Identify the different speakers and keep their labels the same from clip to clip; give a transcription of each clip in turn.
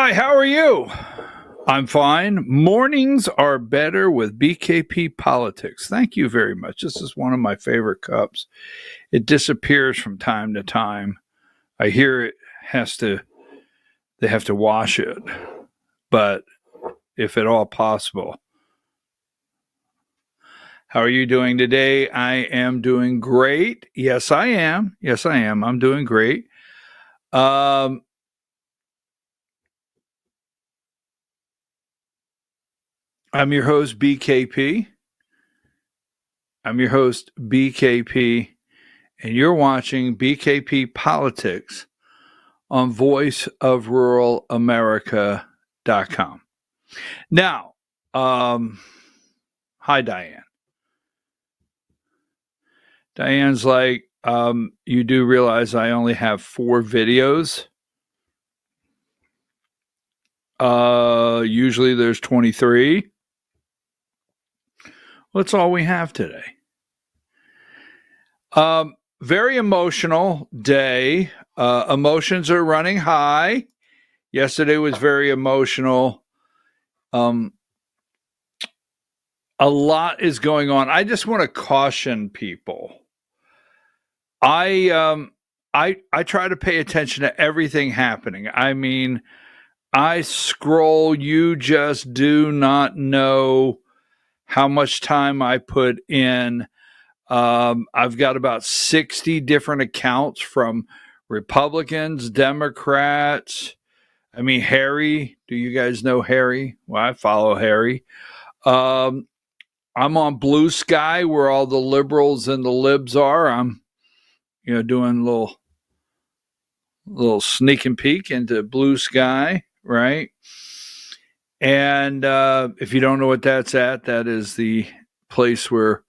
Speaker 1: Hi, how are you? I'm fine. Mornings are better with BKP Politics. Thank you very much. This is one of my favorite cups. It disappears from time to time. I hear they have to wash it, but if at all possible. How are you doing today? I am doing great. Yes, I am. Yes, I am. I'm doing great. I'm your host, BKP. I'm your host, BKP, and you're watching BKP Politics on voiceofruralamerica.com. Now, hi, Diane. Diane's like, you do realize I only have 4 videos. Usually there's 23. Well, that's all we have today. Very emotional day. Emotions are running high. Yesterday was very emotional. A lot is going on. I just want to caution people. I try to pay attention to everything happening. I mean, I scroll. You just do not know how much time I put in. I've got about 60 different accounts from Republicans, Democrats. I mean, Harry. Do you guys know Harry? Well, I follow Harry. I'm on Blue Sky, where all the liberals and the libs are. I'm, doing a little sneak and peek into Blue Sky, right? And if you don't know what that's at, that is the place where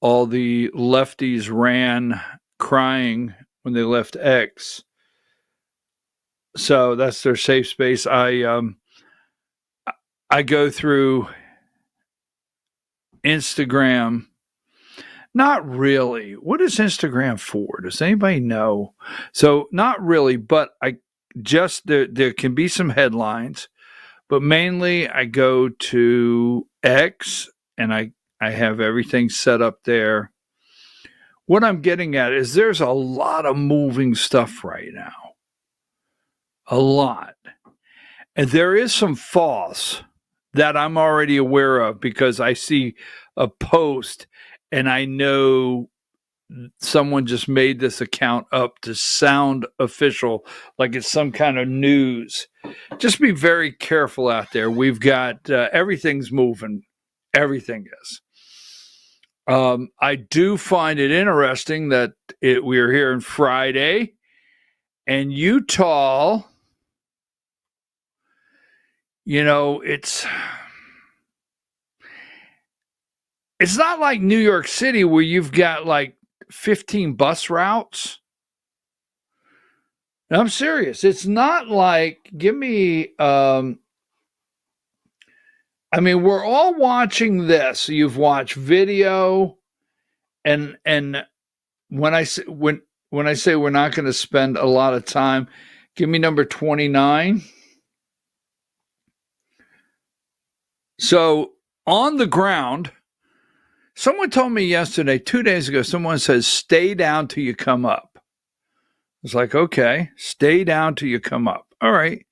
Speaker 1: all the lefties ran crying when they left X. So that's their safe space. I go through Instagram. Not really. What is Instagram for? Does anybody know? So not really, but there can be some headlines, but mainly I go to X and I have everything set up there. What I'm getting at is there's a lot of moving stuff right now. A lot. And there is some false that I'm already aware of because I see a post and I know someone just made this account up to sound official, like it's some kind of news. Just be very careful out there. We've got everything's moving. Everything is. I do find it interesting that we're here on Friday, and Utah, it's not like New York City where you've got like 15 bus routes. I'm serious. It's not like, we're all watching this. You've watched video, and when I say we're not going to spend a lot of time, give me number 29. So on the ground, someone told me yesterday, 2 days ago, someone says, stay down till you come up. It's like, okay, stay down till you come up. All right.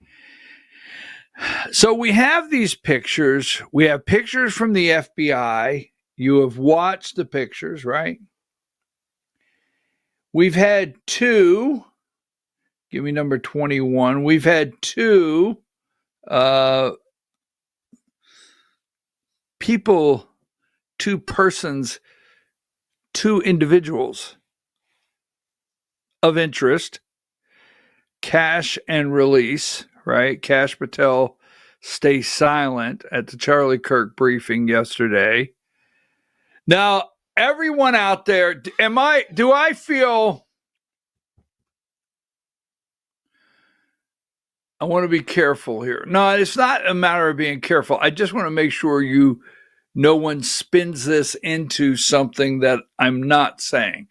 Speaker 1: So we have these pictures. We have pictures from the FBI. You have watched the pictures, right? We've had 2. Give me number 21. We've had 2 people, 2 persons, 2 individuals of interest, Cash and Release, right? Cash Patel stay silent at the Charlie Kirk briefing yesterday. Now, everyone out there, do I feel, I want to be careful here. No, it's not a matter of being careful. I just want to make sure no one spins this into something that I'm not saying.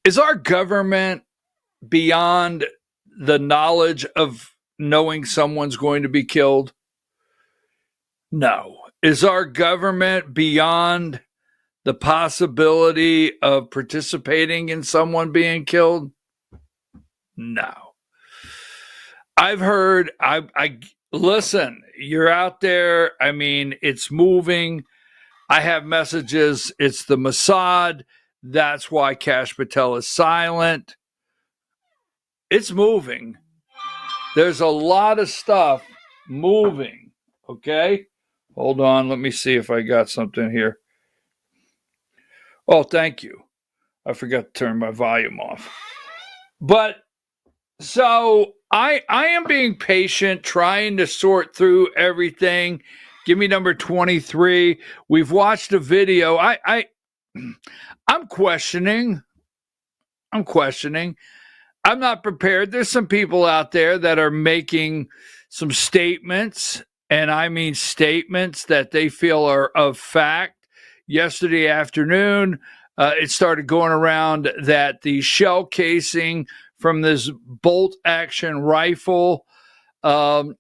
Speaker 1: Is our government beyond the knowledge of knowing someone's going to be killed? No. Is our government beyond the possibility of participating in someone being killed? No. I've heard, I listen, you're out there. I mean, it's moving. I have messages. It's the Mossad. That's why Kash Patel is silent. It's moving. There's a lot of stuff moving. Okay. Hold on. Let me see if I got something here. Oh, thank you. I forgot to turn my volume off. But so I am being patient, trying to sort through everything. Give me number 23. We've watched a video. I'm questioning. I'm not prepared. There's some people out there that are making some statements, and I mean statements that they feel are of fact. Yesterday afternoon, it started going around that the shell casing from this bolt action rifle, the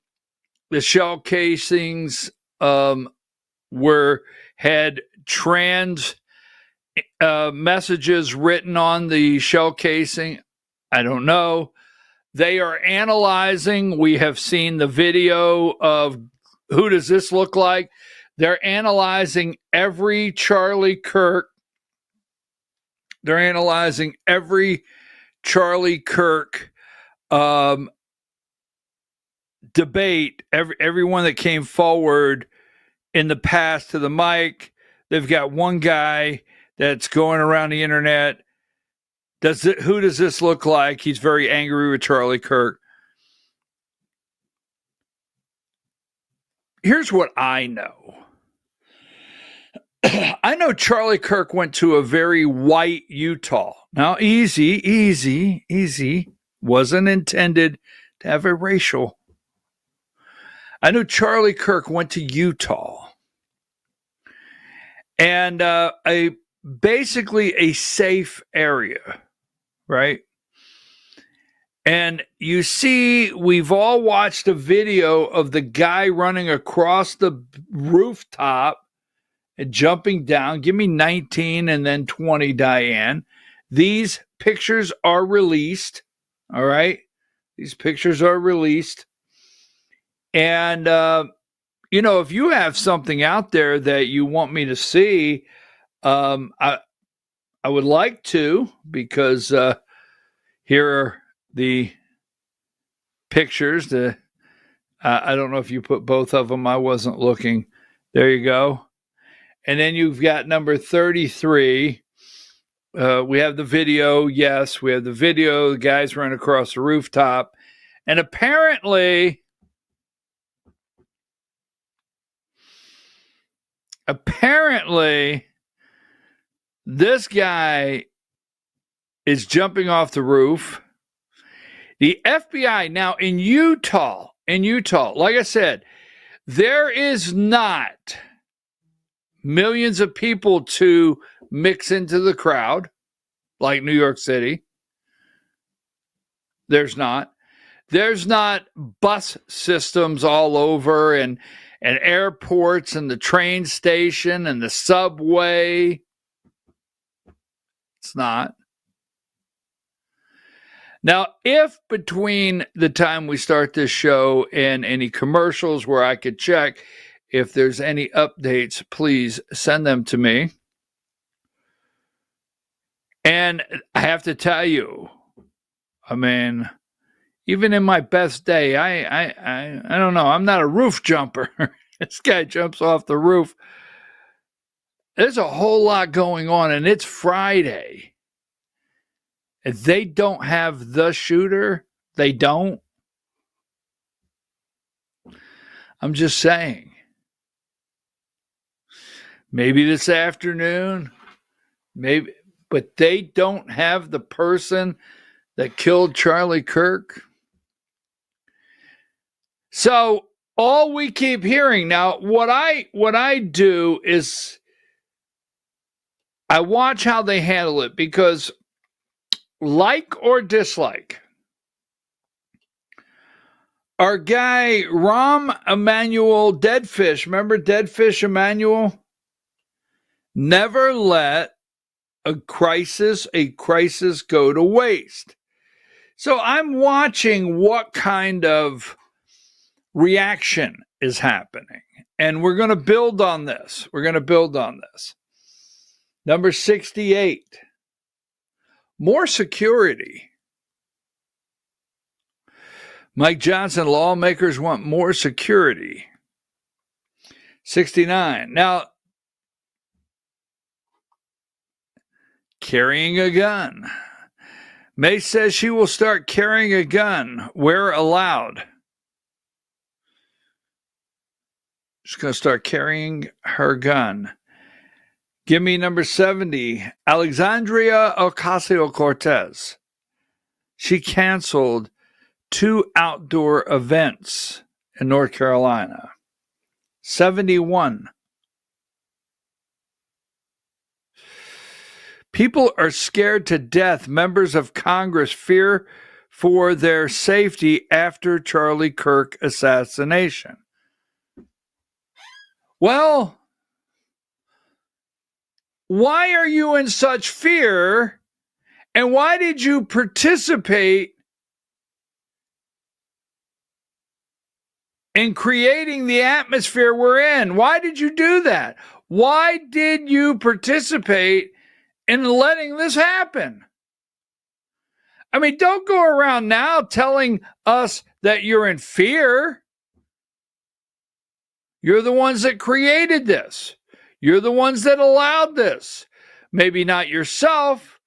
Speaker 1: shell casings had trans messages written on the shell casing. I don't know. They are analyzing. We have seen the video of who does this look like. They're analyzing every Charlie Kirk. They're analyzing every Charlie Kirk debate, everyone that came forward in the past to the mic. They've got one guy that's going around the internet. Who does this look like? He's very angry with Charlie Kirk. Here's what I know. I know Charlie Kirk went to a very white Utah. Now, easy. Wasn't intended to have a racial. I know Charlie Kirk went to Utah. And basically a safe area, right? And you see, we've all watched a video of the guy running across the rooftop and jumping down. Give me 19 and then 20, Diane. These pictures are released. All right. These pictures are released. And, if you have something out there that you want me to see, I would like to, because here are the pictures. I don't know if you put both of them. I wasn't looking. There you go. And then you've got number 33. We have the video. Yes, we have the video. The guys running across the rooftop. And apparently this guy is jumping off the roof. The FBI now in Utah, like I said, there is not millions of people to mix into the crowd like New York City. There's not bus systems all over and airports and the train station and the subway. It's not. Now, if between the time we start this show and any commercials where I could check, if there's any updates, please send them to me. And I have to tell you, I mean, even in my best day, I don't know. I'm not a roof jumper. This guy jumps off the roof. There's a whole lot going on, and it's Friday. If they don't have the shooter, they don't. I'm just saying. Maybe this afternoon, maybe, but they don't have the person that killed Charlie Kirk. So all we keep hearing now, what I do is I watch how they handle it, because like or dislike, Our guy, Rahm Emanuel Deadfish, remember Deadfish Emanuel? Never let a crisis go to waste. So I'm watching what kind of reaction is happening. And we're going to build on this. Number 68, more security. Mike Johnson, lawmakers want more security. 69. Now, carrying a gun. May says she will start carrying a gun where allowed. She's going to start carrying her gun. Give me number 70, Alexandria Ocasio-Cortez. She canceled 2 outdoor events in North Carolina. 71. People are scared to death. Members of Congress fear for their safety after Charlie Kirk assassination. Well, why are you in such fear? And why did you participate in creating the atmosphere we're in? Why did you do that? Why did you participate in letting this happen? I mean, don't go around now telling us that you're in fear. You're the ones that created this. You're the ones that allowed this. Maybe not yourself,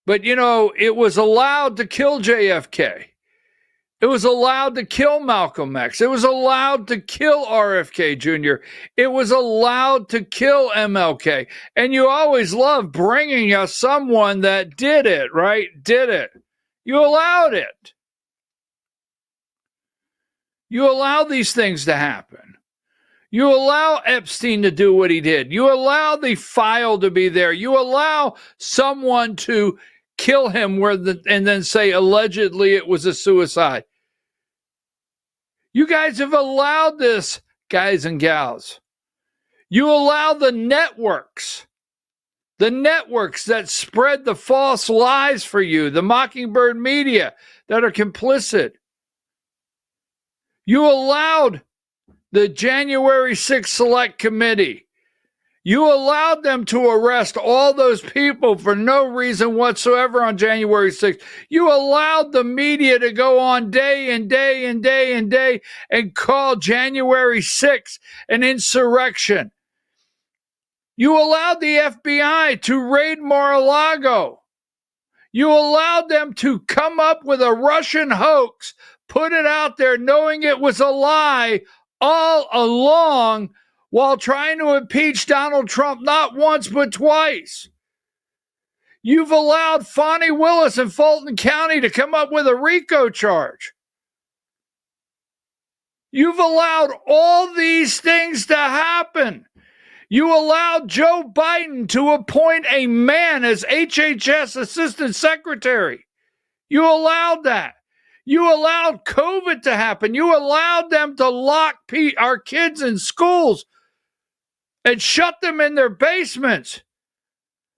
Speaker 1: but it was allowed to kill JFK. It was allowed to kill Malcolm X. It was allowed to kill RFK Jr. It was allowed to kill MLK. And you always love bringing us someone that did it, right? Did it. You allowed it. You allow these things to happen. You allow Epstein to do what he did. You allow the file to be there. You allow someone to kill him and then say allegedly it was a suicide. You guys have allowed this, guys and gals. You allow the networks that spread the false lies for you, the Mockingbird media that are complicit. You allowed the January 6th Select Committee. You allowed them to arrest all those people for no reason whatsoever on January 6th. You allowed the media to go on day and day and day and day and call January 6th an insurrection. You allowed the FBI to raid Mar-a-Lago. You allowed them to come up with a Russian hoax, put it out there knowing it was a lie all along, while trying to impeach Donald Trump not once but twice. You've allowed Fonnie Willis in Fulton County to come up with a RICO charge. You've allowed all these things to happen. You allowed Joe Biden to appoint a man as HHS Assistant Secretary. You allowed that. You allowed COVID to happen. You allowed them to lock our kids in schools and shut them in their basements.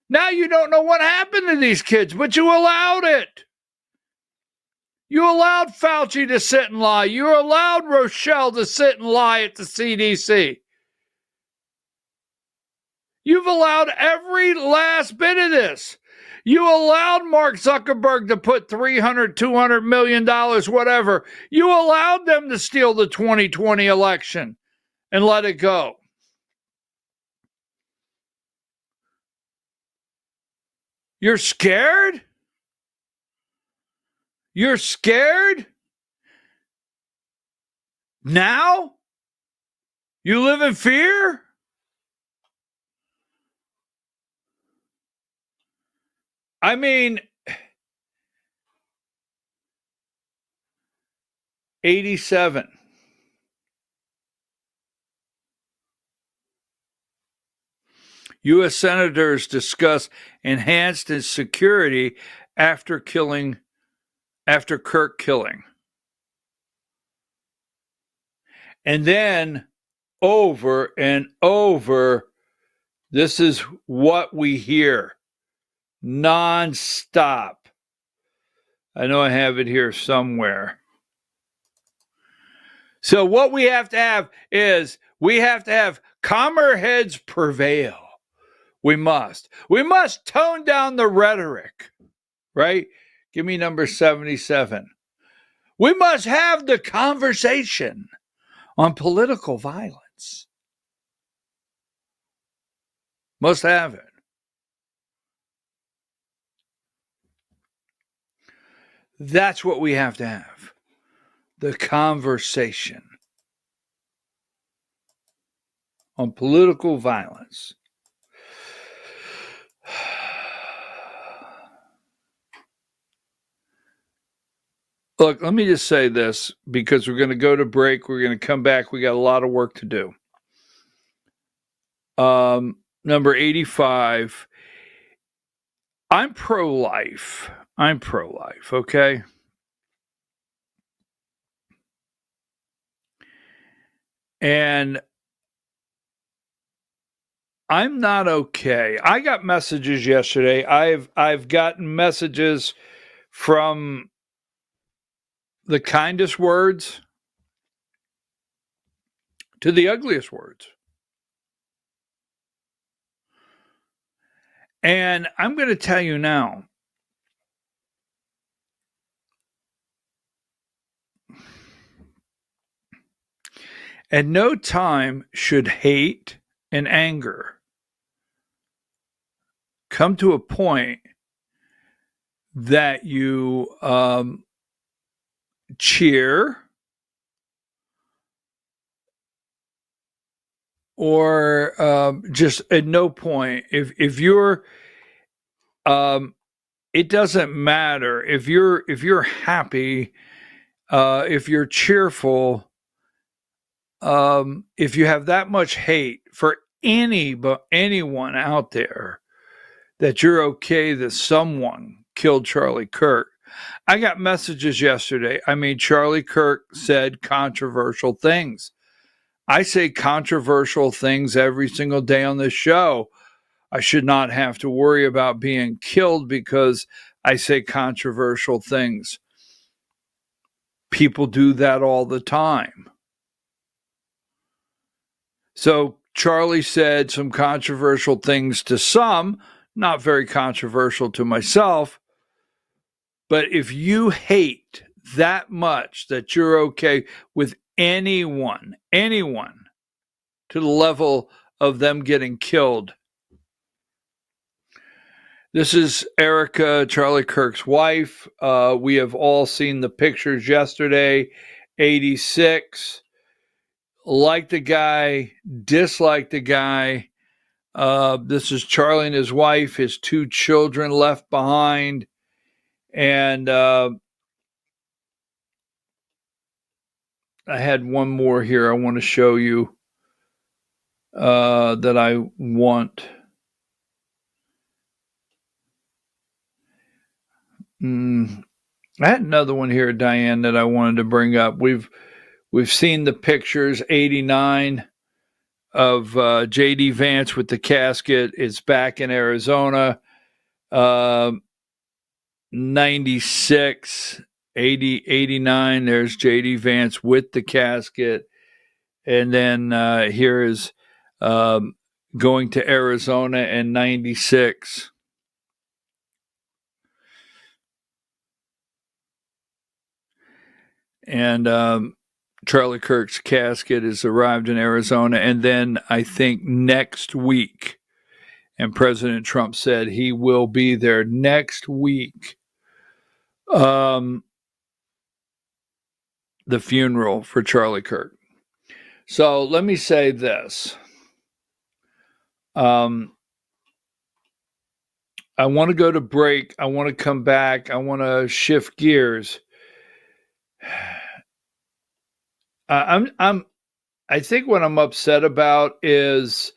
Speaker 1: Now you don't know what happened to these kids, but you allowed it. You allowed Fauci to sit and lie. You allowed Rochelle to sit and lie at the CDC. You've allowed every last bit of this. You allowed Mark Zuckerberg to put $300, $200 million, whatever. You allowed them to steal the 2020 election and let it go. You're scared? You're scared? Now? You live in fear? I mean, 87. U.S. senators discuss enhanced security after Kirk killing. And then over and over, this is what we hear nonstop. I know I have it here somewhere. So what we have to have is we have to have calmer heads prevail. We must tone down the rhetoric, right? Give me number 77. We must have the conversation on political violence. Must have it. That's what we have to have. The conversation on political violence. Look, let me just say this because we're going to go to break. We're going to come back. We got a lot of work to do. Number 85. I'm pro-life. Okay? And I'm not okay. I got messages yesterday. I've gotten messages from the kindest words to the ugliest words. And I'm going to tell you now, at no time should hate and anger come to a point that you cheer or just at no point if you're it doesn't matter if you're happy, if you're cheerful, if you have that much hate for anyone out there, that you're okay that someone killed Charlie Kirk. I got messages yesterday. I mean, Charlie Kirk said controversial things. I say controversial things every single day on this show. I should not have to worry about being killed because I say controversial things. People do that all the time. So Charlie said some controversial things to some, not very controversial to myself. But if you hate that much that you're okay with anyone to the level of them getting killed. This is Erica, Charlie Kirk's wife. We have all seen the pictures yesterday. 86. Liked the guy, disliked the guy. This is Charlie and his wife, his 2 children left behind. And I had one more here I want to show you that I want. I had another one here, Diane, that I wanted to bring up. We've seen the pictures, 89 of J.D. Vance with the casket. It's back in Arizona. 96, 80, 89. There's J.D. Vance with the casket. And then here is going to Arizona in 96. And Charlie Kirk's casket has arrived in Arizona. And then I think next week, and President Trump said he will be there next week, the funeral for Charlie Kirk. So let me say this. I want to go to break. I want to come back. I want to shift gears. I think what I'm upset about is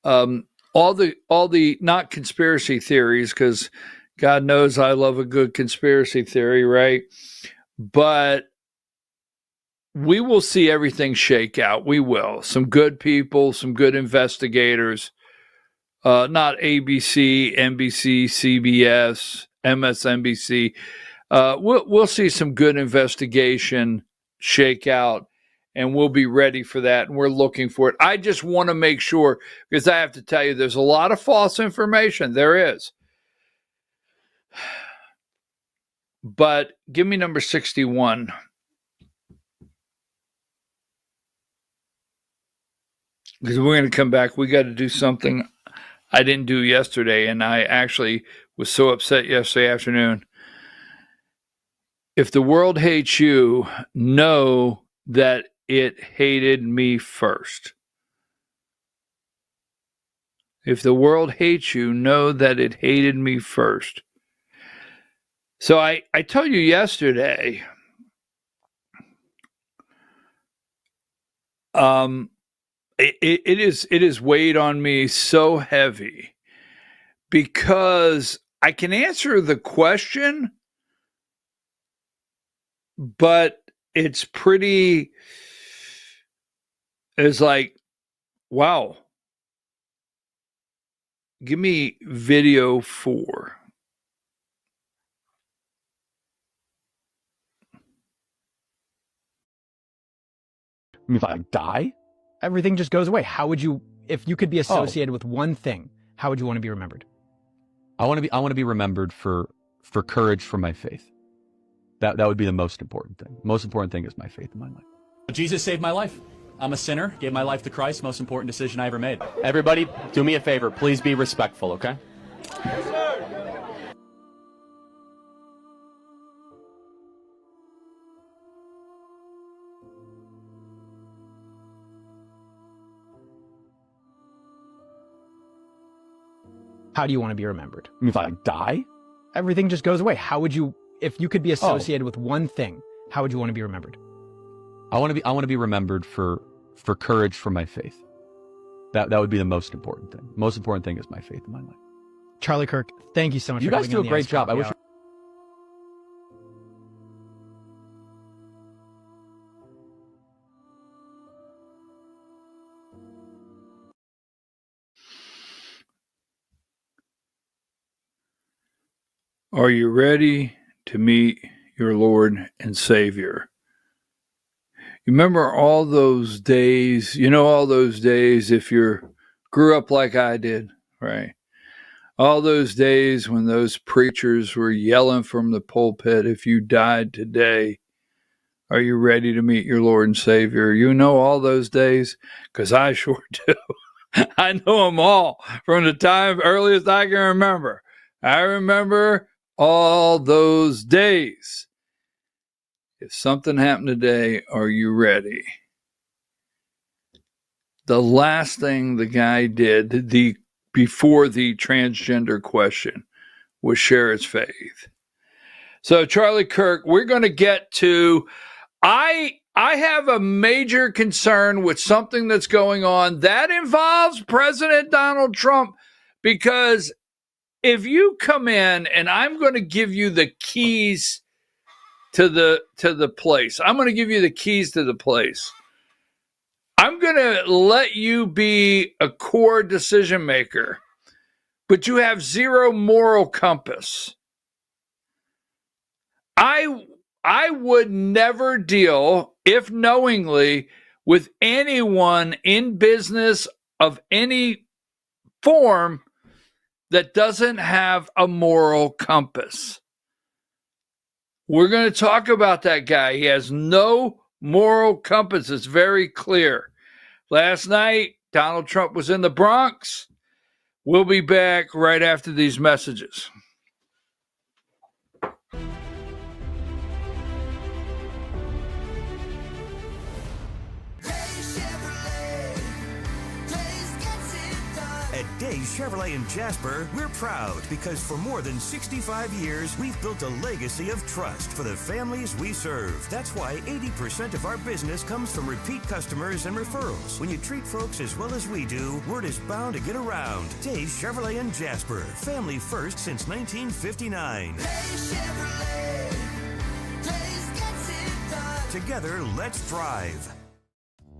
Speaker 1: all the not conspiracy theories, because God knows I love a good conspiracy theory, right? But we will see everything shake out. We will. Some good people, some good investigators, not ABC, NBC, CBS, MSNBC. We'll see some good investigation shake out, and we'll be ready for that, and we're looking for it. I just want to make sure, because I have to tell you, there's a lot of false information. There is. But give me number 61. Because we're going to come back. We got to do something I didn't do yesterday, and I actually was so upset yesterday afternoon. If the world hates you, know that it hated me first. If the world hates you, know that it hated me first. So I told you yesterday, it is weighed on me so heavy because I can answer the question, but it's like, wow. Give me video 4.
Speaker 2: I mean, if I die, everything just goes away. How would you, if you could be associated with one thing, how would you want to be remembered?
Speaker 3: I want to be remembered for courage for my faith. That would be the most important thing. The most important thing is my faith in my life.
Speaker 4: Jesus saved my life. I'm a sinner, gave my life to Christ, most important decision I ever made. Everybody, do me a favor. Please be respectful, okay? Yes, sir.
Speaker 2: How do you want to be remembered?
Speaker 3: I mean, if I die,
Speaker 2: everything just goes away. How would you, if you could be associated with one thing, how would you want to be remembered?
Speaker 3: I want to be remembered for courage for my faith. That would be the most important thing. The most important thing is my faith in my life.
Speaker 2: Charlie Kirk, thank you so much.
Speaker 3: You guys do a great job. I wish.
Speaker 1: Are you ready to meet your Lord and Savior? You remember all those days, all those days if you grew up like I did, right? All those days when those preachers were yelling from the pulpit, if you died today, are you ready to meet your Lord and Savior? You know all those days? Because I sure do. I know them all from the time earliest I can remember. I remember all those days. If something happened today, are you ready? The last thing the guy did before the transgender question was share his faith. So Charlie Kirk, we're going to get to, I have a major concern with something that's going on that involves President Donald Trump, because if you come in and I'm going to give you the keys to the place. I'm going to give you the keys to the place. I'm going to let you be a core decision maker, but you have zero moral compass. I would never deal, if knowingly, with anyone in business of any form that doesn't have a moral compass. We're going to talk about that guy. He has no moral compass. It's very clear. Last night, Donald Trump was in the Bronx. We'll be back right after these messages.
Speaker 5: At Days Chevrolet in Jasper, we're proud because for more than 65 years, we've built a legacy of trust for the families we serve. That's why 80% of our business comes from repeat customers and referrals. When you treat folks as well as we do, word is bound to get around. Days Chevrolet in Jasper, family first since 1959. Days Chevrolet, Days gets it done. Together, let's thrive.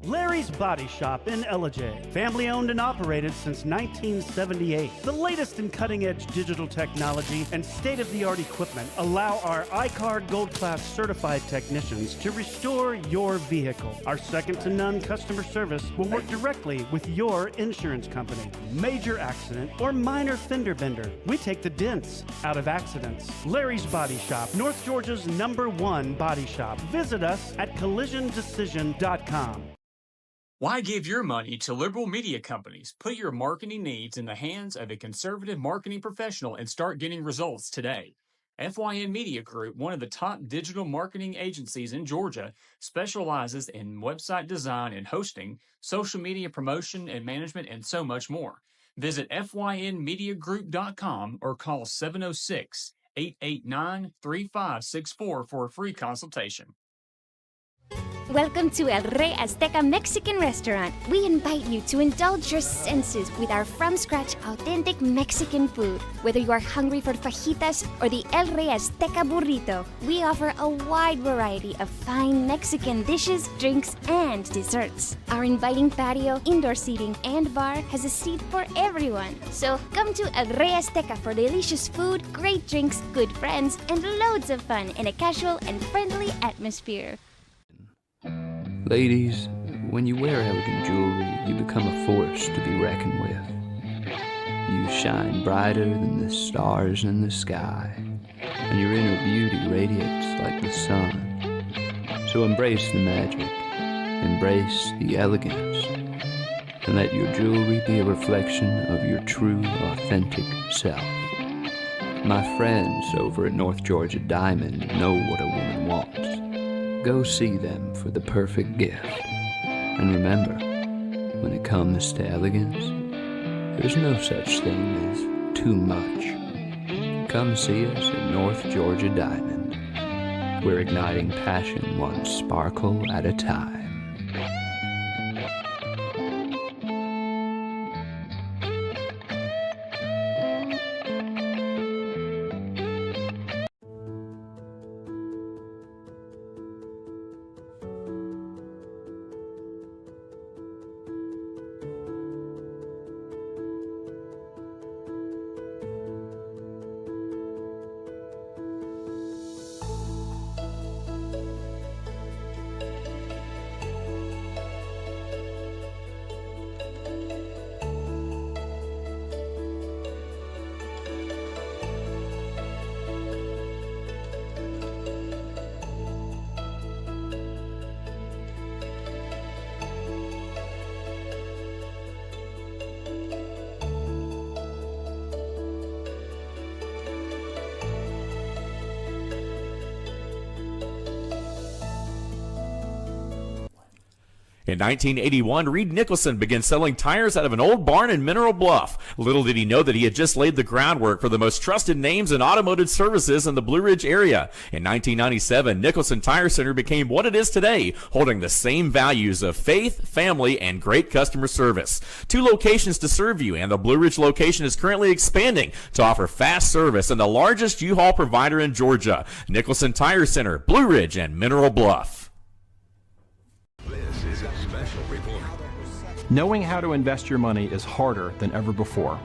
Speaker 6: Larry's Body Shop in Ellijay. Family owned and operated since 1978. The latest in cutting edge digital technology and state of the art equipment allow our iCard Gold Class certified technicians to restore your vehicle. Our second to none customer service will work directly with your insurance company. Major accident or minor fender bender, we take the dents out of accidents. Larry's Body Shop, North Georgia's #1 body shop. Visit us at collisiondecision.com.
Speaker 7: Why give your money to liberal media companies? Put your marketing needs in the hands of a conservative marketing professional and start getting results today. FYN Media Group, one of the top digital marketing agencies in Georgia, specializes in website design and hosting, social media promotion and management, and so much more. Visit FYNmediagroup.com or call 706-889-3564 for a free consultation.
Speaker 8: Welcome to El Rey Azteca Mexican Restaurant. We invite you to indulge your senses with our from-scratch authentic Mexican food. Whether you are hungry for fajitas or the El Rey Azteca burrito, we offer a wide variety of fine Mexican dishes, drinks, and desserts. Our inviting patio, indoor seating, and bar has a seat for everyone. So come to El Rey Azteca for delicious food, great drinks, good friends, and loads of fun in a casual and friendly atmosphere.
Speaker 9: Ladies, when you wear elegant jewelry, you become a force to be reckoned with. You shine brighter than the stars in the sky, and your inner beauty radiates like the sun. So embrace the magic, embrace the elegance, and let your jewelry be a reflection of your true, authentic self. My friends over at North Georgia Diamond know what a woman wants. Go see them for the perfect gift. And remember, when it comes to elegance, there's no such thing as too much. Come see us at North Georgia Diamond. We're igniting passion one sparkle at a time.
Speaker 10: In 1981, Reed Nicholson began selling tires out of an old barn in Mineral Bluff. Little did he know that he had just laid the groundwork for the most trusted names in automotive services in the Blue Ridge area. In 1997, Nicholson Tire Center became what it is today, holding the same values of faith, family, and great customer service. 2 locations to serve you, and the Blue Ridge location is currently expanding to offer fast service and the largest U-Haul provider in Georgia. Nicholson Tire Center, Blue Ridge, and Mineral Bluff.
Speaker 5: This is a special report.
Speaker 11: Knowing how to invest your money is harder than ever before.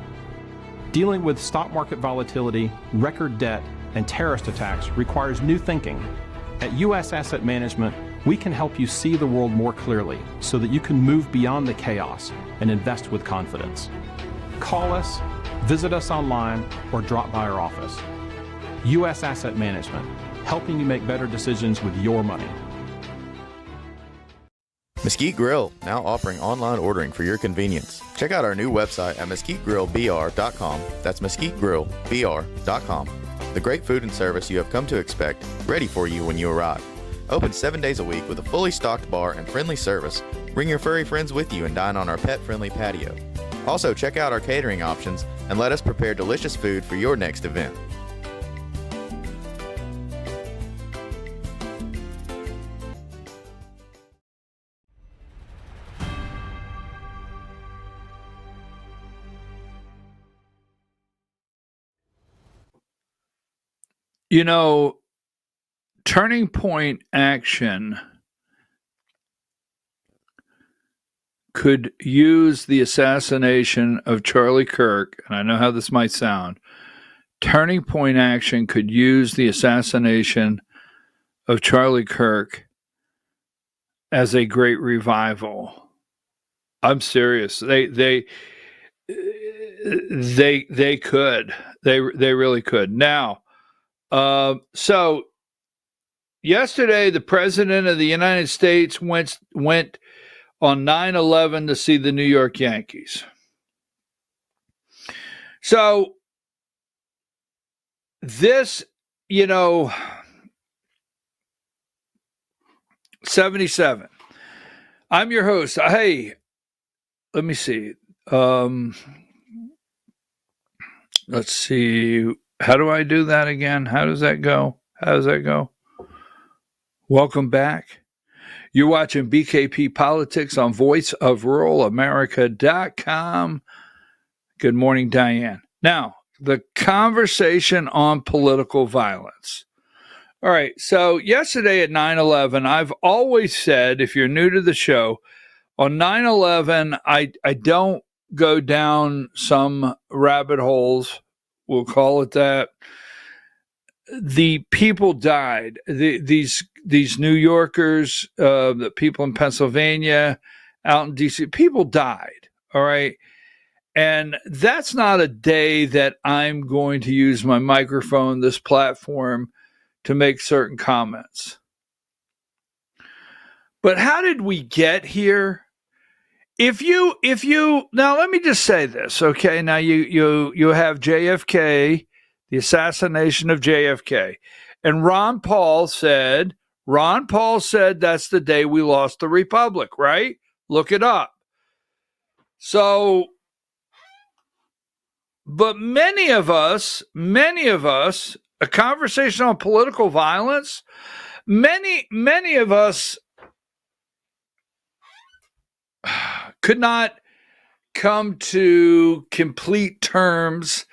Speaker 11: Dealing with stock market volatility, record debt, and terrorist attacks requires new thinking. At U.S. Asset Management, we can help you see the world more clearly so that you can move beyond the chaos and invest with confidence. Call us, visit us online, or drop by our office. U.S. Asset Management, helping you make better decisions with your money.
Speaker 12: Mesquite Grill, now offering online ordering for your convenience. Check out our new website at mesquitegrillbr.com. That's mesquitegrillbr.com. The great food and service you have come to expect, ready for you when you arrive. Open 7 days a week with a fully stocked bar and friendly service. Bring your furry friends with you and dine on our pet-friendly patio. Also, check out our catering options and let us prepare delicious food for your next event.
Speaker 1: You know, Turning Point Action could use the assassination of Charlie Kirk, and I know how this might sound, Turning Point Action could use the assassination of Charlie Kirk as a great revival. I'm serious. They could. They really could. Now, so yesterday, the president of the United States went on 9/11 to see the New York Yankees. So this, 77. I'm your host. Hey, let me see. Let's see. How do I do that again? How does that go? Welcome back. You're watching BKP Politics on voiceofruralamerica.com. Good morning, Diane. Now, the conversation on political violence. All right, so yesterday at 9/11, I've always said, if you're new to the show, on 9/11, I don't go down some rabbit holes, we'll call it that. The people died. These New Yorkers, the people in Pennsylvania, out in D.C., people died, all right? And that's not a day that I'm going to use my microphone, this platform, to make certain comments. But how did we get here? If you now let me just say this, okay? Now you have JFK, the assassination of JFK. And Ron Paul said that's the day we lost the republic, right? Look it up. So, but many of us, a conversation on political violence, many of us could not come to complete terms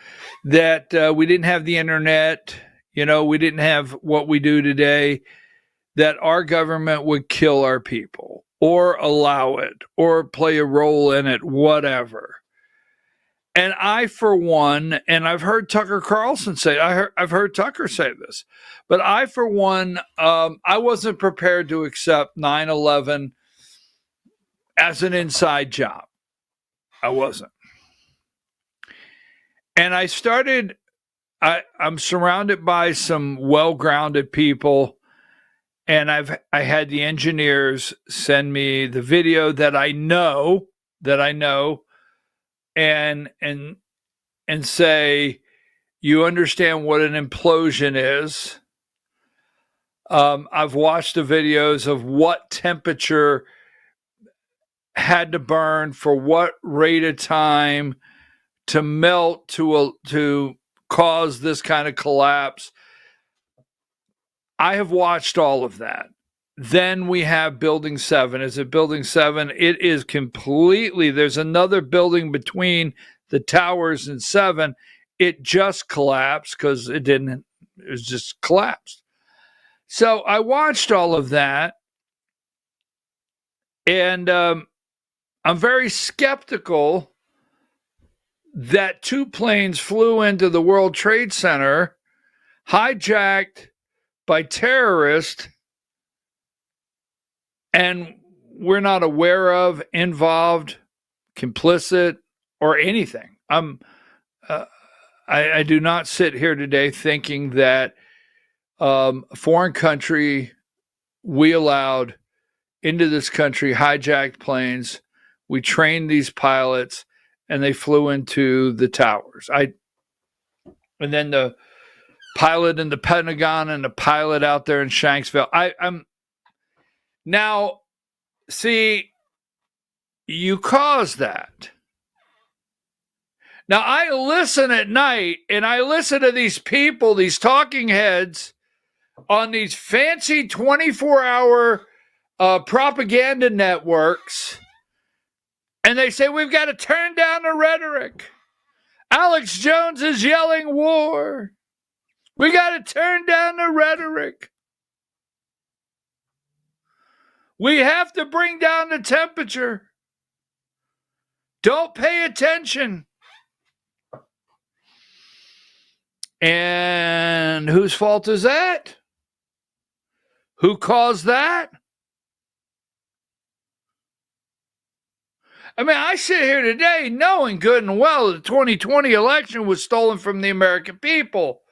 Speaker 1: that we didn't have the internet, we didn't have what we do today, that our government would kill our people or allow it or play a role in it, whatever. And I, for one, and I've heard Tucker Carlson say, I've heard Tucker say this, but I, for one, I wasn't prepared to accept 9/11 as an inside job. I wasn't. And I started, I'm surrounded by some well-grounded people, and I had the engineers send me the video that I know, and say, you understand what an implosion is. I've watched the videos of what temperature had to burn for what rate of time to melt to cause this kind of collapse. I have watched all of that. Then we have Building 7. Is it Building 7? It is completely, there's another building between the towers and 7. It just collapsed because it was just collapsed. So I watched all of that. And I'm very skeptical that 2 planes flew into the World Trade Center, hijacked by terrorists, and we're not aware of, involved, complicit, or anything. I do not sit here today thinking that a foreign country we allowed into this country hijacked planes. We trained these pilots, and they flew into the towers. And then the pilot in the Pentagon and the pilot out there in Shanksville. I'm now, see, you caused that. Now, I listen at night, and I listen to these people, these talking heads, on these fancy 24-hour propaganda networks, and they say, we've got to turn down the rhetoric. Alex Jones is yelling war. We got to turn down the rhetoric. We have to bring down the temperature. don't pay attention. And whose fault is that? Who caused that? I mean, I sit here today knowing good and well the 2020 election was stolen from the American people.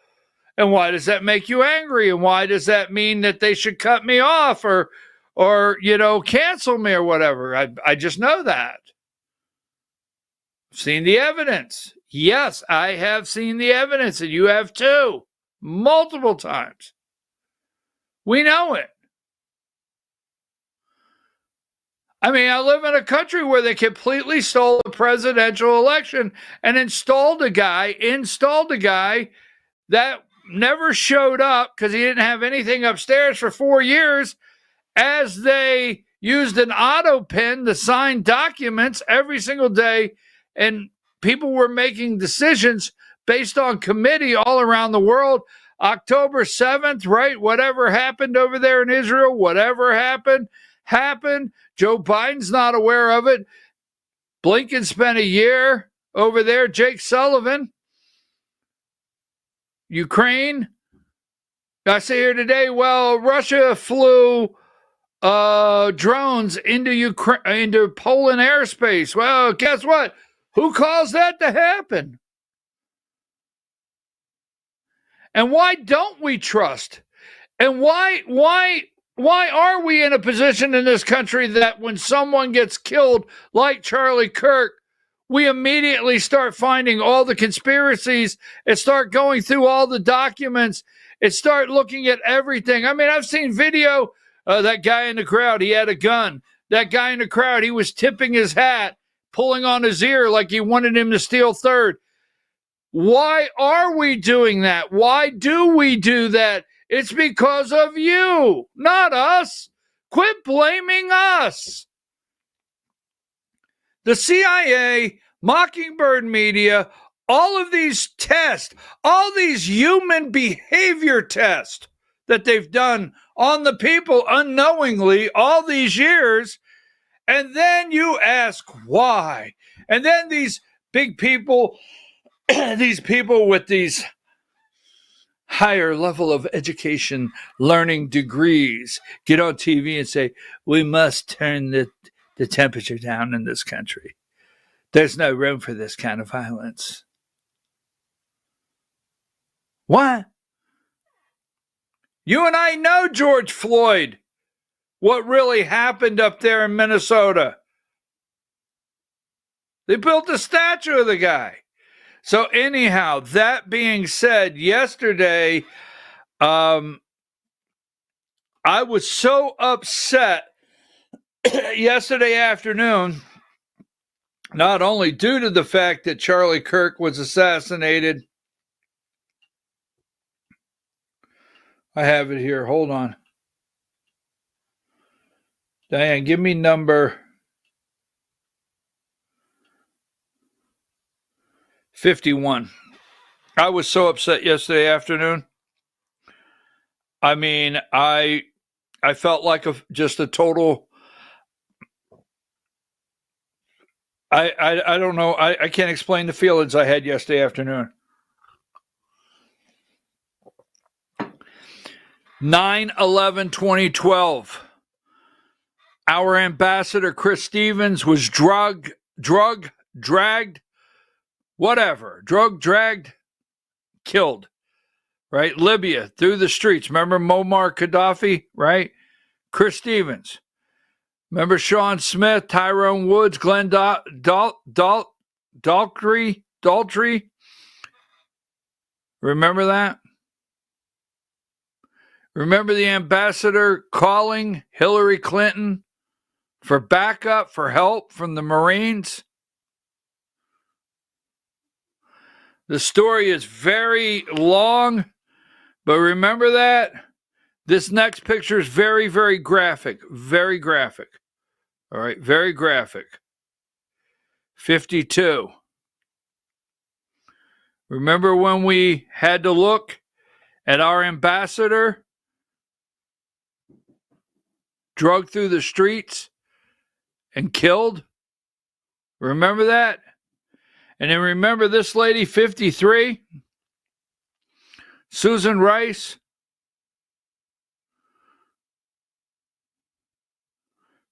Speaker 1: And why does that make you angry? And why does that mean that they should cut me off or cancel me or whatever? I just know that. I've seen the evidence. Yes, I have seen the evidence, and you have too. Multiple times. We know it. I mean, I live in a country where they completely stole the presidential election and installed a guy that never showed up because he didn't have anything upstairs for 4 years, as they used an auto pen to sign documents every single day, and people were making decisions based on committee all around the world. October 7th, right? Whatever happened over there in Israel, whatever happened. Joe Biden's not aware of it. Blinken spent a year over there. Jake Sullivan, Ukraine. I say here today, well, Russia flew drones into Poland airspace. Well, guess what? Who caused that to happen? And why don't we trust? And why are we in a position in this country that when someone gets killed like Charlie Kirk, we immediately start finding all the conspiracies and start going through all the documents and start looking at everything? I mean, I've seen video of that guy in the crowd. He had a gun. That guy in the crowd, he was tipping his hat, pulling on his ear like he wanted him to steal third. Why are we doing that? Why do we do that? It's because of you, not us. Quit blaming us. The CIA, Mockingbird Media, all of these tests, all these human behavior tests that they've done on the people unknowingly all these years, and then you ask why. And then these big people, these people with these higher level of education, learning degrees, get on TV and say, we must turn the temperature down in this country. There's no room for this kind of violence. Why? You and I know, George Floyd, what really happened up there in Minnesota. They built a statue of the guy. So anyhow, that being said, yesterday, I was so upset yesterday afternoon, not only due to the fact that Charlie Kirk was assassinated. I have it here. Hold on. Diane, give me number 51. I was so upset yesterday afternoon. I mean, I felt like just a total. I don't know. I can't explain the feelings I had yesterday afternoon. 9/11/2012. Our ambassador Chris Stevens was dragged, killed, right? Libya, through the streets. Remember Muammar Gaddafi, right? Chris Stevens. Remember Sean Smith, Tyrone Woods, Glenn Daltrey? Remember that? Remember the ambassador calling Hillary Clinton for backup, for help from the Marines? The story is very long, but remember that? This next picture is very, very graphic. Very graphic. All right, very graphic. 52. Remember when we had to look at our ambassador drugged through the streets and killed? Remember that? And then remember this lady, 53? Susan Rice?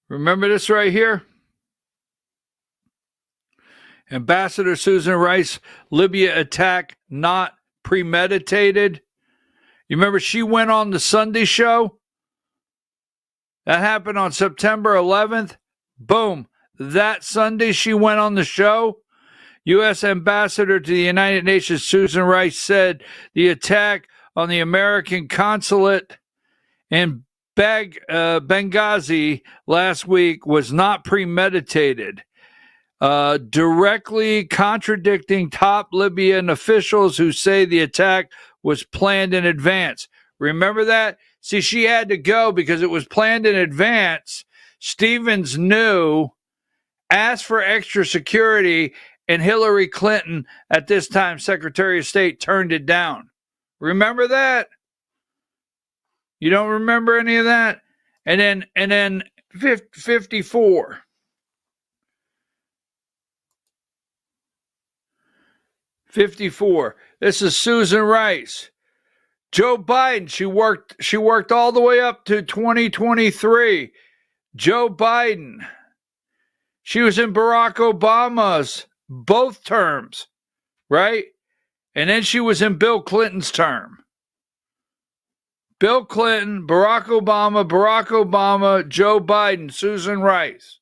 Speaker 1: Remember this right here? Ambassador Susan Rice, Libya attack not premeditated. You remember she went on the Sunday show? That happened on September 11th. Boom. That Sunday she went on the show. U.S. Ambassador to the United Nations Susan Rice said the attack on the American consulate in Benghazi last week was not premeditated, directly contradicting top Libyan officials who say the attack was planned in advance. Remember that? See, she had to go because it was planned in advance. Stevens knew, asked for extra security, and Hillary Clinton, at this time Secretary of State, turned it down. Remember that? You don't remember any of that? And then 54. 54. This is Susan Rice. Joe Biden, she worked all the way up to 2023. Joe Biden. She was in Barack Obama's both terms, right? And then she was in Bill Clinton's term. Bill Clinton, Barack Obama, Joe Biden, Susan Rice.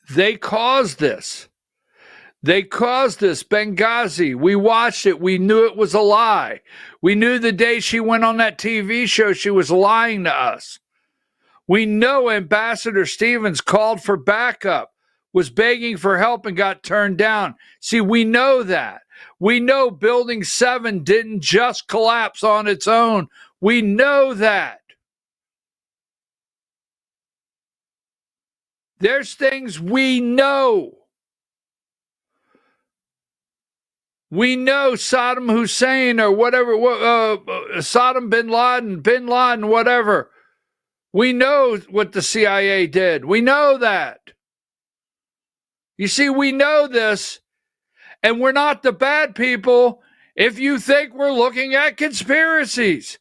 Speaker 1: They caused this. They caused this. Benghazi. We watched it. We knew it was a lie. We knew the day she went on that TV show, she was lying to us. We know Ambassador Stevens called for backup, was begging for help, and got turned down. See, we know that. We know Building 7 didn't just collapse on its own. We know that. There's things we know. We know Saddam Hussein or whatever, Saddam bin Laden, whatever. We know what the CIA did. We know that. You see, we know this, and we're not the bad people if you think we're looking at conspiracies.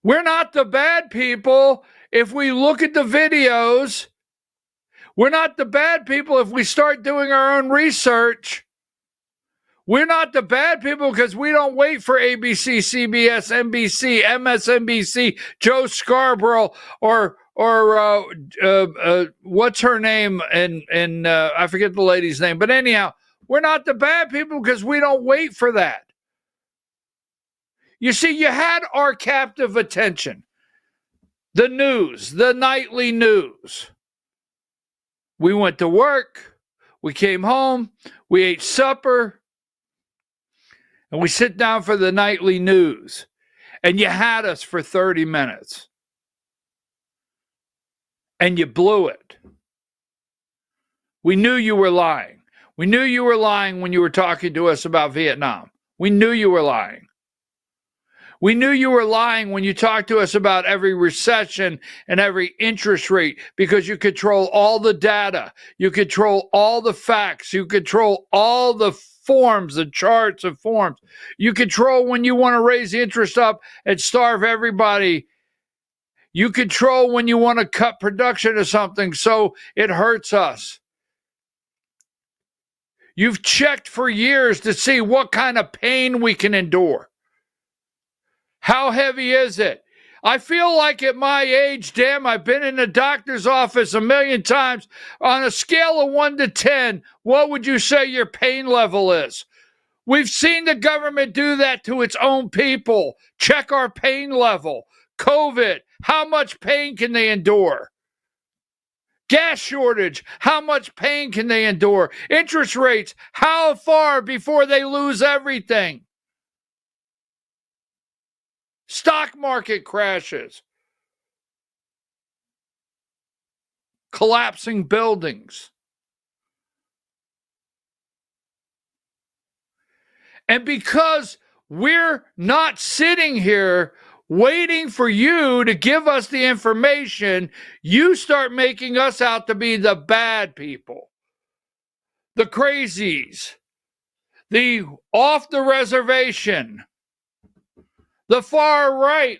Speaker 1: We're not the bad people if we look at the videos. We're not the bad people if we start doing our own research. We're not the bad people because we don't wait for ABC, CBS, NBC, MSNBC, Joe Scarborough, or what's her name? And I forget the lady's name. But anyhow, we're not the bad people because we don't wait for that. You see, you had our captive attention. The news, the nightly news. We went to work, we came home, we ate supper, and we sit down for the nightly news. And you had us for 30 minutes. And you blew it. We knew you were lying. We knew you were lying when you were talking to us about Vietnam. We knew you were lying. We knew you were lying when you talked to us about every recession and every interest rate because you control all the data. You control all the facts. You control all the forms, the charts of forms. You control when you want to raise the interest up and starve everybody. You control when you want to cut production of something so it hurts us. You've checked for years to see what kind of pain we can endure. How heavy is it? I feel like at my age, damn, I've been in the doctor's office a million times. On a scale of 1 to 10, what would you say your pain level is? We've seen the government do that to its own people. Check our pain level. COVID, how much pain can they endure? Gas shortage, how much pain can they endure? Interest rates, how far before they lose everything? Stock market crashes. Collapsing buildings. And because We're not sitting here waiting for you to give us the information. You start making us out to be the bad people, the crazies, the off the reservation, the far right.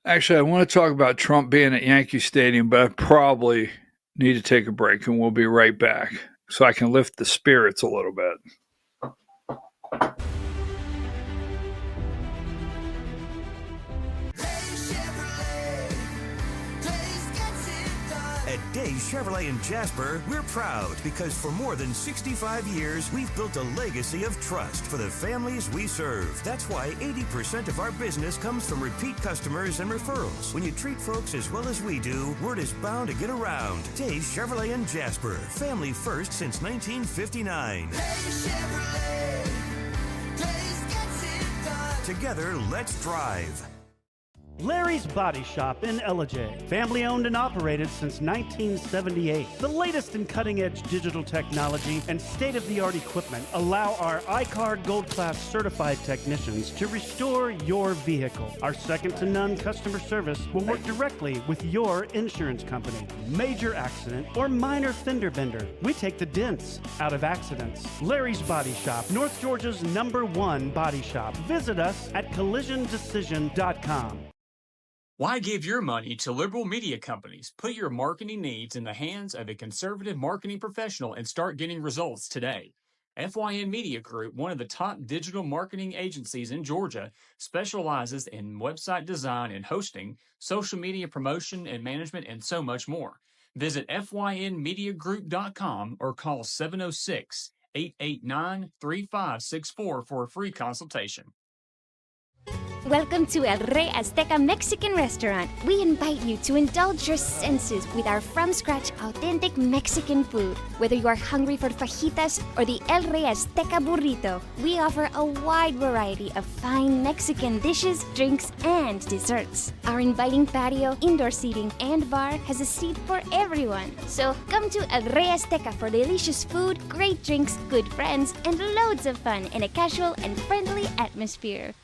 Speaker 1: Actually, I want to talk about Trump being at Yankee Stadium, but I probably need to take a break, and we'll be right back so I can lift the spirits a little bit.
Speaker 5: At Days Chevrolet in Jasper, we're proud because for more than 65 years, we've built a legacy of trust for the families we serve. That's why 80% of our business comes from repeat customers and referrals. When you treat folks as well as we do, word is bound to get around. Days Chevrolet in Jasper, family first since 1959. Days Chevrolet, Days gets it done. Together, let's drive.
Speaker 6: Larry's Body Shop in Ellijay. Family owned and operated since 1978. The latest in cutting-edge digital technology and state-of-the-art equipment allow our iCard Gold Class certified technicians to restore your vehicle. Our second-to-none customer service will work directly with your insurance company. Major accident or minor fender bender, we take the dents out of accidents. Larry's Body Shop, North Georgia's #1 body shop. Visit us at collisiondecision.com.
Speaker 7: Why give your money to liberal media companies? Put your marketing needs in the hands of a conservative marketing professional and start getting results today. FYN Media Group, one of the top digital marketing agencies in Georgia, specializes in website design and hosting, social media promotion and management, and so much more. Visit FYNmediagroup.com or call 706-889-3564 for a free consultation.
Speaker 8: Welcome to El Rey Azteca Mexican Restaurant. We invite you to indulge your senses with our from-scratch authentic Mexican food. Whether you are hungry for fajitas or the El Rey Azteca burrito, we offer a wide variety of fine Mexican dishes, drinks, and desserts. Our inviting patio, indoor seating, and bar has a seat for everyone. So come to El Rey Azteca for delicious food, great drinks, good friends, and loads of fun in a casual and friendly atmosphere.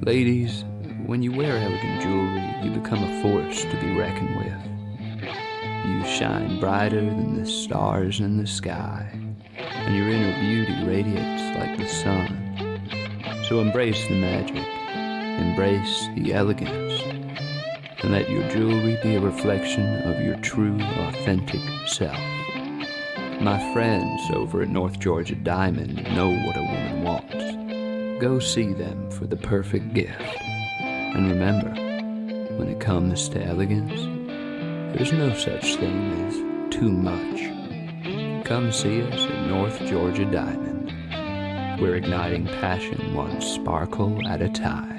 Speaker 9: Ladies, when you wear elegant jewelry, you become a force to be reckoned with. You shine brighter than the stars in the sky, and your inner beauty radiates like the sun. So embrace the magic, embrace the elegance, and let your jewelry be a reflection of your true, authentic self. My friends over at North Georgia Diamond know what a woman wants. Go see them for the perfect gift. And remember, when it comes to elegance, there's no such thing as too much. Come see us at North Georgia Diamond. We're igniting passion one sparkle at a time.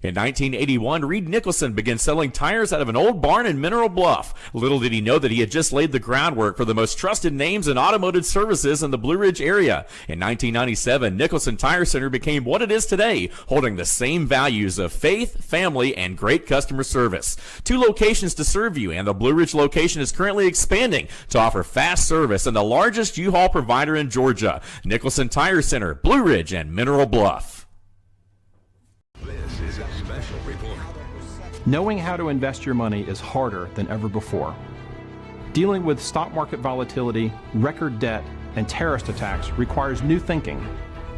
Speaker 10: In 1981, Reed Nicholson began selling tires out of an old barn in Mineral Bluff. Little did he know that he had just laid the groundwork for the most trusted names in automotive services in the Blue Ridge area. In 1997, Nicholson Tire Center became what it is today, holding the same values of faith, family, and great customer service. 2 locations to serve you, and the Blue Ridge location is currently expanding to offer fast service and the largest U-Haul provider in Georgia. Nicholson Tire Center, Blue Ridge, and Mineral Bluff.
Speaker 5: This is a special report.
Speaker 11: Knowing how to invest your money is harder than ever before. Dealing with stock market volatility, record debt, and terrorist attacks requires new thinking.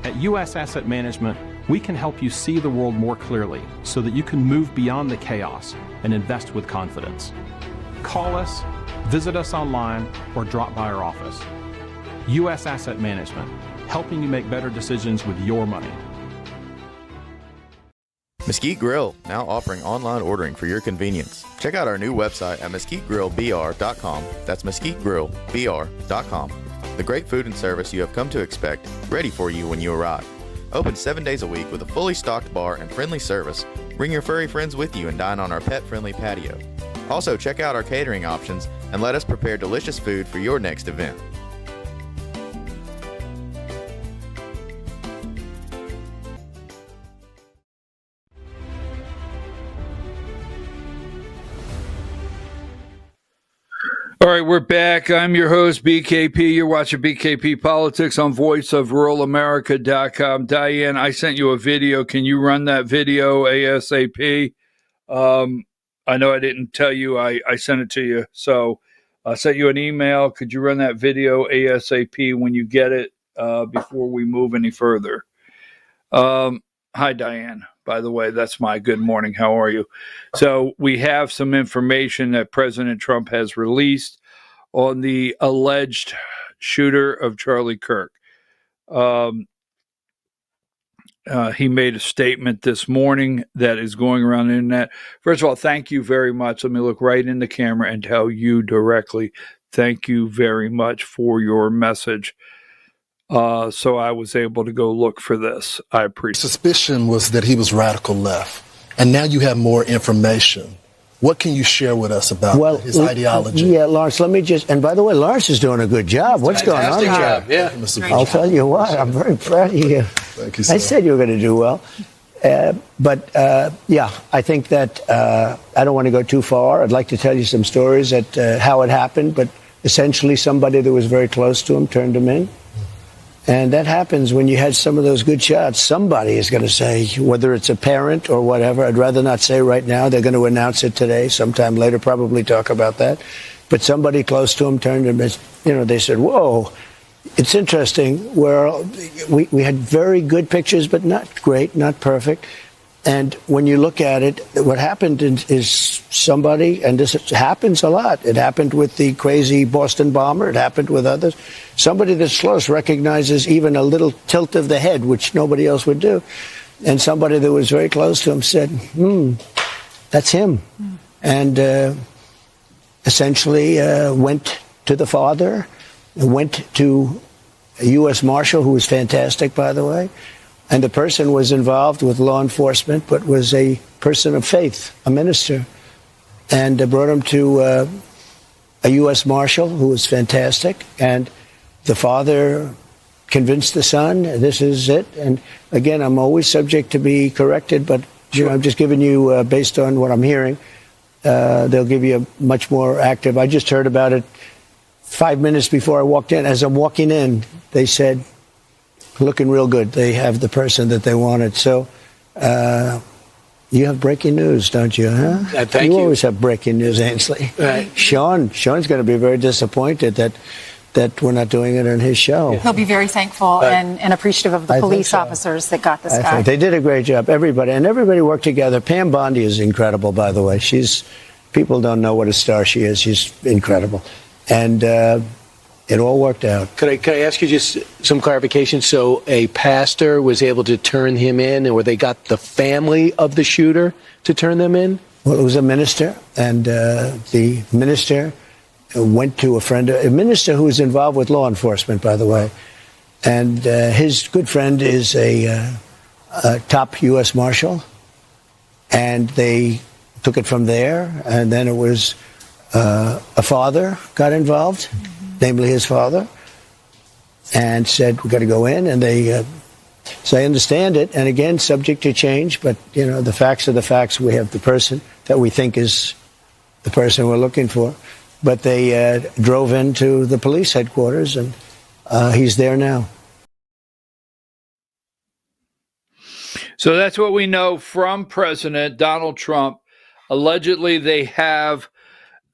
Speaker 11: At U.S. Asset Management, we can help you see the world more clearly so that you can move beyond the chaos and invest with confidence. Call us, visit us online, or drop by our office. U.S. Asset Management, helping you make better decisions with your money.
Speaker 12: Mesquite Grill, now offering online ordering for your convenience. Check out our new website at mesquitegrillbr.com. That's mesquitegrillbr.com. The great food and service you have come to expect, ready for you when you arrive. Open 7 days a week with a fully stocked bar and friendly service. Bring your furry friends with you and dine on our pet-friendly patio. Also, check out our catering options and let us prepare delicious food for your next event.
Speaker 1: All right, we're back. I'm your host, BKP. You're watching BKP Politics on voiceofruralamerica.com. Diane, I sent you a video. Can you run that video ASAP? I know I didn't tell you. I sent it to you. So I sent you an email. Could you run that video ASAP when you get it before we move any further? Hi, Diane. By the way, that's my good morning. How are you? So we have some information that President Trump has released on the alleged shooter of Charlie Kirk. He made a statement this morning that is going around the internet. First of all, thank you very much. Let me look right in the camera and tell you directly, thank you very much for your message. So I was able to go look for this. I appreciate it.
Speaker 13: Suspicion was that he was radical left, and now you have more information. What can you share with us about his ideology?
Speaker 14: Yeah, Lawrence, let me just, and by the way, Lawrence is doing a good job. What's going on?
Speaker 13: Job. Yeah.
Speaker 14: I'll tell you what, I'm very proud of you.
Speaker 13: Thank you, sir.
Speaker 14: I said you were going to do well. But I think that I don't want to go too far. I'd like to tell you some stories at how it happened, but essentially somebody that was very close to him turned him in. And that happens when you had some of those good shots. Somebody is going to say, whether it's a parent or whatever, I'd rather not say right now. They're going to announce it today, sometime later, probably talk about that. But somebody close to him turned him, they said, whoa, it's interesting. We had very good pictures, but not great, not perfect. And when you look at it, what happened is somebody, and this happens a lot. It happened with the crazy Boston bomber. It happened with others. Somebody that's close recognizes even a little tilt of the head, which nobody else would do. And somebody that was very close to him said, that's him. And essentially went to the father, went to a U.S. Marshal, who was fantastic, by the way. And the person was involved with law enforcement, but was a person of faith, a minister, and brought him to a U.S. Marshal who was fantastic. And the father convinced the son, this is it. And again, I'm always subject to be corrected, but I'm just giving you, based on what I'm hearing, they'll give you a much more active. I just heard about it 5 minutes before I walked in. As I'm walking in, they said, looking real good. They have the person that they wanted. So you have breaking news, don't you? Huh?
Speaker 15: Thank you.
Speaker 14: You always have breaking news, Ainsley.
Speaker 15: Right.
Speaker 14: Sean's going to be very disappointed that we're not doing it on his show.
Speaker 16: He'll be very thankful and appreciative of the police officers that got this guy.
Speaker 14: They did a great job. Everybody worked together. Pam Bondi is incredible, by the way. People don't know what a star she is. She's incredible. And it all worked out.
Speaker 15: Could I ask you just some clarification? So a pastor was able to turn him in, or they got the family of the shooter to turn them in?
Speaker 14: Well, it was a minister, and the minister went to a minister who was involved with law enforcement, by the way. And his good friend is a top U.S. Marshal, and they took it from there. And then it was a father got involved, namely his father, and said, we've got to go in. And they, so I understand it. And again, subject to change, but, the facts are the facts. We have the person that we think is the person we're looking for. But they drove into the police headquarters, and he's there now.
Speaker 1: So that's what we know from President Donald Trump. Allegedly, they have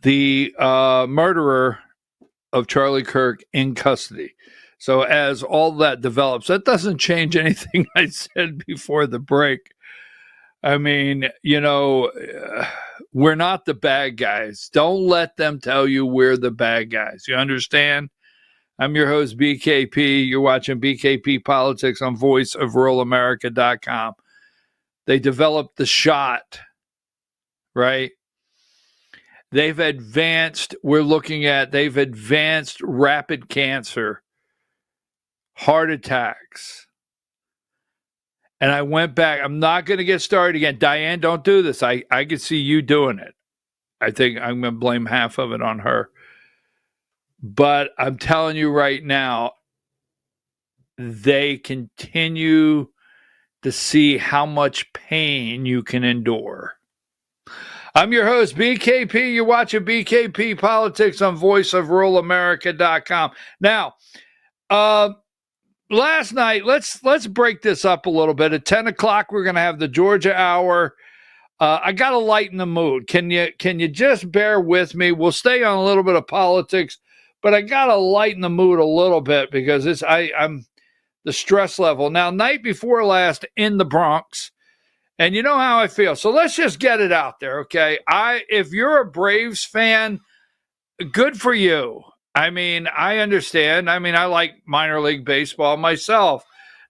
Speaker 1: the murderer of Charlie Kirk in custody. So as all that develops, that doesn't change anything I said before the break. I mean, we're not the bad guys. Don't let them tell you we're the bad guys. You understand? I'm your host, BKP. You're watching BKP Politics on voiceofruralamerica.com. They developed the shot, right? They've advanced rapid cancer, heart attacks. And I went back. I'm not going to get started again. Diane, don't do this. I could see you doing it. I think I'm going to blame half of it on her. But I'm telling you right now, they continue to see how much pain you can endure. I'm your host, BKP. You're watching BKP Politics on voiceofruralamerica.com. Now, last night, let's break this up a little bit. At 10 o'clock, we're going to have the Georgia Hour. I got to lighten the mood. Can you just bear with me? We'll stay on a little bit of politics, but I got to lighten the mood a little bit because I'm the stress level. Now, night before last in the Bronx, and you know how I feel. So let's just get it out there, okay? If you're a Braves fan, good for you. I mean, I understand. I mean, I like minor league baseball myself.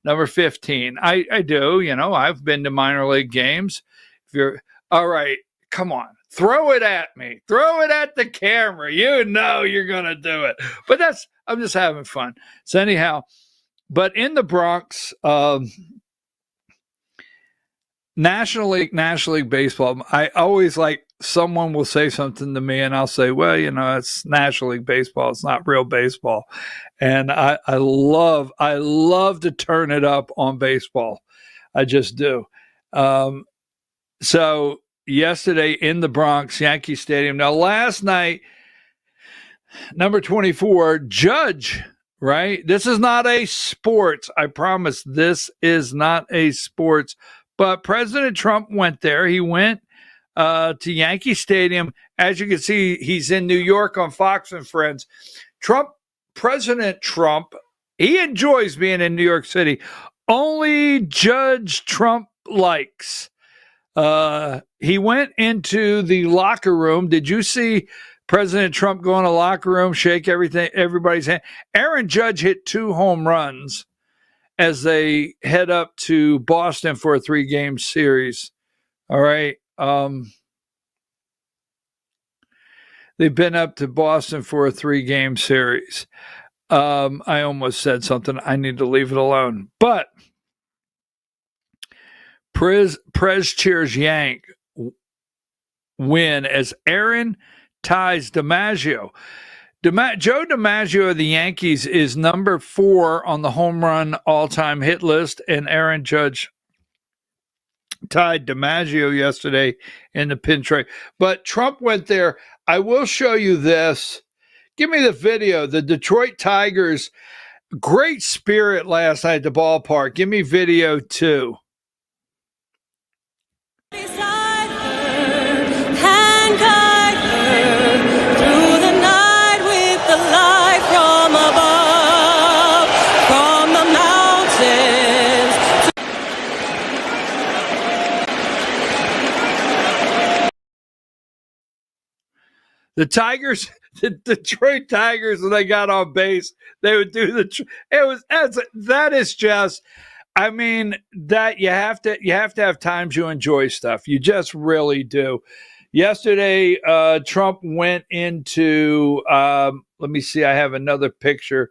Speaker 1: Number 15. I do. I've been to minor league games. If you're all right, come on. Throw it at me. Throw it at the camera. You know you're going to do it. But I'm just having fun. So anyhow, but in the Bronx, National League Baseball, I always someone will say something to me and I'll say, well, it's National League Baseball. It's not real baseball. And I love to turn it up on baseball. I just do. So yesterday in the Bronx, Yankee Stadium. Now last night, number 24, Judge, right? This is not a sports. I promise this is not a sports. But President Trump went there. He went to Yankee Stadium. As you can see, he's in New York on Fox and Friends. President Trump, he enjoys being in New York City. Only Judge Trump likes. He went into the locker room. Did you see President Trump go in a locker room, shake everybody's hand? Aaron Judge hit 2 home runs as they head up to Boston for a 3-game series. All right. They've been up to Boston for a 3-game series. I almost said something. I need to leave it alone. But Prez cheers Yank win as Aaron ties DiMaggio. Joe DiMaggio of the Yankees is number 4 on the home run all-time hit list, and Aaron Judge tied DiMaggio yesterday in the pin trade. But Trump went there. I will show you this. Give me the video. The Detroit Tigers, great spirit last night at the ballpark. Give me video 2. The Tigers, the Detroit Tigers, when they got on base, they would do that is just, I mean, that you have to have times you enjoy stuff. You just really do. Yesterday, Trump went into, let me see, I have another picture.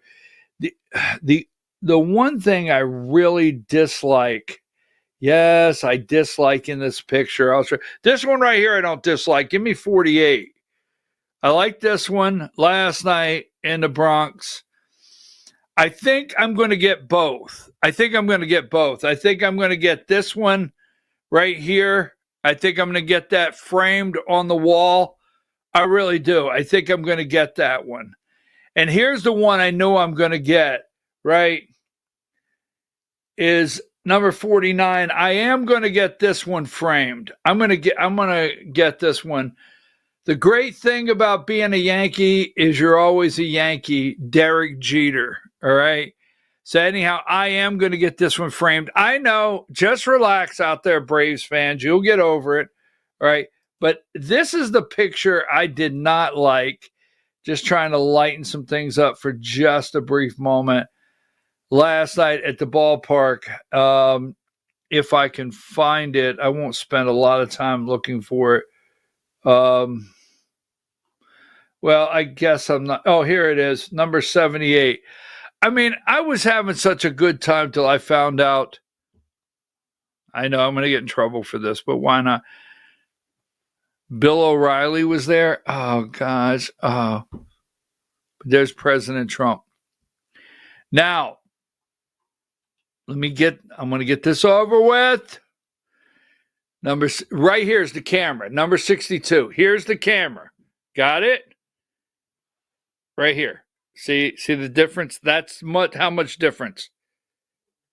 Speaker 1: The one thing I really dislike, yes, I dislike in this picture. This one right here I don't dislike. Give me 48. I like this one last night in the Bronx. I think I'm going to get both. I think I'm going to get this one right here. I think I'm going to get that framed on the wall. I really do. I think I'm going to get that one. And here's the one I know I'm going to get, right? Is number 49. I am going to get this one framed. I'm going to get this one. The great thing about being a Yankee is you're always a Yankee, Derek Jeter. All right. So anyhow, I am going to get this one framed. I know, just relax out there, Braves fans. You'll get over it. All right. But this is the picture I did not like. Just trying to lighten some things up for just a brief moment. Last night at the ballpark, if I can find it, I won't spend a lot of time looking for it. Well, I guess I'm not. Oh, here it is, number 78. I mean, I was having such a good time till I found out. I know I'm going to get in trouble for this, but why not? Bill O'Reilly was there. Oh, gosh. Oh, there's President Trump. Now, I'm going to get this over with. Right here's the camera, number 62. Here's the camera. Got it? Right here. See the difference? That's how much difference.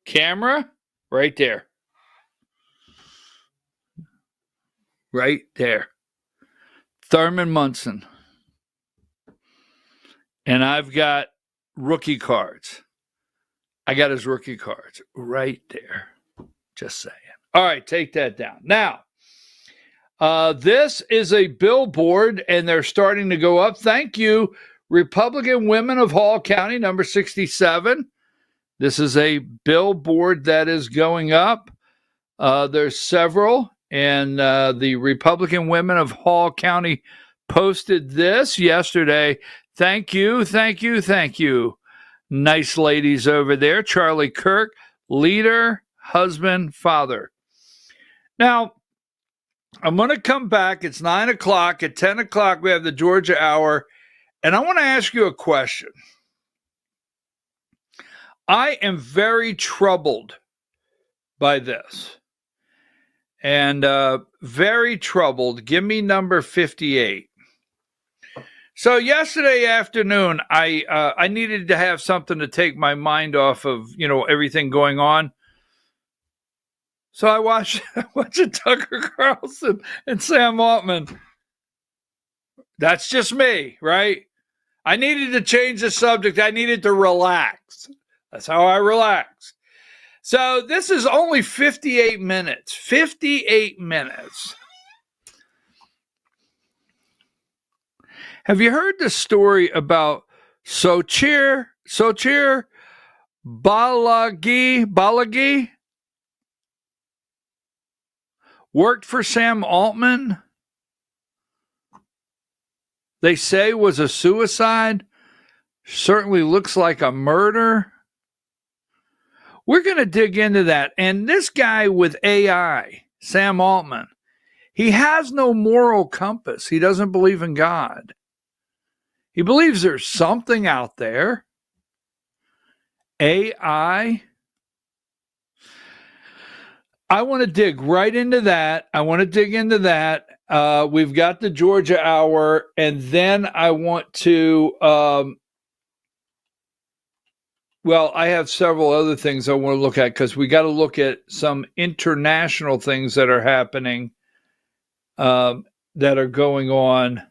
Speaker 1: Camera, right there. Right there. Thurman Munson. And I've got rookie cards. I got his rookie cards right there. Just saying. All right, take that down. Now, this is a billboard, and they're starting to go up. Thank you, Republican Women of Hall County, number 67. This is a billboard that is going up. There's several, and the Republican Women of Hall County posted this yesterday. Thank you, thank you, thank you. Nice ladies over there. Charlie Kirk, leader, husband, father. Now, I'm going to come back. It's 9 o'clock. At 10 o'clock, we have the Georgia Hour. And I want to ask you a question. I am very troubled by this. And very troubled. Give me number 58. So yesterday afternoon, I needed to have something to take my mind off of, everything going on. So I watched Tucker Carlson and Sam Altman. That's just me, right? I needed to change the subject. I needed to relax. That's how I relax. So this is only 58 minutes. 58 minutes. Have you heard the story about Sochir Balagi? Worked for Sam Altman. They say was a suicide. Certainly looks like a murder. We're going to dig into that. And this guy with AI, Sam Altman, he has no moral compass. He doesn't believe in God. He believes there's something out there. AI. I want to dig right into that. We've got the Georgia Hour, and then I want to, I have several other things I want to look at because we got to look at some international things that are happening, that are going on.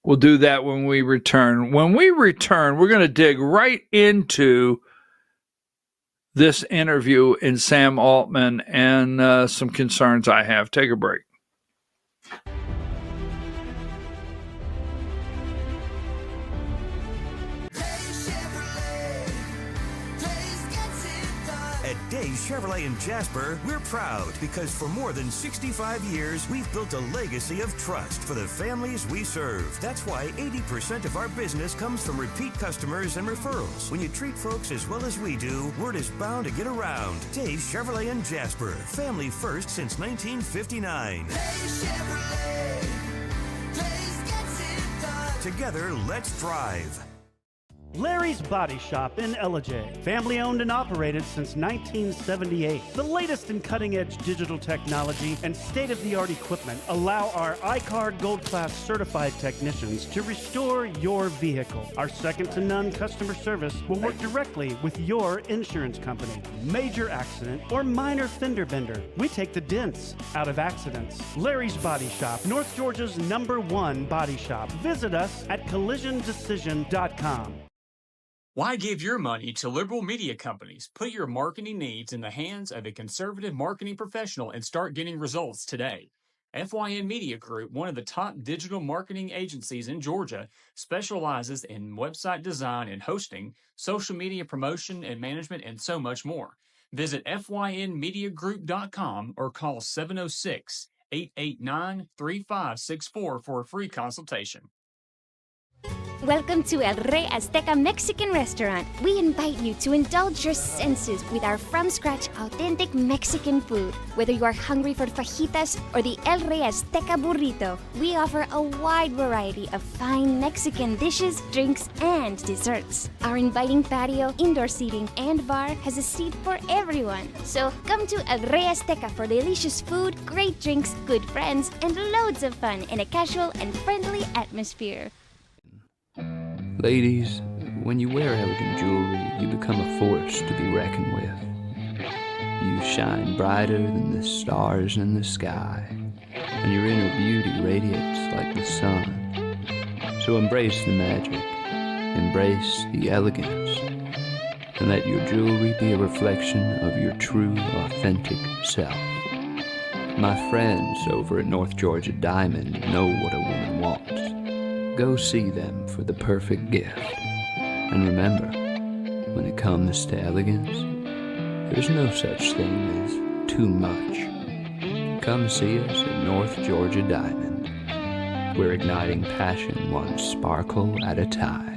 Speaker 1: We'll do that when we return. When we return, we're going to dig right into this interview in Sam Altman and some concerns I have. Take a break.
Speaker 5: At Days Chevrolet in Jasper, we're proud because for more than 65 years, we've built a legacy of trust for the families we serve. That's why 80% of our business comes from repeat customers and referrals. When you treat folks as well as we do, word is bound to get around. Days Chevrolet in Jasper, family first since 1959. Days Chevrolet, Days gets it done. Together, let's drive.
Speaker 6: Larry's Body Shop in Ellijay. Family owned and operated since 1978. The latest in cutting-edge digital technology and state-of-the-art equipment allow our iCard Gold Class certified technicians to restore your vehicle. Our second-to-none customer service will work directly with your insurance company. Major accident or minor fender bender. We take the dents out of accidents. Larry's Body Shop, North Georgia's #1 body shop. Visit us at collisiondecision.com.
Speaker 7: Why give your money to liberal media companies? Put your marketing needs in the hands of a conservative marketing professional and start getting results today. FYN Media Group, one of the top digital marketing agencies in Georgia, specializes in website design and hosting, social media promotion and management, and so much more. Visit FYNmediagroup.com or call 706-889-3564 for a free consultation.
Speaker 8: Welcome to El Rey Azteca Mexican Restaurant. We invite you to indulge your senses with our from-scratch authentic Mexican food. Whether you are hungry for fajitas or the El Rey Azteca burrito, we offer a wide variety of fine Mexican dishes, drinks, and desserts. Our inviting patio, indoor seating, and bar has a seat for everyone. So come to El Rey Azteca for delicious food, great drinks, good friends, and loads of fun in a casual and friendly atmosphere.
Speaker 9: Ladies, when you wear elegant jewelry, you become a force to be reckoned with. You shine brighter than the stars in the sky, and your inner beauty radiates like the sun. So embrace the magic, embrace the elegance, and let your jewelry be a reflection of your true, authentic self. My friends over at North Georgia Diamond know what a woman wants. Go see them for the perfect gift. And remember, when it comes to elegance, there's no such thing as too much. Come see us at North Georgia Diamond. We're igniting passion one sparkle at a time.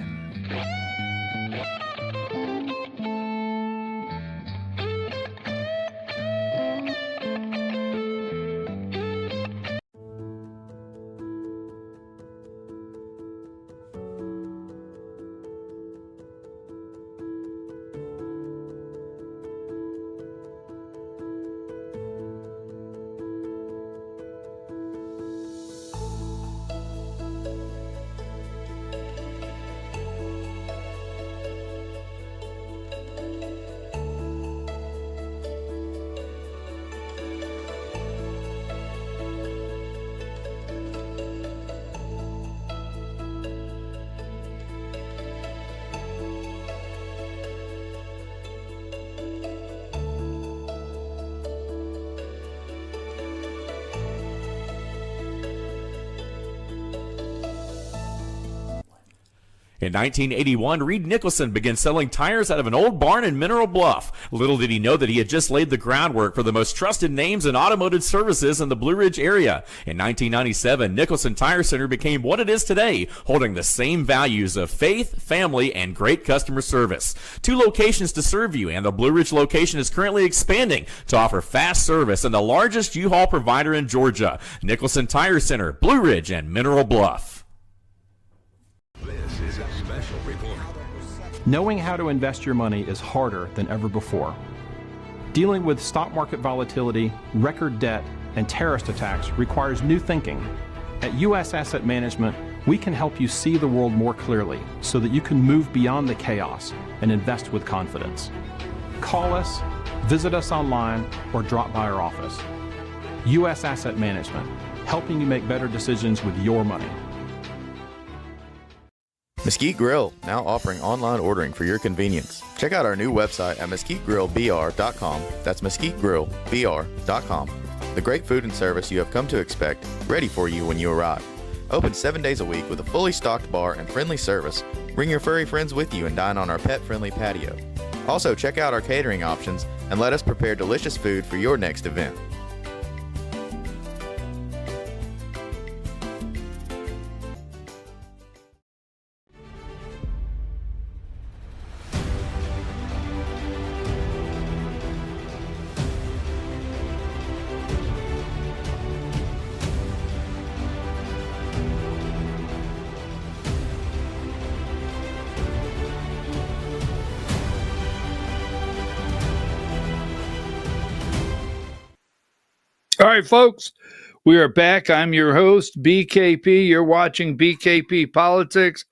Speaker 10: In 1981, Reed Nicholson began selling tires out of an old barn in Mineral Bluff. Little did he know that he had just laid the groundwork for the most trusted names in automotive services in the Blue Ridge area. In 1997, Nicholson Tire Center became what it is today, holding the same values of faith, family, and great customer service. 2 locations to serve you, and the Blue Ridge location is currently expanding to offer fast service and the largest U-Haul provider in Georgia. Nicholson Tire Center, Blue Ridge, and Mineral Bluff.
Speaker 5: This is a special report.
Speaker 11: Knowing how to invest your money is harder than ever before. Dealing with stock market volatility, record debt, and terrorist attacks requires new thinking. At U.S. Asset Management, we can help you see the world more clearly so that you can move beyond the chaos and invest with confidence. Call us, visit us online, or drop by our office. U.S. Asset Management, helping you make better decisions with your money.
Speaker 12: Mesquite Grill, now offering online ordering for your convenience. Check out our new website at mesquitegrillbr.com. That's mesquitegrillbr.com. The great food and service you have come to expect, ready for you when you arrive. Open 7 days a week with a fully stocked bar and friendly service. Bring your furry friends with you and dine on our pet-friendly patio. Also, check out our catering options and let us prepare delicious food for your next event.
Speaker 1: All right, folks, we are back. I'm your host, BKP. You're watching BKP Politics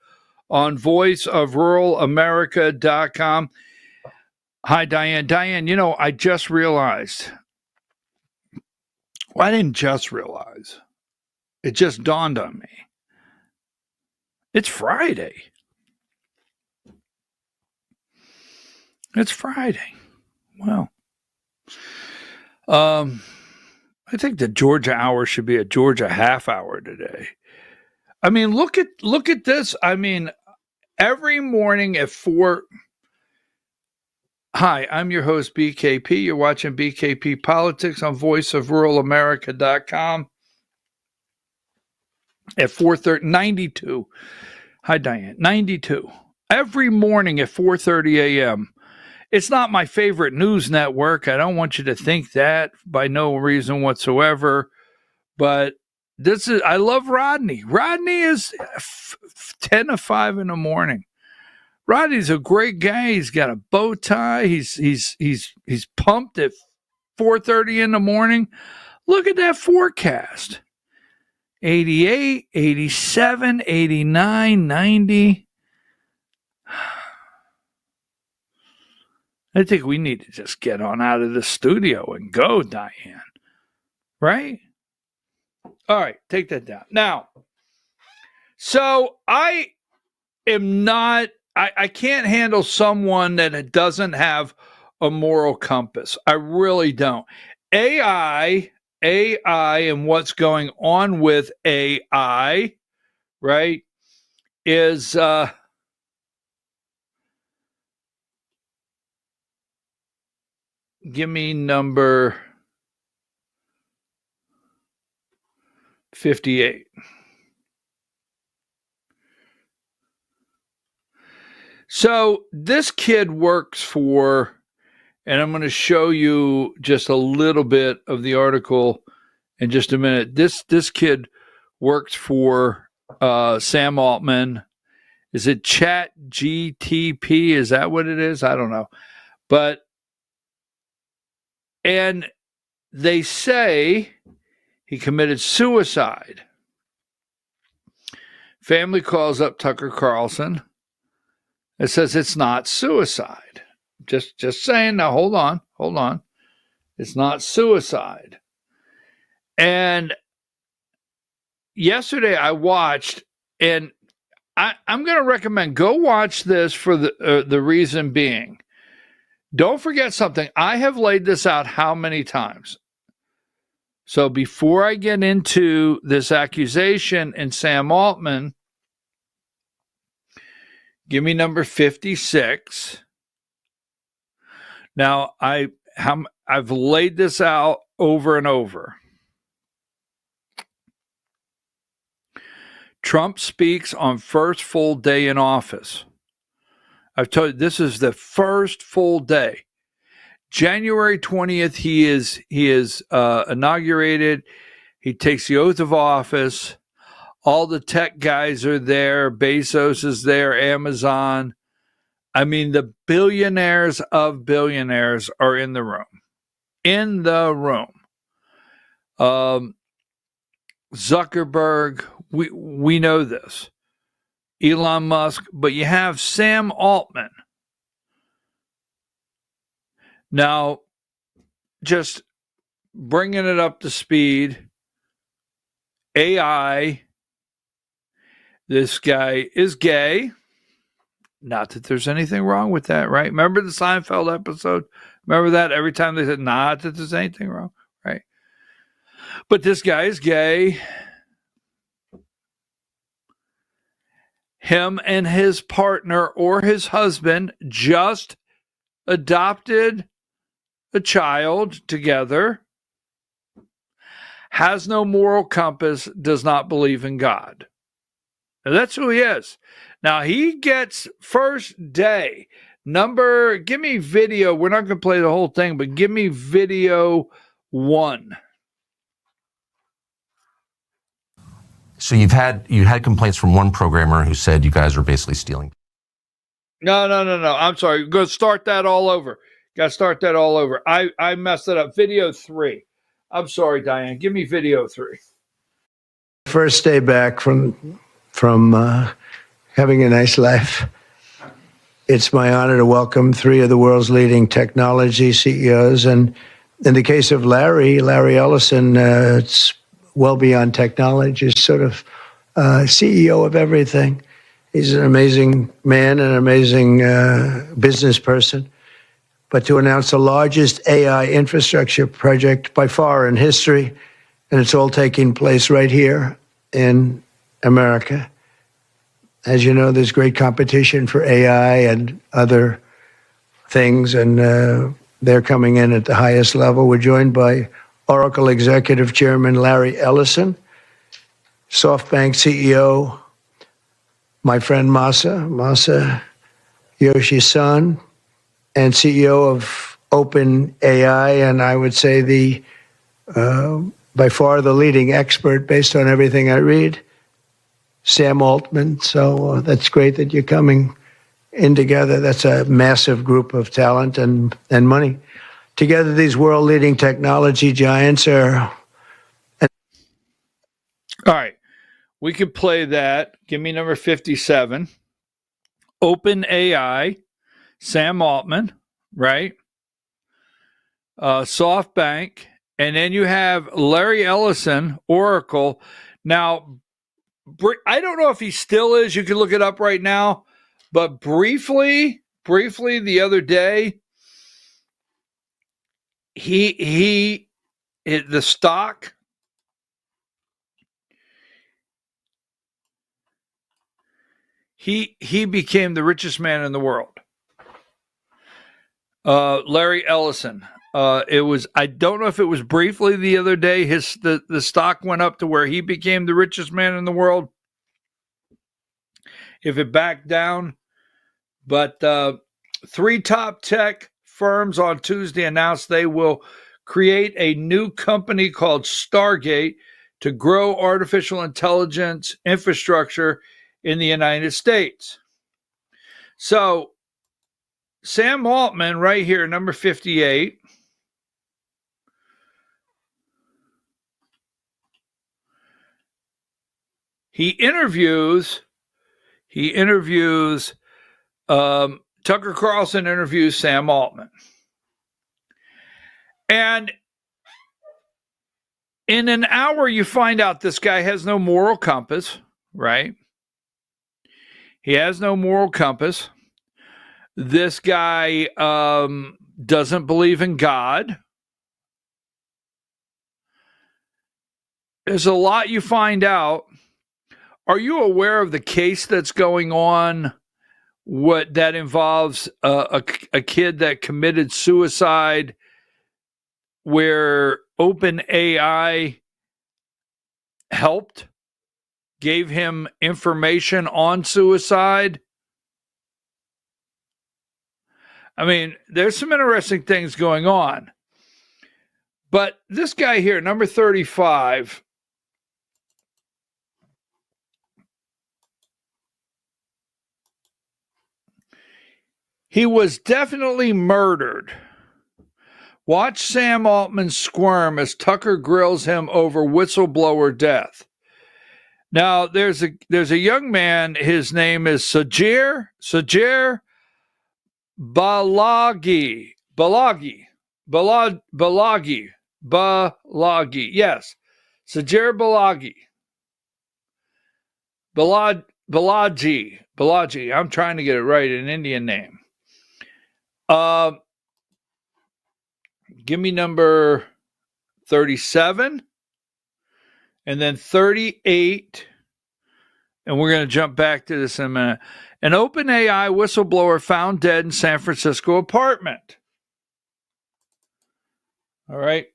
Speaker 1: on voiceofruralamerica.com. Hi, Diane. Diane, I just realized. Well, I didn't just realize. It just dawned on me. It's Friday. It's Friday. Well, I think the Georgia hour should be a Georgia half hour today. I mean, look at this. I mean, every morning at 4. Hi, I'm your host, BKP. You're watching BKP Politics on voiceofruralamerica.com at 4:30, 92. Hi, Diane, 92. Every morning at 4:30 a.m. It's not my favorite news network. I don't want you to think that by no reason whatsoever. But I love Rodney. Rodney is 10 to 5 in the morning. Rodney's a great guy. He's got a bow tie. He's pumped at 4:30 in the morning. Look at that forecast. 88, 87, 89, 90. I think we need to just get on out of the studio and go, Diane. Right? All right, take that down. Now, so I am not, I can't handle someone that doesn't have a moral compass. I really don't. AI and what's going on with AI, right, is give me number 58. So this kid works for, and I'm going to show you just a little bit of the article in just a minute. This kid works for Sam Altman. Is it Chat GTP? Is that what it is? I don't know. And they say he committed suicide. Family calls up Tucker Carlson. It says it's not suicide. Just saying. Now, hold on. It's not suicide. And yesterday I watched, and I'm going to recommend go watch this for the reason being. Don't forget something. I have laid this out how many times? So before I get into this accusation in Sam Altman, give me number 56. Now, I've laid this out over and over. Trump speaks on first full day in office. I've told you, this is the first full day. January 20th, he is inaugurated. He takes the oath of office. All the tech guys are there. Bezos is there. Amazon. I mean, the billionaires of billionaires are in the room. In the room. Zuckerberg, we know this. Elon Musk, but you have Sam Altman. Now, just bringing it up to speed, AI, this guy is gay. Not that there's anything wrong with that, right? Remember the Seinfeld episode? Remember that? Every time they said, not that there's anything wrong, right? But this guy is gay. Him and his partner or his husband just adopted a child together, has no moral compass, does not believe in God. Now, that's who he is. Now, he gets first day. Give me video. We're not going to play the whole thing, but give me video 1.
Speaker 17: So you had complaints from one programmer who said you guys were basically stealing.
Speaker 1: No. I'm sorry. Go start that all over. Got to start that all over. I messed it up. Video 3. I'm sorry, Diane. Give me video 3.
Speaker 14: First day back from having a nice life. It's my honor to welcome 3 of the world's leading technology CEOs. And in the case of Larry Ellison, it's well beyond technology. He's sort of CEO of everything. He's an amazing man, an amazing business person. But to announce the largest AI infrastructure project by far in history, and it's all taking place right here in America. As you know, there's great competition for AI and other things, and they're coming in at the highest level. We're joined by Oracle Executive Chairman Larry Ellison, SoftBank CEO, my friend Masa Yoshi-san, and CEO of OpenAI, and I would say the by far the leading expert based on everything I read, Sam Altman. So that's great that you're coming in together. That's a massive group of talent and money. Together, these world-leading technology giants are...
Speaker 1: All right. We could play that. Give me number 57. OpenAI, Sam Altman, right? SoftBank. And then you have Larry Ellison, Oracle. Now, I don't know if he still is. You can look it up right now. But briefly the other day, the stock, he became the richest man in the world. Larry Ellison. It was, I don't know if it was briefly the other day, the stock went up to where he became the richest man in the world. If it backed down. But 3 top tech firms on Tuesday announced they will create a new company called Stargate to grow artificial intelligence infrastructure in the United States. So Sam Altman right here, number 58. He interviews Tucker Carlson interviews Sam Altman. And in an hour, you find out this guy has no moral compass, right? He has no moral compass. This guy doesn't believe in God. There's a lot you find out. Are you aware of the case that's going on? What that involves a kid that committed suicide, where OpenAI helped, gave him information on suicide. I mean, there's some interesting things going on. But this guy here, number 35, he was definitely murdered. Watch Sam Altman squirm as Tucker grills him over whistleblower death. Now, there's a young man. His name is Sajir Balagi. Yes, Sajir Balaji. I'm trying to get it right. An Indian name. Give me number 37 and then 38. And we're going to jump back to this in a minute. An OpenAI whistleblower found dead in San Francisco apartment. All right.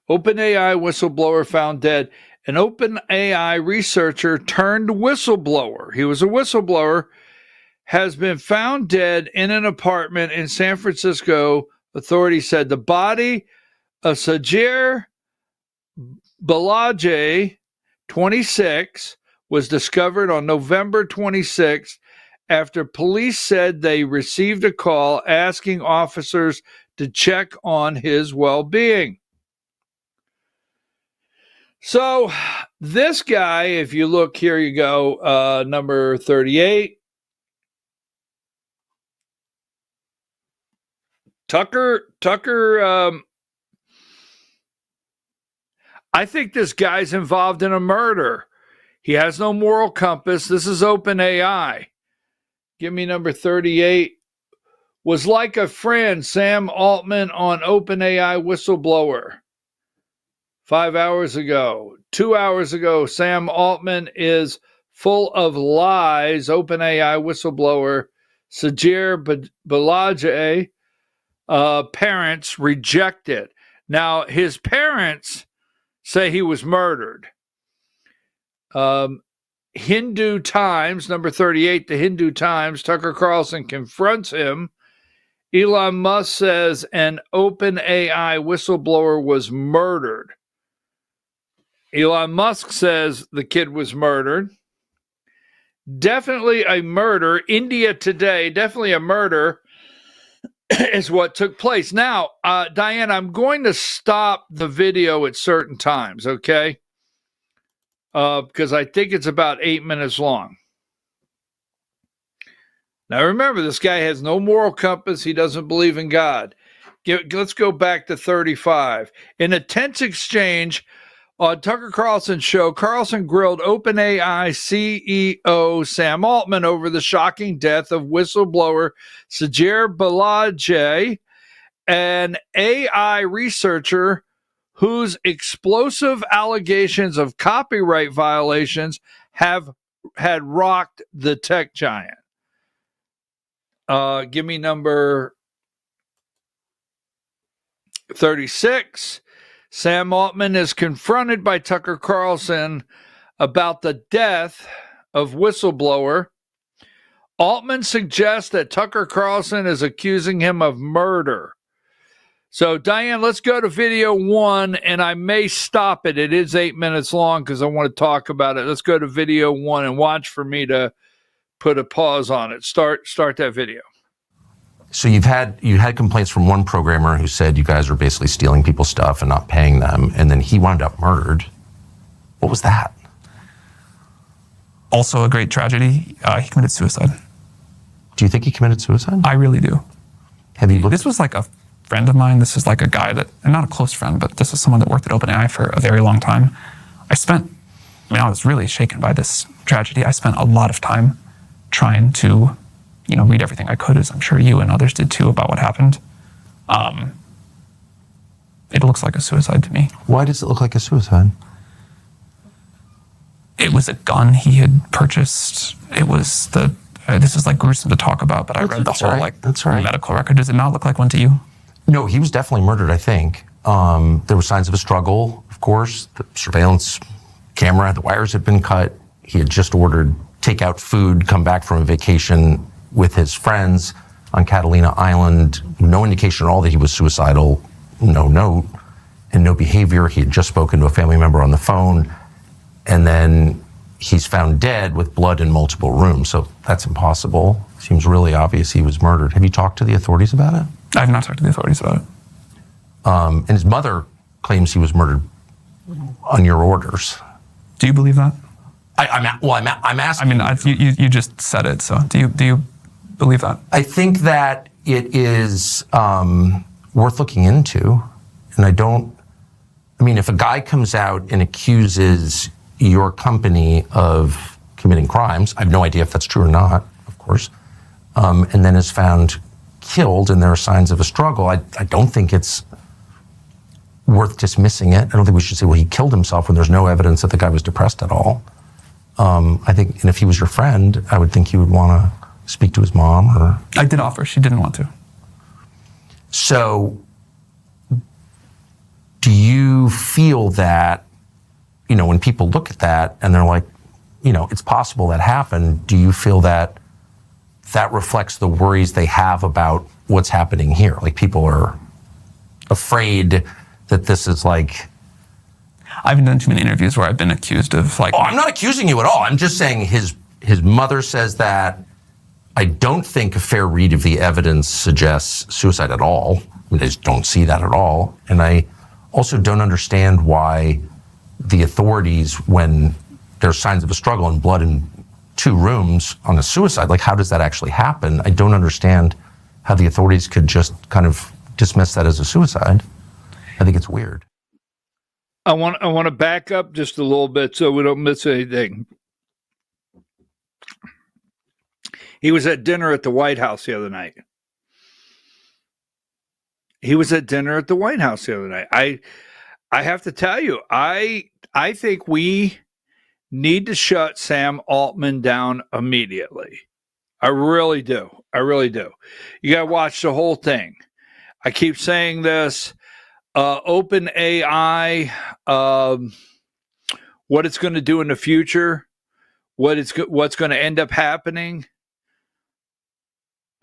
Speaker 1: OpenAI whistleblower found dead. An OpenAI researcher turned whistleblower. He was a whistleblower. Has been found dead in an apartment in San Francisco. Authorities said the body of Sajir Balaji, 26, was discovered on November 26 after police said they received a call asking officers to check on his well-being. So this guy, if you look, here you go, number 38. Tucker, I think this guy's involved in a murder. He has no moral compass. This is OpenAI. Give me number 38. Was like a friend, Sam Altman on OpenAI whistleblower. 5 hours ago. 2 hours ago, Sam Altman is full of lies. OpenAI whistleblower Sajir Balaji parents reject it. Now, his parents say he was murdered. Hindu Times, number 38, the Hindu Times, Tucker Carlson confronts him. Elon Musk says an OpenAI whistleblower was murdered. Elon Musk says the kid was murdered. Definitely a murder. India Today, definitely a murder is what took place. Now, Diane, I'm going to stop the video at certain times, okay? Because I think it's about 8 minutes long. Now, remember, this guy has no moral compass. He doesn't believe in God. Let's go back to 35. In a tense exchange on Tucker Carlson's show, Carlson grilled OpenAI CEO Sam Altman over the shocking death of whistleblower Sajir Balaji, an AI researcher whose explosive allegations of copyright violations had rocked the tech giant. Give me number 36. Sam Altman is confronted by Tucker Carlson about the death of whistleblower. Altman suggests that Tucker Carlson is accusing him of murder. So, Diane, let's go to video 1, and I may stop it. It is 8 minutes long because I want to talk about it. Let's go to video 1 and watch for me to put a pause on it. Start that video.
Speaker 17: So you had complaints from one programmer who said you guys were basically stealing people's stuff and not paying them, and then he wound up murdered. What was that?
Speaker 18: Also a great tragedy. He committed suicide.
Speaker 17: Do you think he committed suicide?
Speaker 18: I really do.
Speaker 17: Have you looked?
Speaker 18: This was like a friend of mine. This is like a guy that, and not a close friend, but this is someone that worked at OpenAI for a very long time. I was really shaken by this tragedy. I spent a lot of time trying to read everything I could, as I'm sure you and others did too, about what happened. It looks like a suicide to me.
Speaker 17: Why does it look like a suicide?
Speaker 18: It was a gun he had purchased. It was this is like gruesome to talk about, but I read the whole medical record. Does it not look like one to you?
Speaker 17: No, he was definitely murdered, I think. There were signs of a struggle, of course. The surveillance camera, the wires had been cut. He had just ordered takeout food, come back from a vacation with his friends on Catalina Island. No indication at all that he was suicidal. No note and no behavior. He had just spoken to a family member on the phone. And then he's found dead with blood in multiple rooms. So that's impossible. Seems really obvious he was murdered. Have you talked to the authorities about it?
Speaker 18: I have not talked to the authorities about it.
Speaker 17: And his mother claims he was murdered on your orders.
Speaker 18: Do you believe that?
Speaker 17: I'm asking.
Speaker 18: I mean, you just said it. So do you believe that?
Speaker 17: I think that it is worth looking into. And if a guy comes out and accuses your company of committing crimes, I have no idea if that's true or not, of course, and then is found killed and there are signs of a struggle, I don't think it's worth dismissing it. I don't think we should say, well, he killed himself when there's no evidence that the guy was depressed at all. I think, and if he was your friend, I would think you would want to speak to his mom or...
Speaker 18: I did offer. She didn't want to.
Speaker 17: So do you feel that, when people look at that and they're like, it's possible that happened, do you feel that that reflects the worries they have about what's happening here? Like people are afraid that this is like...
Speaker 18: I haven't done too many interviews where I've been accused of like...
Speaker 17: Oh, I'm not accusing you at all. I'm just saying his mother says that, I don't think a fair read of the evidence suggests suicide at all. I mean, I just don't see that at all. And I also don't understand why the authorities, when there's signs of a struggle and blood in 2 rooms on a suicide, like how does that actually happen? I don't understand how the authorities could just kind of dismiss that as a suicide. I think it's weird.
Speaker 1: I want to back up just a little bit so we don't miss anything. He was at dinner at the White House the other night. I have to tell you, I think we need to shut Sam Altman down immediately. I really do. You got to watch the whole thing. I keep saying this. OpenAI, what it's going to do in the future, what's going to end up happening.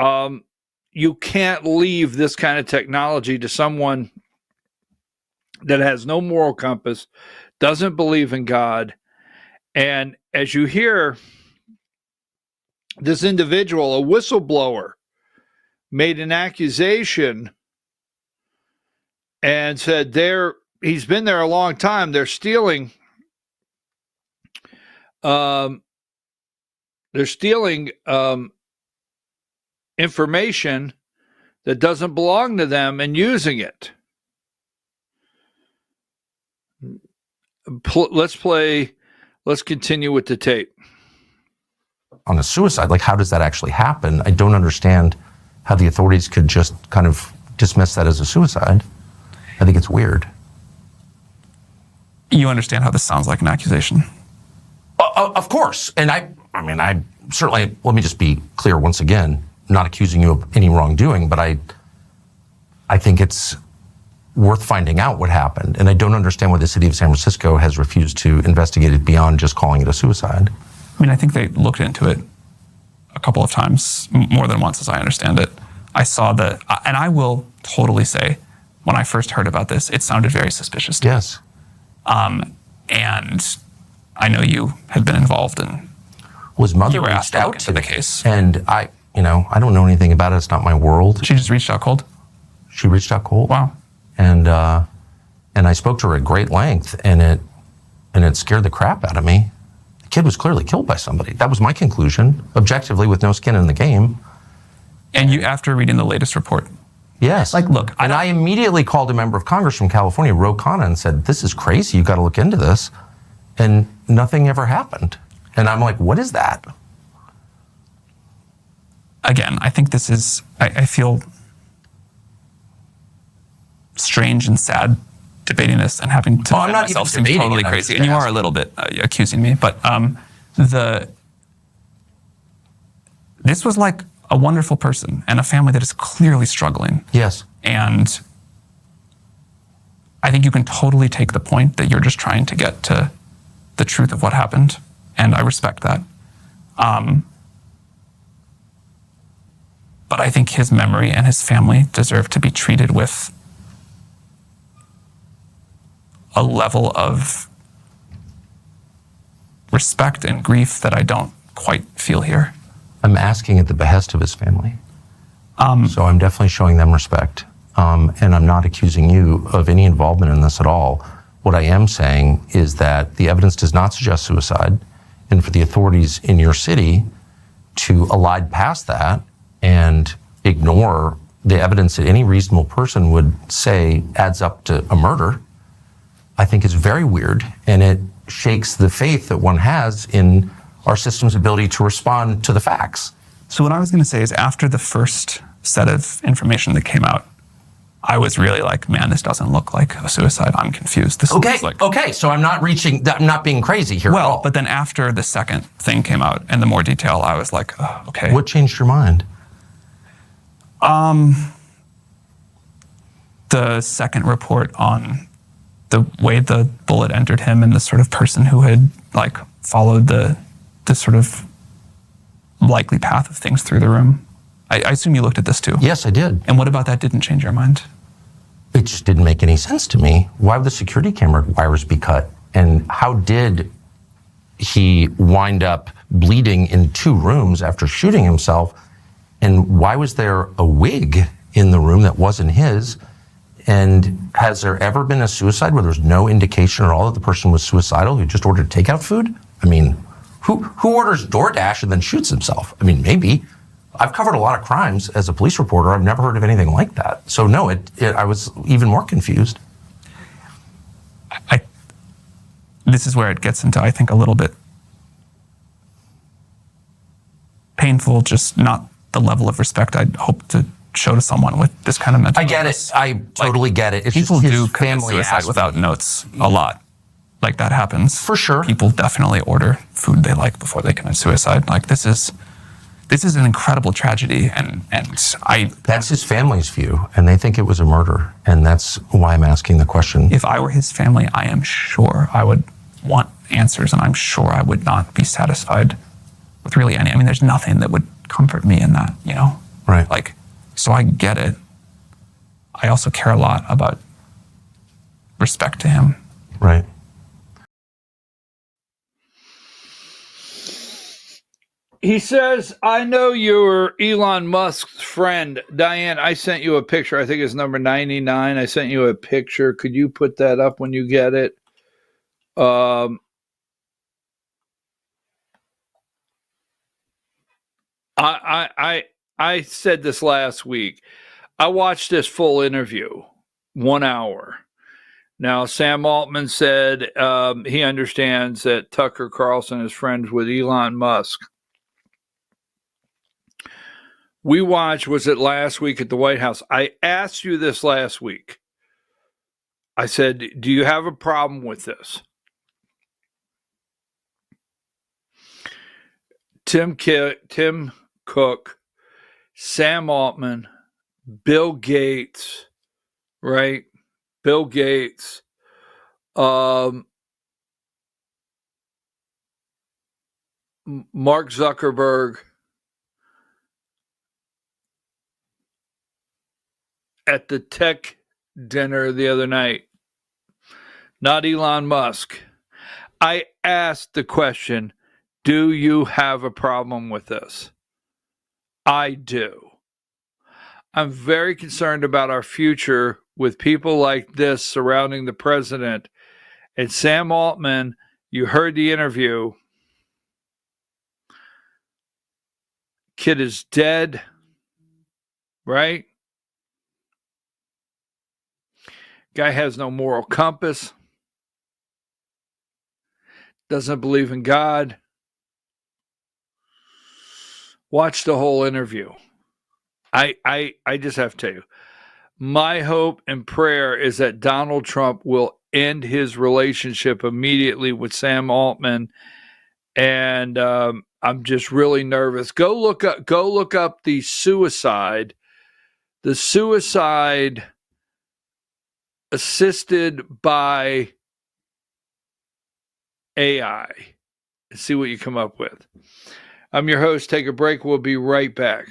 Speaker 1: You can't leave this kind of technology to someone that has no moral compass, doesn't believe in God. And as you hear, this individual, a whistleblower, made an accusation and said he's been there a long time. They're stealing information that doesn't belong to them and using it. Let's continue with the tape.
Speaker 17: On a suicide, like how does that actually happen? I don't understand how the authorities could just kind of dismiss that as a suicide. I think it's weird.
Speaker 18: You understand how this sounds like an accusation?
Speaker 17: Of course. And I certainly, let me just be clear once again, not accusing you of any wrongdoing, but I think it's worth finding out what happened. And I don't understand why the city of San Francisco has refused to investigate it beyond just calling it a suicide.
Speaker 18: I mean, I think they looked into it a couple of times, more than once as I understand it. I saw and I will totally say, when I first heard about this, it sounded very suspicious to me.
Speaker 17: Yes.
Speaker 18: And I know you had been involved in.
Speaker 17: Was mother
Speaker 18: you were
Speaker 17: reached
Speaker 18: asked to look
Speaker 17: out
Speaker 18: into
Speaker 17: to
Speaker 18: the
Speaker 17: me.
Speaker 18: case.
Speaker 17: And I don't know anything about it. It's not my world.
Speaker 18: She just reached out cold?
Speaker 17: She reached out cold.
Speaker 18: Wow.
Speaker 17: And I spoke to her at great length, and it scared the crap out of me. The kid was clearly killed by somebody. That was my conclusion, objectively, with no skin in the game.
Speaker 18: And you, after reading the latest report?
Speaker 17: Yes.
Speaker 18: Look.
Speaker 17: I immediately called a member of Congress from California, Ro Khanna, and said, this is crazy. You got to look into this. And nothing ever happened. And I'm like, what is that?
Speaker 18: Again, I think this is, I feel strange and sad debating this and having to
Speaker 17: I'm not
Speaker 18: myself
Speaker 17: even
Speaker 18: seem totally
Speaker 17: debating it,
Speaker 18: crazy. And you are a little bit accusing me, but this was like a wonderful person and a family that is clearly struggling.
Speaker 17: Yes.
Speaker 18: And I think you can totally take the point that you're just trying to get to the truth of what happened, and I respect that. But I think his memory and his family deserve to be treated with a level of respect and grief that I don't quite feel here.
Speaker 17: I'm asking at the behest of his family. So I'm definitely showing them respect. And I'm not accusing you of any involvement in this at all. What I am saying is that the evidence does not suggest suicide, and for the authorities in your city to elide past that and ignore the evidence that any reasonable person would say adds up to a murder, I think is very weird, and it shakes the faith that one has in our system's ability to respond to the facts.
Speaker 18: So what I was going to say is, after the first set of information that came out, I was really like, man, this doesn't look like a suicide. I'm confused. This looks like...
Speaker 17: Okay, so I'm not being crazy here at all.
Speaker 18: But then after the second thing came out and the more detail, I was like, oh, okay.
Speaker 17: What changed your mind?
Speaker 18: The second report on the way the bullet entered him and the sort of person who had followed the sort of likely path of things through the room. I assume you looked at this too.
Speaker 17: Yes, I did.
Speaker 18: And what about that didn't change your mind?
Speaker 17: It just didn't make any sense to me. Why would the security camera wires be cut? And how did he wind up bleeding in 2 rooms after shooting himself. And why was there a wig in the room that wasn't his? And has there ever been a suicide where there's no indication at all that the person was suicidal who just ordered takeout food? I mean, who orders DoorDash and then shoots himself? I mean, maybe. I've covered a lot of crimes as a police reporter. I've never heard of anything like that. So no, I was even more confused.
Speaker 18: This is where it gets into, I think, a little bit painful, just not the level of respect I'd hope to show to someone with this kind of mental
Speaker 17: I get
Speaker 18: illness.
Speaker 17: it. I totally get it. It's
Speaker 18: people
Speaker 17: just
Speaker 18: do
Speaker 17: his
Speaker 18: commit
Speaker 17: family
Speaker 18: suicide
Speaker 17: asked
Speaker 18: without
Speaker 17: me.
Speaker 18: notes a lot. Like that happens.
Speaker 17: For sure.
Speaker 18: People definitely order food they like before they commit suicide. Like this is an incredible tragedy, and
Speaker 17: that's his family's view, and they think it was a murder, and that's why I'm asking the question.
Speaker 18: If I were his family, I am sure I would want answers, and I'm sure I would not be satisfied with really any. I mean, there's nothing that would comfort me in that, you know?
Speaker 17: Right.
Speaker 18: Like, so I get it. I also care a lot about respect to him.
Speaker 17: Right.
Speaker 1: He says, I know you're Elon Musk's friend. Diane, I sent you a picture. I think it's number 99. I sent you a picture. Could you put that up when you get it? I said this last week. I watched this full interview, 1 hour. Now, Sam Altman said he understands that Tucker Carlson is friends with Elon Musk. We watched, was it last week at the White House? I asked you this last week. I said, do you have a problem with this? Tim Cook, Sam Altman, Bill Gates, right? Bill Gates, Mark Zuckerberg, at the tech dinner the other night, not Elon Musk. I asked the question, do you have a problem with this? I do. I'm very concerned about our future with people like this surrounding the president. And Sam Altman, you heard the interview. Kid is dead, right? Guy has no moral compass. Doesn't believe in God. Watch the whole interview. I just have to tell you, my hope and prayer is that Donald Trump will end his relationship immediately with Sam Altman. And I'm just really nervous. Go look up the suicide assisted by AI, and see what you come up with. I'm your host. Take a break. We'll be right back.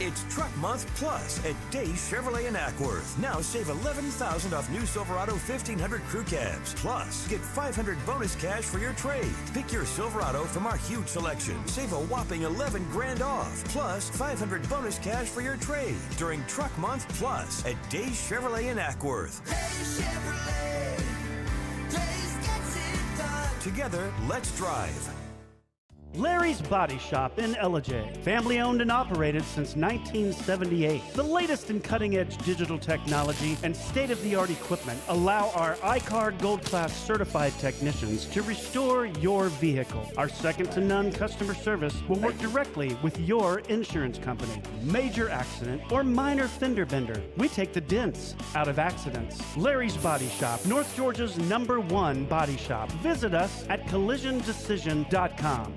Speaker 5: It's Truck Month Plus at Days Chevrolet in Ackworth. Now save $11,000 off new Silverado 1500 crew cabs. Plus, get $500 bonus cash for your trade. Pick your Silverado from our huge selection. Save a whopping $11,000 off. Plus, $500 bonus cash for your trade during Truck Month Plus at Days Chevrolet in Ackworth. Together, let's drive.
Speaker 6: Larry's Body Shop in Ellijay. Family owned and operated since 1978. The latest in cutting-edge digital technology and state-of-the-art equipment allow our iCard Gold Class certified technicians to restore your vehicle. Our second-to-none customer service will work directly with your insurance company. Major accident or minor fender bender, we take the dents out of accidents. Larry's Body Shop, North Georgia's #1 body shop. Visit us at collisiondecision.com.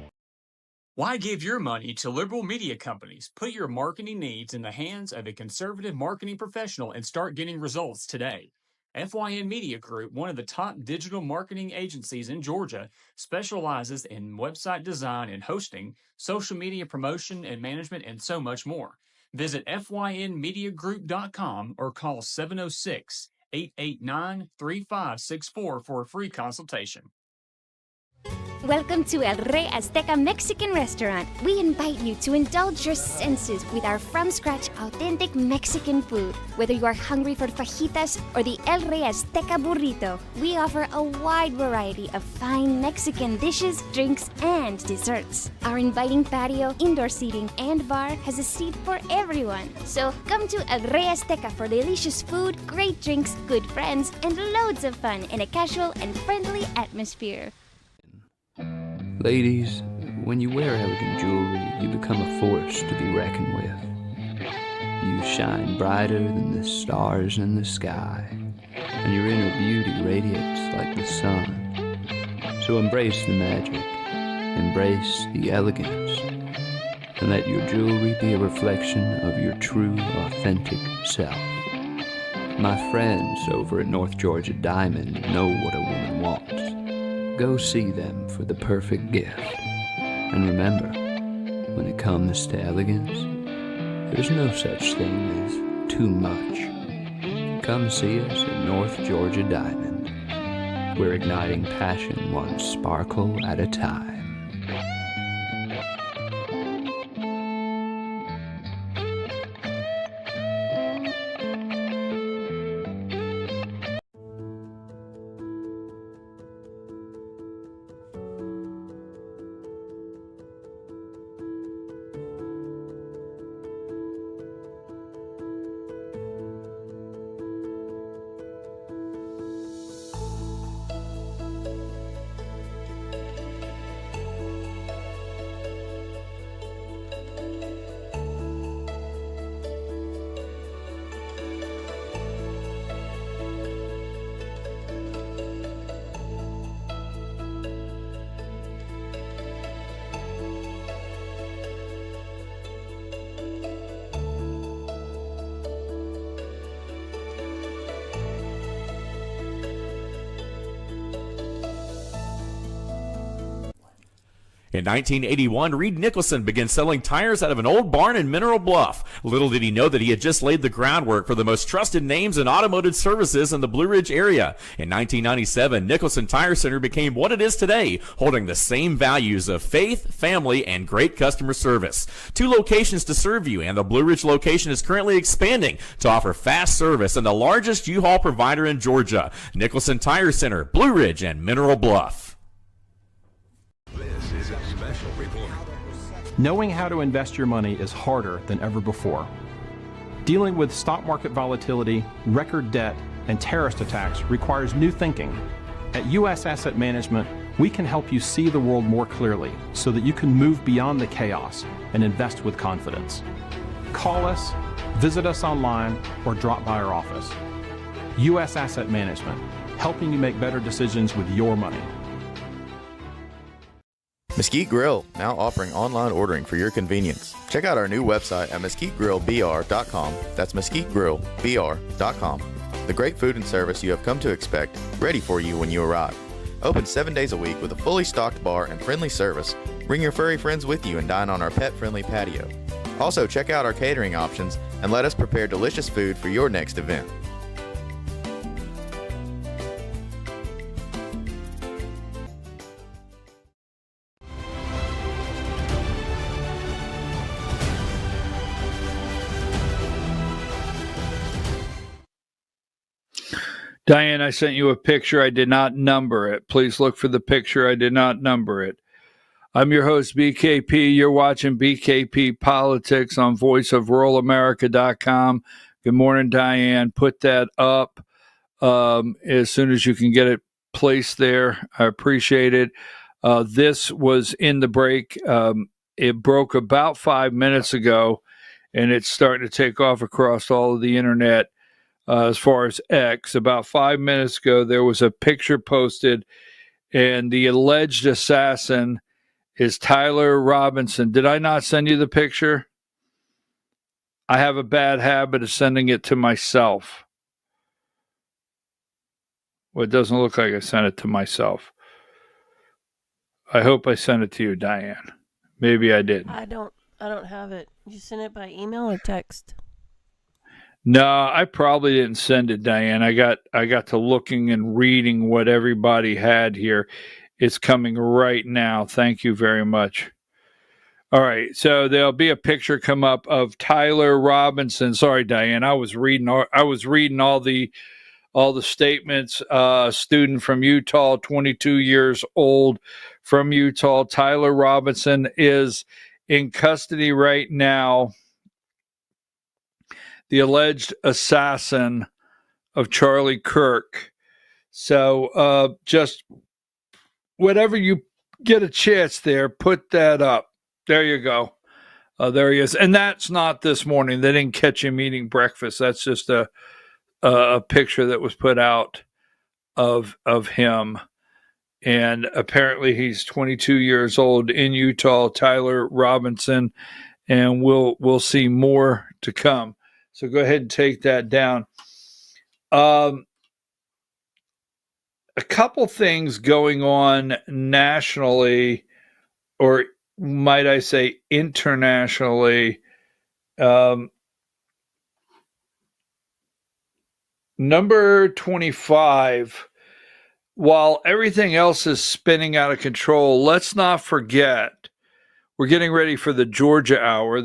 Speaker 7: Why give your money to liberal media companies? Put your marketing needs in the hands of a conservative marketing professional and start getting results today. FYN Media Group, one of the top digital marketing agencies in Georgia, specializes in website design and hosting, social media promotion and management, and so much more. Visit FYNmediagroup.com or call 706-889-3564 for a free consultation.
Speaker 8: Welcome to El Rey Azteca Mexican Restaurant. We invite you to indulge your senses with our from-scratch authentic Mexican food. Whether you are hungry for fajitas or the El Rey Azteca burrito, we offer a wide variety of fine Mexican dishes, drinks, and desserts. Our inviting patio, indoor seating, and bar has a seat for everyone. So come to El Rey Azteca for delicious food, great drinks, good friends, and loads of fun in a casual and friendly atmosphere.
Speaker 9: Ladies, when you wear elegant jewelry, you become a force to be reckoned with. You shine brighter than the stars in the sky, and your inner beauty radiates like the sun. So embrace the magic, embrace the elegance, and let your jewelry be a reflection of your true, authentic self. My friends over at North Georgia Diamond know what a woman wants. Go see them for the perfect gift. And remember, when it comes to elegance, there's no such thing as too much. Come see us at North Georgia Diamond. We're igniting passion one sparkle at a time.
Speaker 10: In 1981, Reed Nicholson began selling tires out of an old barn in Mineral Bluff. Little did he know that he had just laid the groundwork for the most trusted names in automotive services in the Blue Ridge area. In 1997, Nicholson Tire Center became what it is today, holding the same values of faith, family, and great customer service. 2 locations to serve you, and the Blue Ridge location is currently expanding to offer fast service and the largest U-Haul provider in Georgia. Nicholson Tire Center, Blue Ridge, and Mineral Bluff.
Speaker 5: This is a special report.
Speaker 11: Knowing how to invest your money is harder than ever before. Dealing with stock market volatility, record debt, and terrorist attacks requires new thinking. At U.S. Asset Management, we can help you see the world more clearly so that you can move beyond the chaos and invest with confidence. Call us, visit us online, or drop by our office. U.S. Asset Management, helping you make better decisions with your money.
Speaker 12: Mesquite Grill, now offering online ordering for your convenience. Check out our new website at mesquitegrillbr.com. That's mesquitegrillbr.com. The great food and service you have come to expect, ready for you when you arrive. Open 7 days a week with a fully stocked bar and friendly service. Bring your furry friends with you and dine on our pet-friendly patio. Also, check out our catering options and let us prepare delicious food for your next event.
Speaker 1: Diane, I sent you a picture. I did not number it. Please look for the picture. I did not number it. I'm your host, BKP. You're watching BKP Politics on voiceofruralamerica.com. Good morning, Diane. Put that up as soon as you can get it placed there. I appreciate it. This was in the break. It broke about 5 minutes ago, and it's starting to take off across all of the internet. As far as X, about 5 minutes ago, there was a picture posted, and the alleged assassin is Tyler Robinson. Did I not send you the picture? I have a bad habit of sending it to myself. Well, it doesn't look like I sent it to myself. I hope I sent it to you, Diane. Maybe I didn't.
Speaker 19: I don't have it. You sent it by email or text?
Speaker 1: No, I probably didn't send it, Diane. I got to looking and reading what everybody had here. It's coming right now. Thank you very much. All right, so there'll be a picture come up of Tyler Robinson. Sorry, Diane. I was reading all the statements. Student from Utah, 22 years old, from Utah. Tyler Robinson is in custody right now. The alleged assassin of Charlie Kirk. So just whatever you get a chance there, put that up. There you go. There he is. And that's not this morning. They didn't catch him eating breakfast. That's just a picture that was put out of him. And apparently he's 22 years old in Utah, Tyler Robinson, and we'll see more to come. So go ahead and take that down. A couple things going on nationally, or might I say internationally. Number 25, while everything else is spinning out of control, let's not forget, we're getting ready for the Georgia hour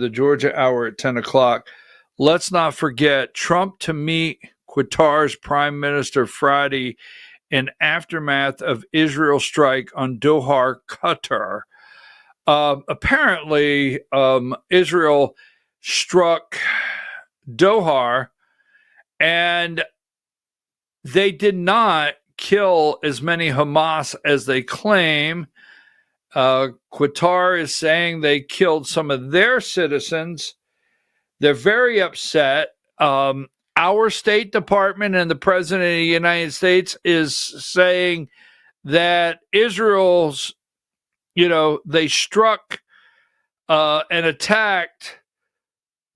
Speaker 1: at 10 o'clock. Let's not forget Trump to meet Qatar's prime minister Friday in aftermath of Israel strike on Doha, Qatar. Apparently, Israel struck Doha, and they did not kill as many Hamas as they claim. Qatar is saying they killed some of their citizens. They're very upset. Our State Department and the President of the United States is saying that Israel's, they struck and attacked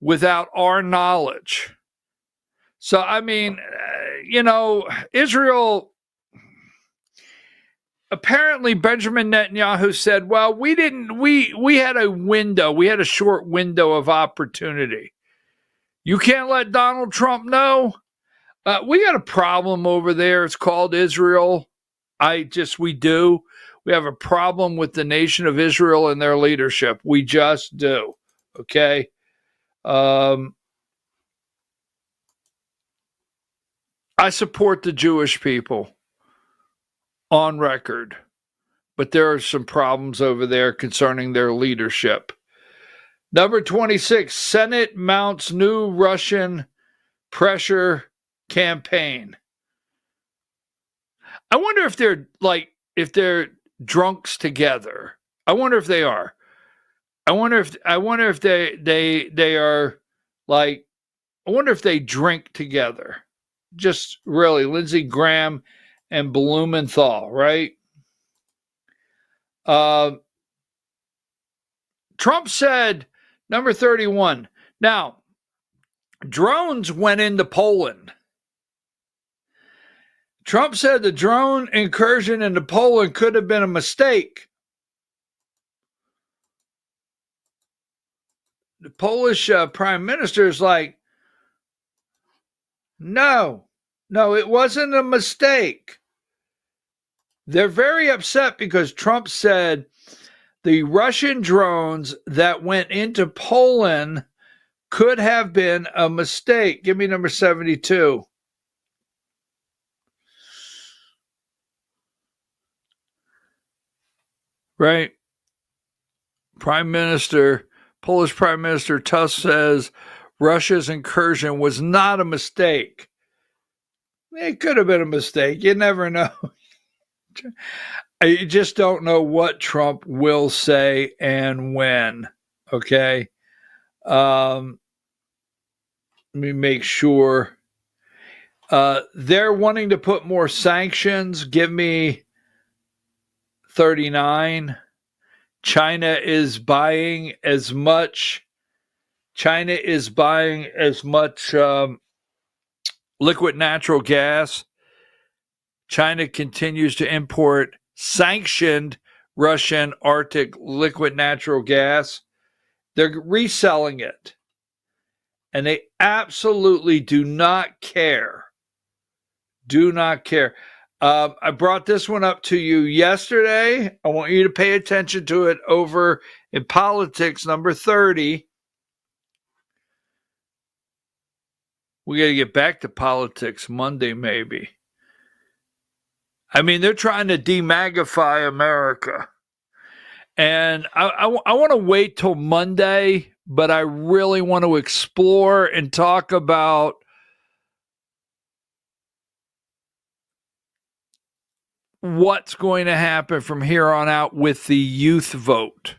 Speaker 1: without our knowledge. So, I mean, Israel, apparently Benjamin Netanyahu said, well, we had a short window of opportunity. You can't let Donald Trump know. We got a problem over there. It's called Israel. We do. We have a problem with the nation of Israel and their leadership. We just do. Okay. I support the Jewish people on record, but there are some problems over there concerning their leadership. Number 26, Senate mounts new Russian pressure campaign. I wonder if they're drunks together. I wonder if they are. I wonder if they are like, I wonder if they drink together. Just really, Lindsey Graham and Blumenthal, right? Trump said, number 31. Now, drones went into Poland. Trump said the drone incursion into Poland could have been a mistake. The Polish prime minister is like, no, it wasn't a mistake. They're very upset because Trump said the Russian drones that went into Poland could have been a mistake. Give me number 72. Right. Polish Prime Minister Tusk says Russia's incursion was not a mistake. It could have been a mistake. You never know. I just don't know what Trump will say and when. Okay. Let me make sure. They're wanting to put more sanctions. Give me 39. China is buying as much liquid natural gas China continues to import sanctioned Russian Arctic liquid natural gas. They're reselling it. And they absolutely do not care. Do not care. I brought this one up to you yesterday. I want you to pay attention to it over in Politics, number 30. We got to get back to politics Monday, maybe. I mean, they're trying to demagify America. And I want to wait till Monday, but I really want to explore and talk about what's going to happen from here on out with the youth vote.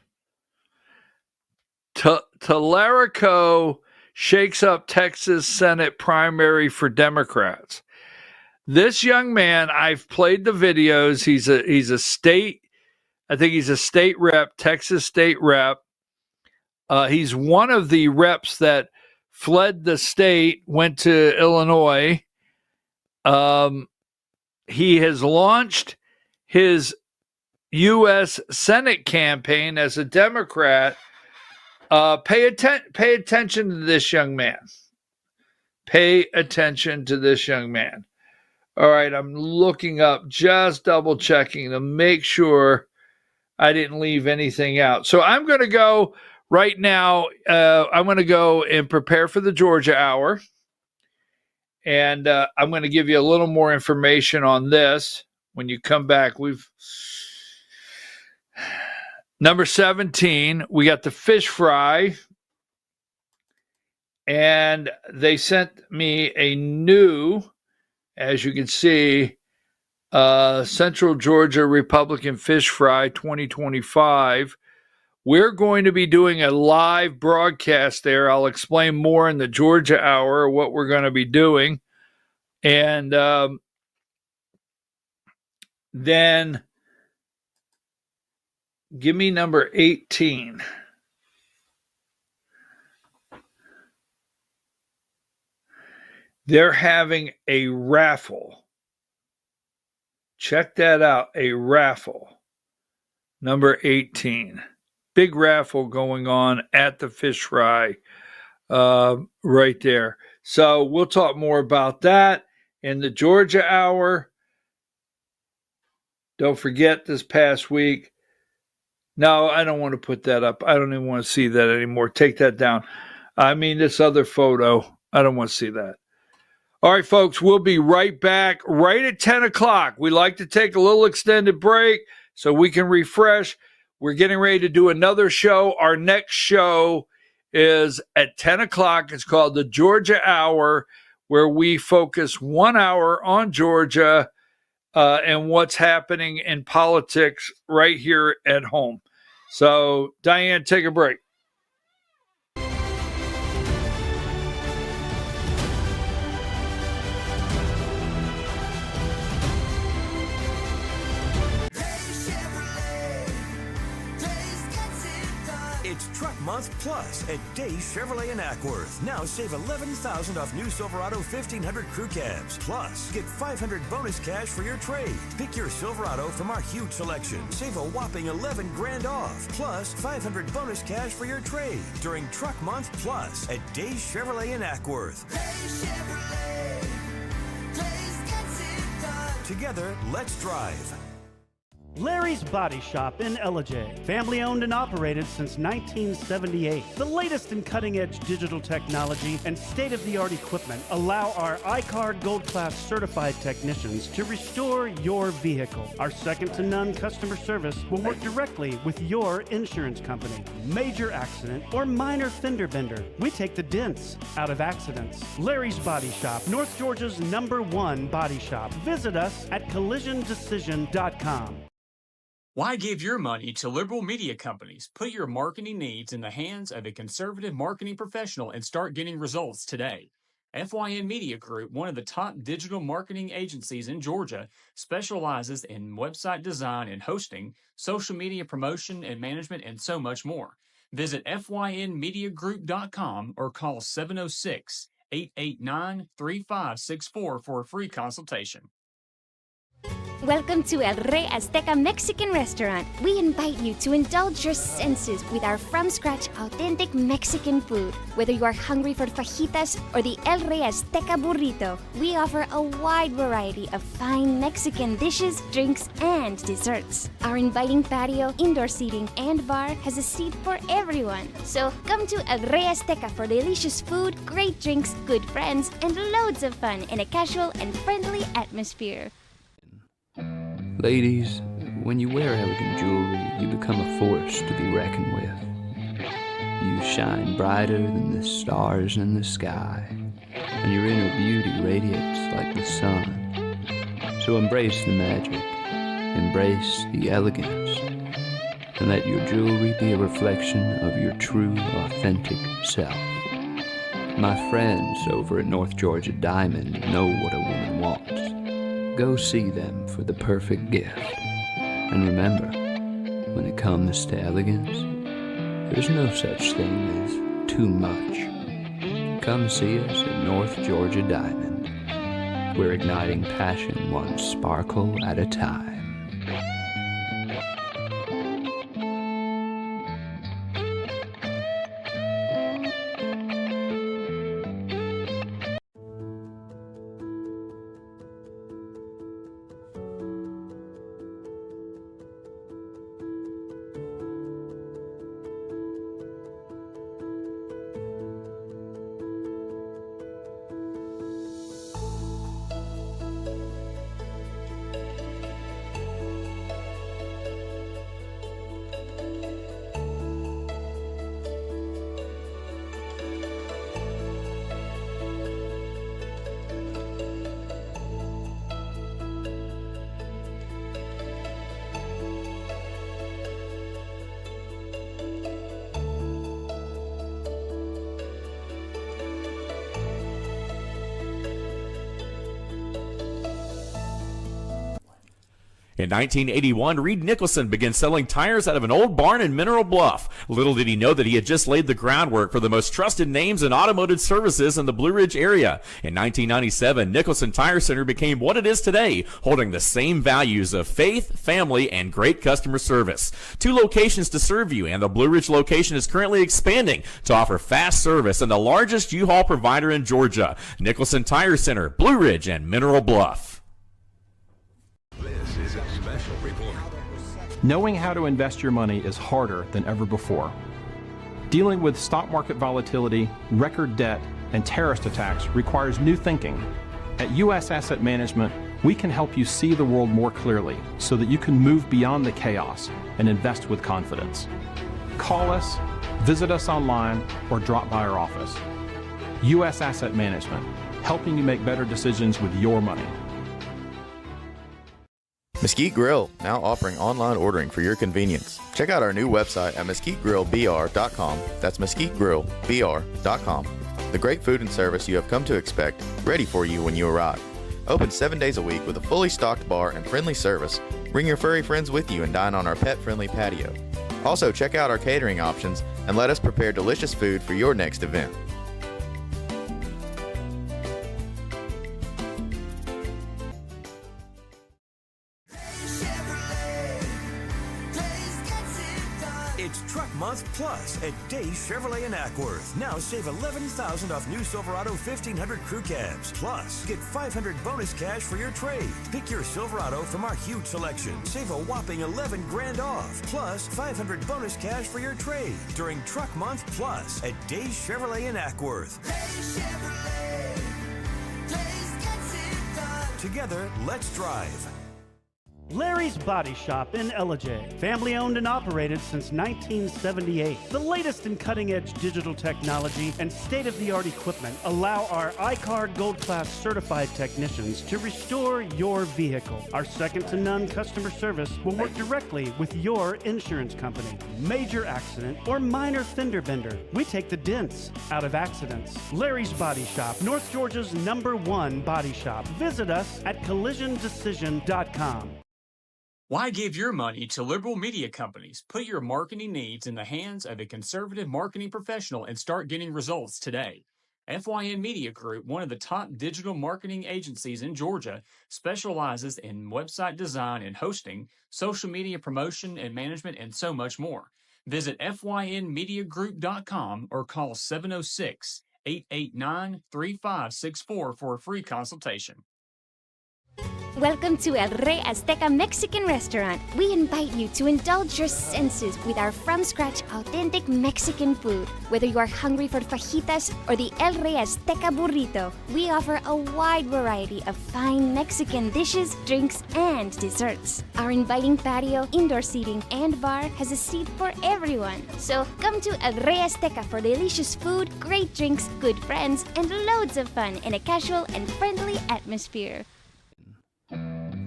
Speaker 1: Tallarico shakes up Texas Senate primary for Democrats. This young man, I've played the videos. He's a state, I think he's a state rep, Texas state rep. He's one of the reps that fled the state, went to Illinois. He has launched his U.S. Senate campaign as a Democrat. Pay attention to this young man. Pay attention to this young man. All right, I'm looking up, just double checking to make sure I didn't leave anything out. So I'm going to go right now. I'm going to go and prepare for the Georgia Hour. And I'm going to give you a little more information on this when you come back. Number 17, we got the fish fry. And they sent me a new, as you can see, Central Georgia Republican Fish Fry 2025. We're going to be doing a live broadcast there. I'll explain more in the Georgia Hour what we're going to be doing. And then give me number 18. They're having a raffle. Check that out, a raffle. Number 18. Big raffle going on at the fish fry right there. So we'll talk more about that in the Georgia Hour. Don't forget this past week. No, I don't want to put that up. I don't even want to see that anymore. Take that down. I mean, this other photo, I don't want to see that. All right, folks, we'll be right back right at 10 o'clock. We like to take a little extended break so we can refresh. We're getting ready to do another show. Our next show is at 10 o'clock. It's called the Georgia Hour, where we focus 1 hour on Georgia and what's happening in politics right here at home. So, Diane, take a break.
Speaker 5: It's Truck Month Plus at Days Chevrolet in Ackworth. Now save $11,000 off new Silverado 1500 crew cabs. Plus, get $500 bonus cash for your trade. Pick your Silverado from our huge selection. Save a whopping $11,000 off. Plus, $500 bonus cash for your trade during Truck Month Plus at Days Chevrolet in Ackworth. Days Chevrolet. Days gets it done. Together, let's drive.
Speaker 6: Larry's Body Shop in Ellijay. Family owned and operated since 1978. The latest in cutting edge digital technology and state of the art equipment allow our iCard Gold Class certified technicians to restore your vehicle. Our second to none customer service will work directly with your insurance company. Major accident or minor fender bender, we take the dents out of accidents. Larry's Body Shop, North Georgia's #1 body shop. Visit us at collisiondecision.com.
Speaker 7: Why give your money to liberal media companies? Put your marketing needs in the hands of a conservative marketing professional and start getting results today. FYN Media Group, one of the top digital marketing agencies in Georgia, specializes in website design and hosting, social media promotion and management, and so much more. Visit FYNmediagroup.com or call 706-889-3564 for a free consultation.
Speaker 8: Welcome to El Rey Azteca Mexican Restaurant. We invite you to indulge your senses with our from-scratch authentic Mexican food. Whether you are hungry for fajitas or the El Rey Azteca burrito, we offer a wide variety of fine Mexican dishes, drinks, and desserts. Our inviting patio, indoor seating, and bar has a seat for everyone. So come to El Rey Azteca for delicious food, great drinks, good friends, and loads of fun in a casual and friendly atmosphere.
Speaker 9: Ladies, when you wear elegant jewelry, you become a force to be reckoned with. You shine brighter than the stars in the sky, and your inner beauty radiates like the sun. So embrace the magic, embrace the elegance, and let your jewelry be a reflection of your true, authentic self. My friends over at North Georgia Diamond know what a woman wants. Go see them for the perfect gift. And remember, when it comes to elegance, there's no such thing as too much. Come see us at North Georgia Diamond. We're igniting passion one sparkle at a time.
Speaker 10: In 1981, Reed Nicholson began selling tires out of an old barn in Mineral Bluff. Little did he know that he had just laid the groundwork for the most trusted names in automotive services in the Blue Ridge area. In 1997, Nicholson Tire Center became what it is today, holding the same values of faith, family, and great customer service. 2 locations to serve you, and the Blue Ridge location is currently expanding to offer fast service and the largest U-Haul provider in Georgia. Nicholson Tire Center, Blue Ridge, and Mineral Bluff.
Speaker 5: This is a special report.
Speaker 11: Knowing how to invest your money is harder than ever before. Dealing with stock market volatility, record debt, and terrorist attacks requires new thinking. At U.S. Asset Management, we can help you see the world more clearly so that you can move beyond the chaos and invest with confidence. Call us, visit us online, or drop by our office. U.S. Asset Management, helping you make better decisions with your money.
Speaker 12: Mesquite Grill, now offering online ordering for your convenience. Check out our new website at mesquitegrillbr.com. That's mesquitegrillbr.com. The great food and service you have come to expect, ready for you when you arrive. Open 7 days a week with a fully stocked bar and friendly service. Bring your furry friends with you and dine on our pet-friendly patio. Also, check out our catering options and let us prepare delicious food for your next event.
Speaker 5: It's Truck Month Plus at Days Chevrolet in Ackworth. Now save $11,000 off new Silverado 1500 crew cabs. Plus, get $500 bonus cash for your trade. Pick your Silverado from our huge selection. Save a whopping $11 grand off. Plus, $500 bonus cash for your trade during Truck Month Plus at Days Chevrolet in Ackworth. Days Chevrolet. Days gets it done. Together, let's drive.
Speaker 6: Larry's Body Shop in Ellijay. Family owned and operated since 1978. The latest in cutting-edge digital technology and state-of-the-art equipment allow our iCard Gold Class certified technicians to restore your vehicle. Our second-to-none customer service will work directly with your insurance company. Major accident or minor fender bender, we take the dents out of accidents. Larry's Body Shop, North Georgia's #1 body shop. Visit us at collisiondecision.com.
Speaker 7: Why give your money to liberal media companies? Put your marketing needs in the hands of a conservative marketing professional and start getting results today. FYN Media Group, one of the top digital marketing agencies in Georgia, specializes in website design and hosting, social media promotion and management, and so much more. Visit FYNmediagroup.com or call 706-889-3564 for a free consultation.
Speaker 8: Welcome to El Rey Azteca Mexican Restaurant. We invite you to indulge your senses with our from-scratch authentic Mexican food. Whether you are hungry for fajitas or the El Rey Azteca burrito, we offer a wide variety of fine Mexican dishes, drinks, and desserts. Our inviting patio, indoor seating, and bar has a seat for everyone. So come to El Rey Azteca for delicious food, great drinks, good friends, and loads of fun in a casual and friendly atmosphere.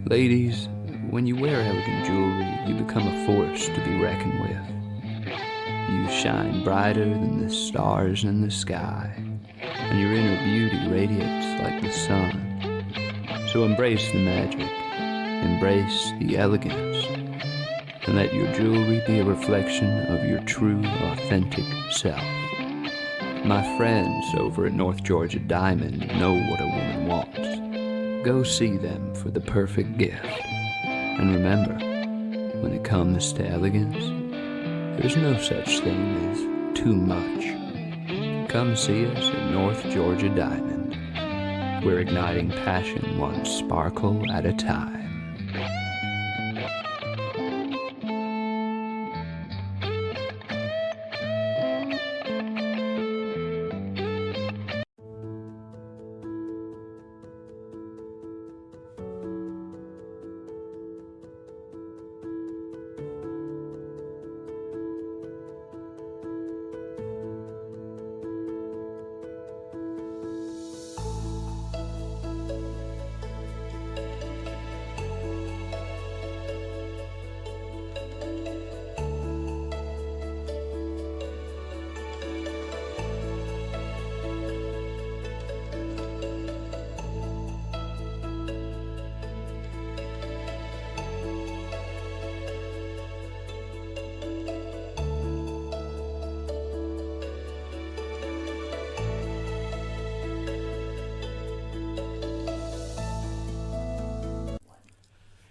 Speaker 9: Ladies, when you wear elegant jewelry, you become a force to be reckoned with. You shine brighter than the stars in the sky, and your inner beauty radiates like the sun. So embrace the magic, embrace the elegance, and let your jewelry be a reflection of your true, authentic self. My friends over at North Georgia Diamond know what a woman wants. Go see them for the perfect gift. And remember, when it comes to elegance, there's no such thing as too much. Come see us at North Georgia Diamond. We're igniting passion one sparkle at a time.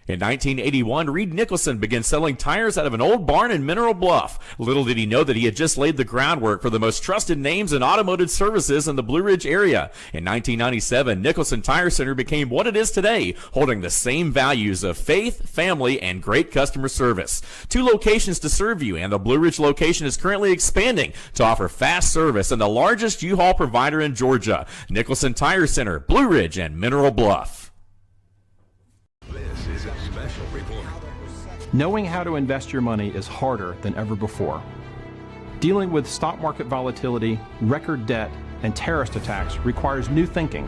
Speaker 10: In 1981, Reed Nicholson began selling tires out of an old barn in Mineral Bluff. Little did he know that he had just laid the groundwork for the most trusted names in automotive services in the Blue Ridge area. In 1997, Nicholson Tire Center became what it is today, holding the same values of faith, family, and great customer service. 2 locations to serve you, and the Blue Ridge location is currently expanding to offer fast service and the largest U-Haul provider in Georgia. Nicholson Tire Center, Blue Ridge, and Mineral Bluff.
Speaker 5: This is a special report.
Speaker 11: Knowing how to invest your money is harder than ever before. Dealing with stock market volatility, record debt, and terrorist attacks requires new thinking.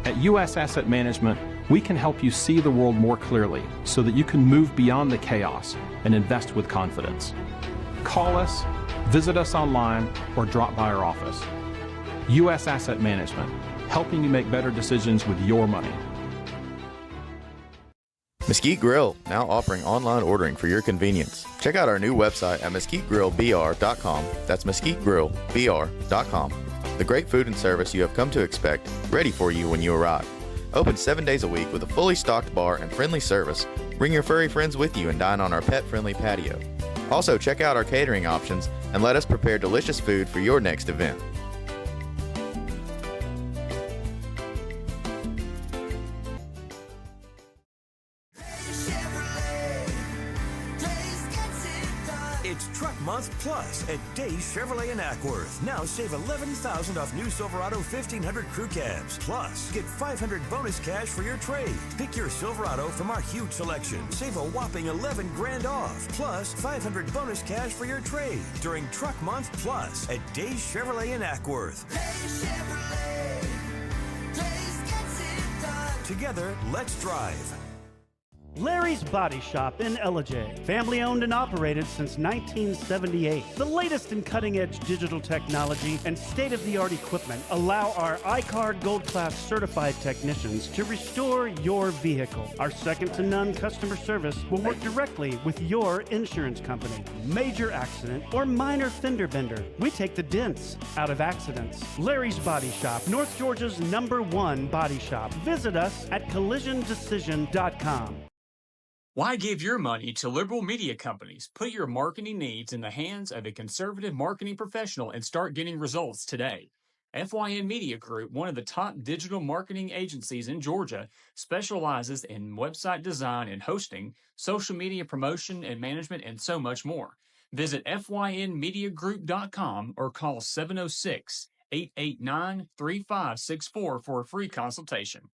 Speaker 11: At U.S. Asset Management, we can help you see the world more clearly so that you can move beyond the chaos and invest with confidence. Call us, visit us online, or drop by our office. U.S. Asset Management, helping you make better decisions with your money.
Speaker 12: Mesquite Grill, now offering online ordering for your convenience. Check out our new website at mesquitegrillbr.com. That's mesquitegrillbr.com. The great food and service you have come to expect, ready for you when you arrive. Open 7 days a week with a fully stocked bar and friendly service. Bring your furry friends with you and dine on our pet-friendly patio. Also, check out our catering options and let us prepare delicious food for your next event.
Speaker 5: It's Truck Month Plus at Days Chevrolet in Ackworth. Now save $11,000 off new Silverado 1500 crew cabs. Plus, get $500 bonus cash for your trade. Pick your Silverado from our huge selection. Save a whopping $11 grand off. Plus, $500 bonus cash for your trade during Truck Month Plus at Days Chevrolet in Ackworth. Days Chevrolet. Days gets it done. Together, let's drive.
Speaker 6: Larry's Body Shop in Ellijay. Family owned and operated since 1978. The latest in cutting edge digital technology and state of the art equipment allow our iCard Gold Class certified technicians to restore your vehicle. Our second to none customer service will work directly with your insurance company. Major accident or minor fender bender, we take the dents out of accidents. Larry's Body Shop, North Georgia's #1 body shop. Visit us at collisiondecision.com.
Speaker 7: Why give your money to liberal media companies? Put your marketing needs in the hands of a conservative marketing professional and start getting results today. FYN Media Group, one of the top digital marketing agencies in Georgia, specializes in website design and hosting, social media promotion and management, and so much more. Visit FYNmediagroup.com or call 706-889-3564 for a free consultation.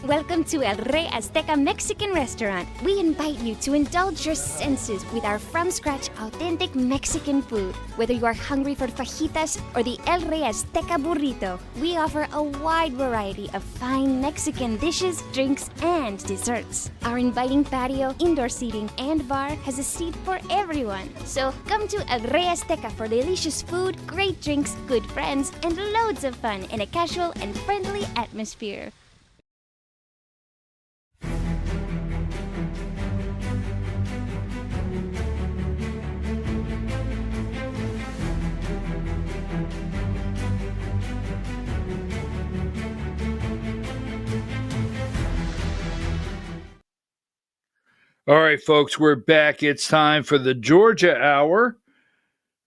Speaker 8: Welcome to El Rey Azteca Mexican Restaurant. We invite you to indulge your senses with our from-scratch authentic Mexican food. Whether you are hungry for fajitas or the El Rey Azteca burrito, we offer a wide variety of fine Mexican dishes, drinks, and desserts. Our inviting patio, indoor seating, and bar has a seat for everyone. So come to El Rey Azteca for delicious food, great drinks, good friends, and loads of fun in a casual and friendly atmosphere.
Speaker 1: All right, folks, we're back. It's time for the Georgia Hour.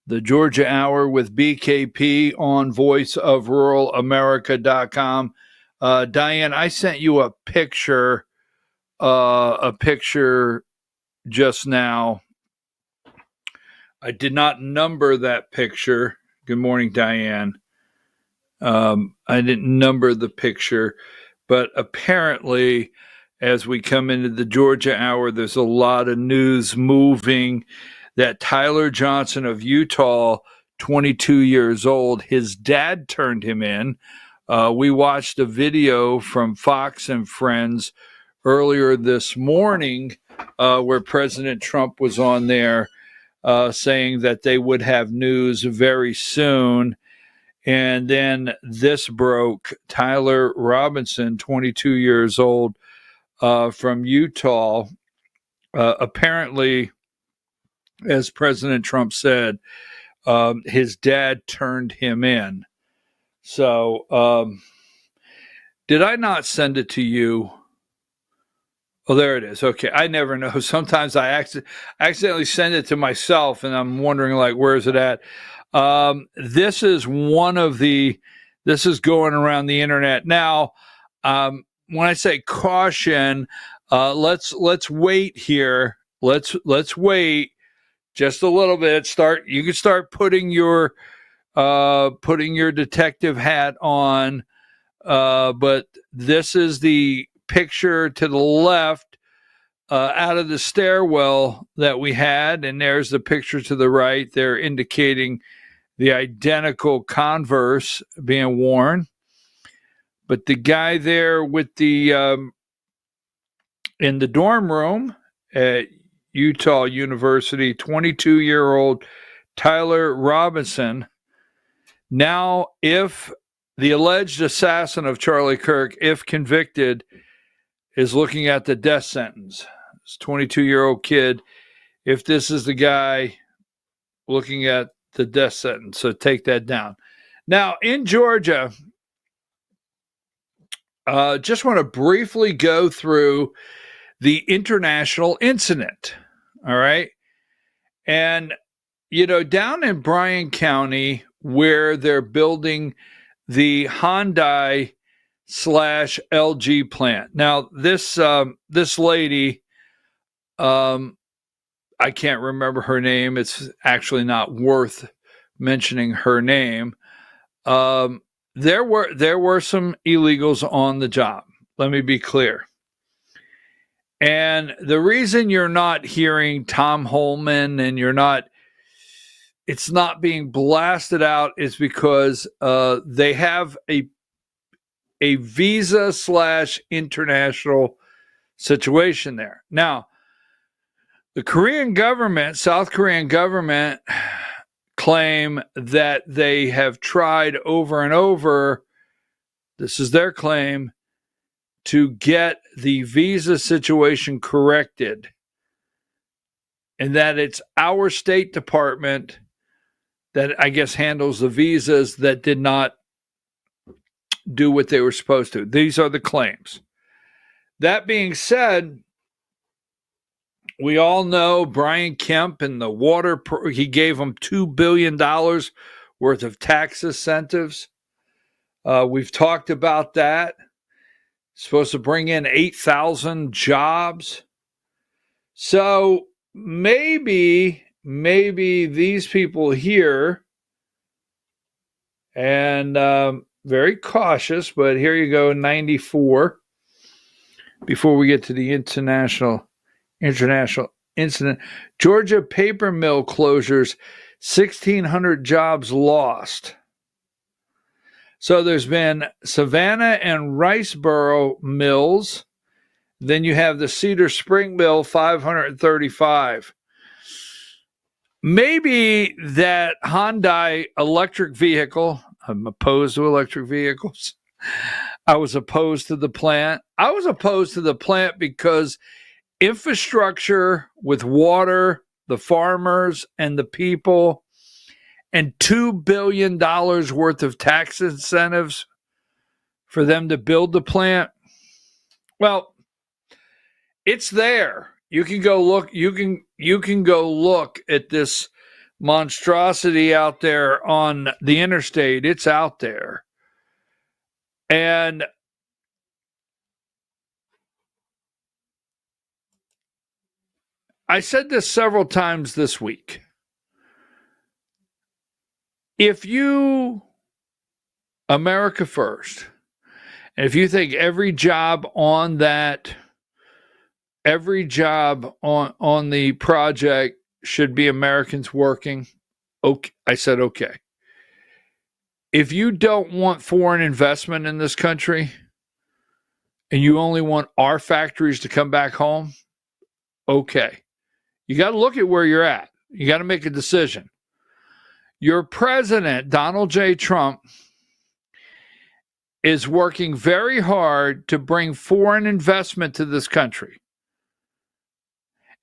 Speaker 1: The Georgia Hour with BKP on voiceofruralamerica.com. Diane, I sent you a picture just now. I did not number that picture. Good morning, Diane. I didn't number the picture, but apparently, as we come into the Georgia Hour, there's a lot of news moving that Tyler Johnson of Utah, 22 years old, his dad turned him in. We watched a video from Fox and Friends earlier this morning where President Trump was on there saying that they would have news very soon. And then this broke. Tyler Robinson, 22 years old, from Utah, apparently, as President Trump said, his dad turned him in. So, did I not send it to you? Oh, there it is. Okay, I never know. Sometimes I accidentally send it to myself, and I'm wondering, like, where is it at? This is this is going around the internet now. When I say caution, let's wait here. Let's wait just a little bit. You can start putting your detective hat on. But this is the picture to the left out of the stairwell that we had, and there's the picture to the right. They're indicating the identical Converse being worn. But the guy there with the in the dorm room at Utah University, 22-year-old Tyler Robinson. Now, if the alleged assassin of Charlie Kirk, if convicted, is looking at the death sentence. This 22-year-old kid, if this is the guy looking at the death sentence. So take that down. Now, in Georgia, just want to briefly go through the international incident. All right. And, down in Bryan County, where they're building the Hyundai /LG plant. Now, this lady, I can't remember her name. It's actually not worth mentioning her name. There were some illegals on the job. Let me be clear. And the reason you're not hearing Tom Holman and it's not being blasted out is because they have a visa /international situation there. Now, the Korean government, South Korean government, claim that they have tried over and over, this is their claim, to get the visa situation corrected, and that it's our State Department that I guess handles the visas that did not do what they were supposed to. These are the claims. That being said, we all know Brian Kemp and the water, he gave them $2 billion worth of tax incentives. We've talked about that. Supposed to bring in 8,000 jobs. So maybe these people here, and very cautious, but here you go, 94, before we get to the international incident. Georgia paper mill closures, 1,600 jobs lost. So there's been Savannah and Riceboro mills. Then you have the Cedar Spring mill, 535. Maybe that Hyundai electric vehicle, I'm opposed to electric vehicles. I was opposed to the plant. I was opposed to the plant because infrastructure with water, the farmers, and the people, and $2 billion worth of tax incentives for them to build the plant. Well, it's there. You can go look. You can go look at this monstrosity out there on the interstate. It's out there. And I said this several times this week. If you, America first, and if you think every job on the project should be Americans working, okay, I said okay. If you don't want foreign investment in this country and you only want our factories to come back home, okay. You got to look at where you're at. You got to make a decision. Your president, Donald J. Trump, is working very hard to bring foreign investment to this country.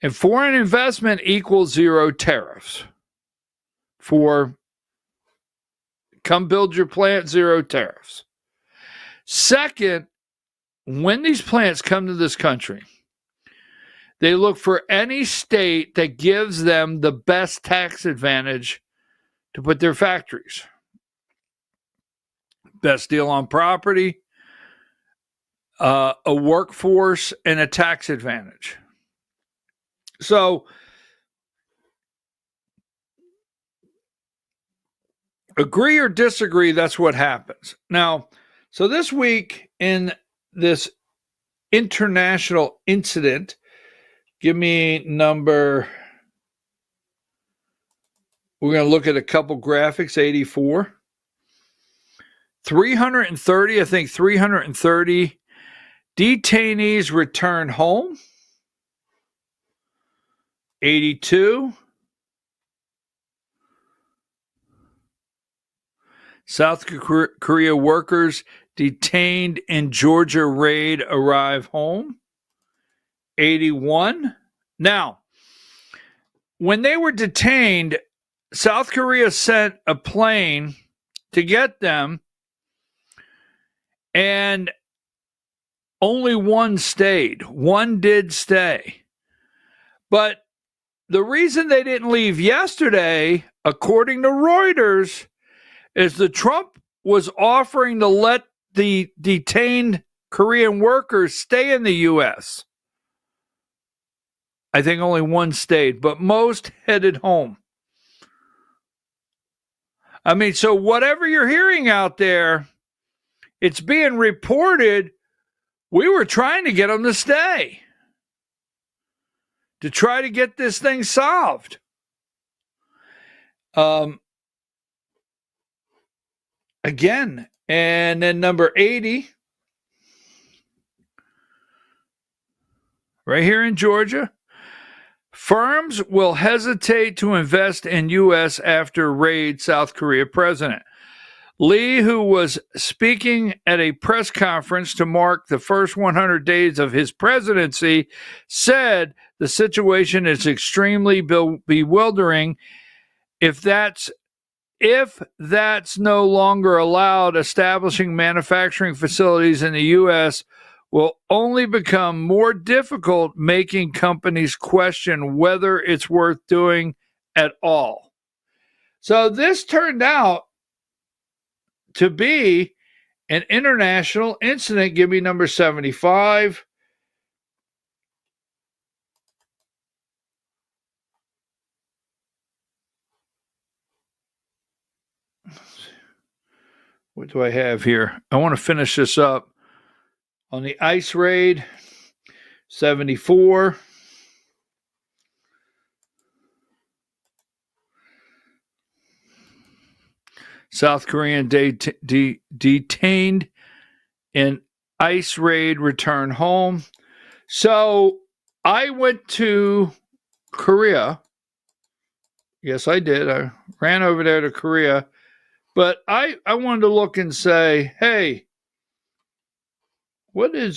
Speaker 1: And foreign investment equals zero tariffs. For come build your plant, zero tariffs. Second, when these plants come to this country, they look for any state that gives them the best tax advantage to put their factories. Best deal on property, a workforce, and a tax advantage. So, agree or disagree, that's what happens. Now, so this week in this international incident, give me number, we're going to look at a couple graphics, 84. 330, I think 330 detainees return home. 82. South Korea workers detained in Georgia raid arrive home. 81. Now, when they were detained, South Korea sent a plane to get them, and only one stayed. One did stay. But the reason they didn't leave yesterday, according to Reuters, is that Trump was offering to let the detained Korean workers stay in the U.S. I think only one stayed, but most headed home. I mean, so whatever you're hearing out there, it's being reported we were trying to get them to stay, to try to get this thing solved. Again, and then number 80. right here in Georgia. Firms will hesitate to invest in U.S. after raid South Korea president. Lee, who was speaking at a press conference to mark the first 100 days of his presidency, said the situation is extremely bewildering. If that's no longer allowed, establishing manufacturing facilities in the U.S. will only become more difficult, making companies question whether it's worth doing at all. So this turned out to be an international incident. Give me number 75. What do I have here? I want to finish this up. On the ice raid, 74. South Korean detained in ice raid return home. So I went to Korea. Yes, I did. I ran over there to Korea. But I wanted to look and say, hey, what are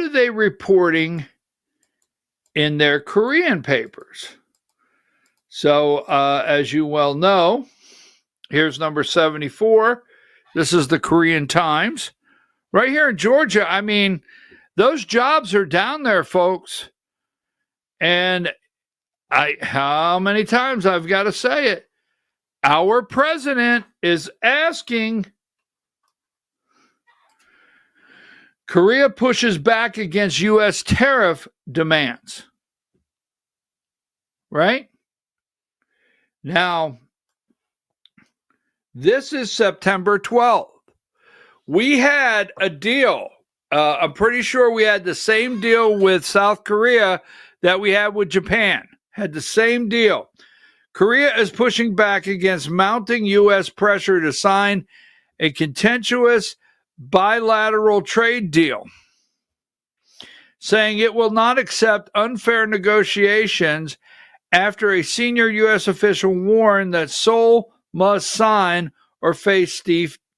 Speaker 1: they reporting in their Korean papers? So, as you well know, here's number 74. This is the Korean Times. Right here in Georgia, I mean, those jobs are down there, folks. And how many times I've got to say it? Our president is asking. Korea pushes back against U.S. tariff demands. Right? Now, this is September 12th. We had a deal. I'm pretty sure we had the same deal with South Korea that we had with Japan. Had the same deal. Korea is pushing back against mounting U.S. pressure to sign a contentious bilateral trade deal, saying it will not accept unfair negotiations after a senior U.S. official warned that Seoul must sign or face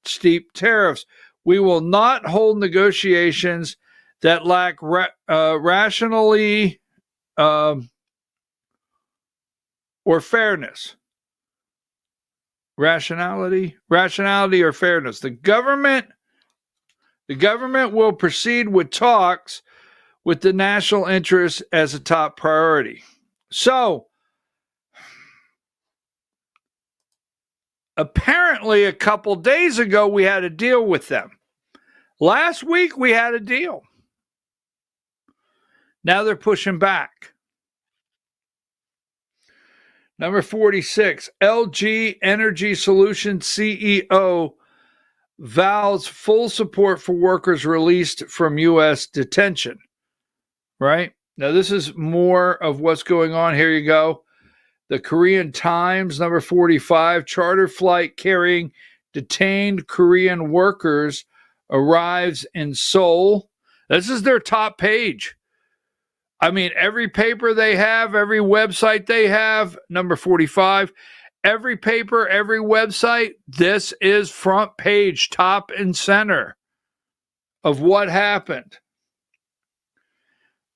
Speaker 1: steep tariffs. We will not hold negotiations that lack rationality or fairness. Rationality or fairness. The government will proceed with talks with the national interest as a top priority. So, apparently a couple days ago we had a deal with them. Last week we had a deal. Now they're pushing back. Number 46, LG Energy Solutions CEO vows full support for workers released from U.S. detention. Right? Now, this is more of what's going on. Here you go. The Korean Times, number 45, charter flight carrying detained Korean workers arrives in Seoul. This is their top page. I mean, every paper they have, every website they have, number 45, every paper, every website, this is front page, top and center of what happened.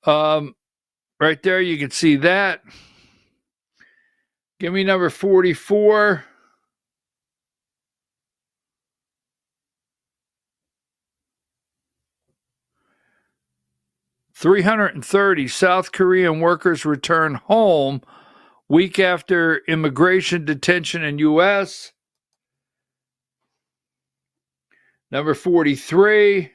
Speaker 1: Right there, you can see that. Give me number 44. "330 South Korean workers return home week after immigration detention in U.S." Number 43.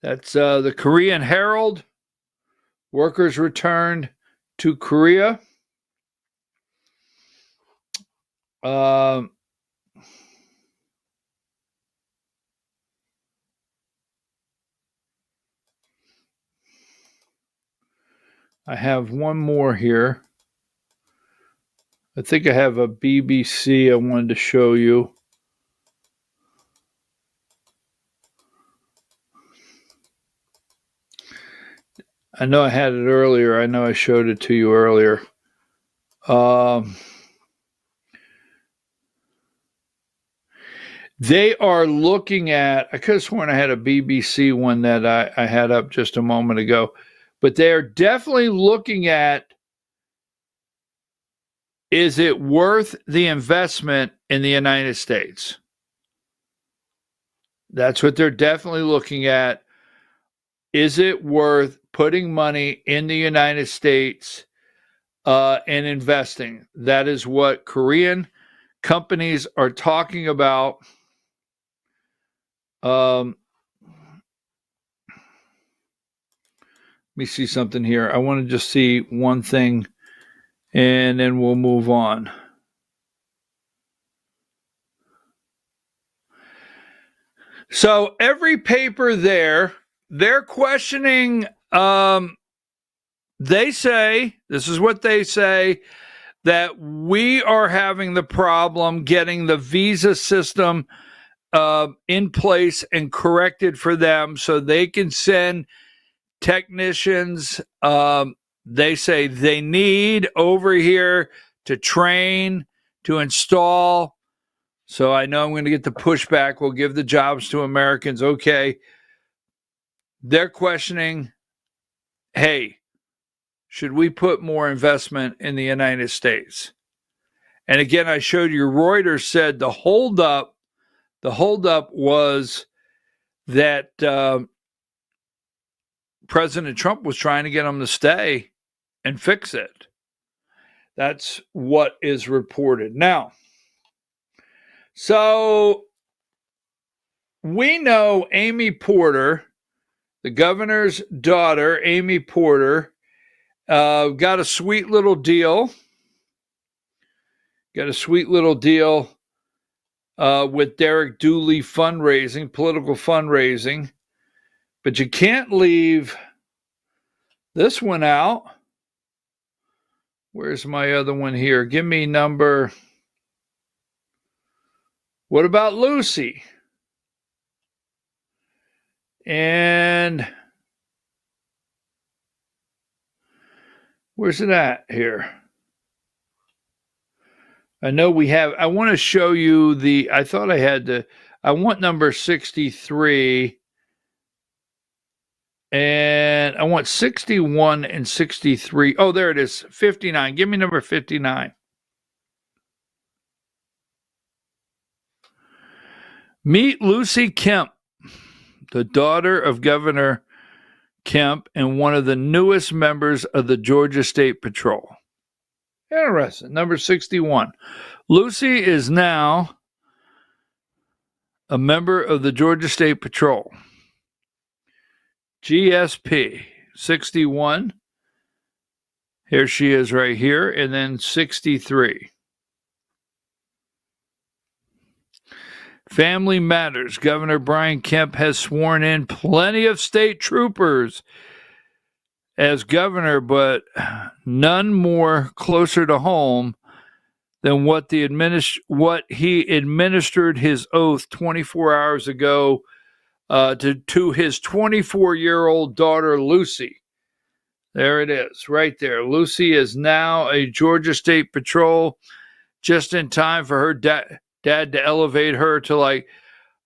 Speaker 1: That's the Korean Herald. Workers returned to Korea. I have one more here. I think I have a BBC I wanted to show you. I know I had it earlier. I know I showed it to you earlier. They are looking at, I could have sworn I had a BBC one that I had up just a moment ago, but they are definitely looking at, is it worth the investment in the United States? That's what they're definitely looking at. Is it worth putting money in the United States and investing? That is what Korean companies are talking about. Let me see something here. I want to just see one thing and then we'll move on. So every paper there, they're questioning, they say, this is what they say, that we are having the problem getting the visa system in place and corrected for them so they can send technicians they say they need over here to train, to install. So I know I'm going to get the pushback. We'll give the jobs to Americans. Okay. They're questioning, hey, should we put more investment in the United States? And again, I showed you Reuters said the holdup was that President Trump was trying to get them to stay and fix it. That's what is reported. Now, so we know Amy Porter, the governor's daughter, Amy Porter, got a sweet little deal. Got a sweet little deal with Derek Dooley fundraising, political fundraising. But you can't leave this one out. Where's my other one here? Give me number. What about Lucy? And where's it at here? I know we have, I want to show you I thought I had I want number 63. And I want 61 and 63. Oh, there it is. 59. Give me number 59. Meet Lucy Kemp, the daughter of Governor Kemp and one of the newest members of the Georgia State Patrol. Interesting. Number 61. Lucy is now a member of the Georgia State Patrol. GSP 61. Here she is right here. And then 63. Family Matters. Governor Brian Kemp has sworn in plenty of state troopers as governor, but none more closer to home than what he administered his oath 24 hours ago to his 24-year-old daughter, Lucy. There it is, right there. Lucy is now a Georgia State Patrol, just in time for her dad to elevate her to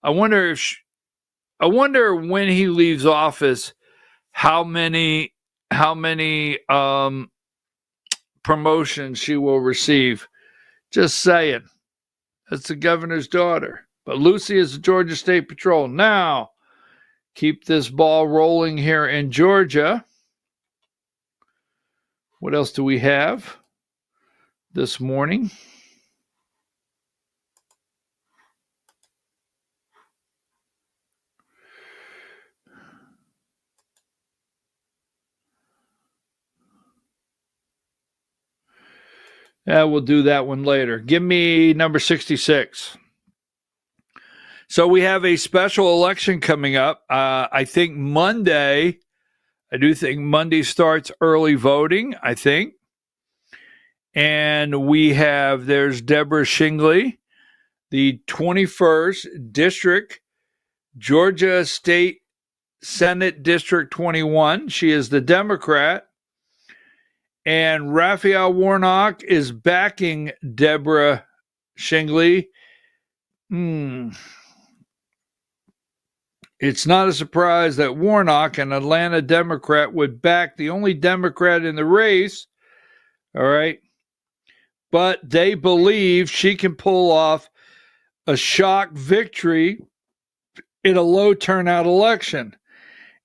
Speaker 1: I wonder when he leaves office, how many promotions she will receive. Just saying. That's the governor's daughter. But Lucy is the Georgia State Patrol. Now, keep this ball rolling here in Georgia. What else do we have this morning? We'll do that one later. Give me number 66. So we have a special election coming up. I think Monday starts early voting, I think. And there's Deborah Shingley, the 21st District, Georgia State Senate District 21. She is the Democrat. And Raphael Warnock is backing Deborah Shingley. It's not a surprise that Warnock, an Atlanta Democrat, would back the only Democrat in the race. All right. But they believe she can pull off a shock victory in a low turnout election.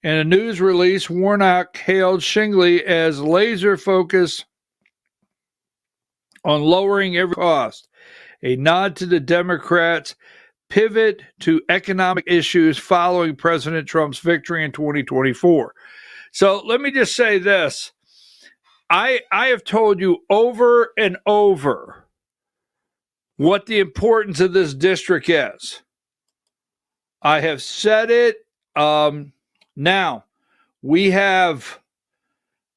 Speaker 1: In a news release, Warnock hailed Shingley as laser focused on lowering every cost, a nod to the Democrats' pivot to economic issues following President Trump's victory in 2024. So let me just say this. I have told you over and over what the importance of this district is. I have said it. Now we have.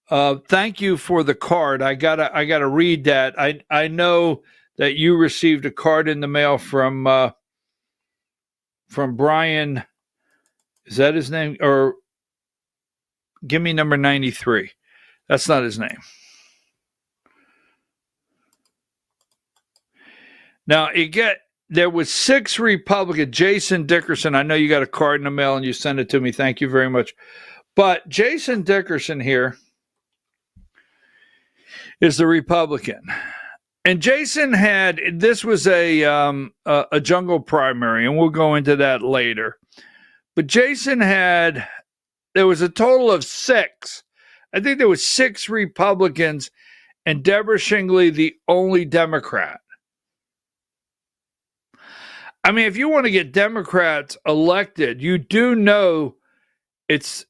Speaker 1: Thank you for the card. I gotta read that. I know that you received a card in the mail from Brian. Is that his name? Or give me number 93. That's not his name. Now there was 6 Republicans. Jason Dickerson, I know you got a card in the mail and you sent it to me. Thank you very much. But Jason Dickerson here is the Republican. And Jason this was a jungle primary, and we'll go into that later. But Jason there was a total of 6. I think there was 6 Republicans and Deborah Shingley, the only Democrat. I mean, if you want to get Democrats elected, you do know it's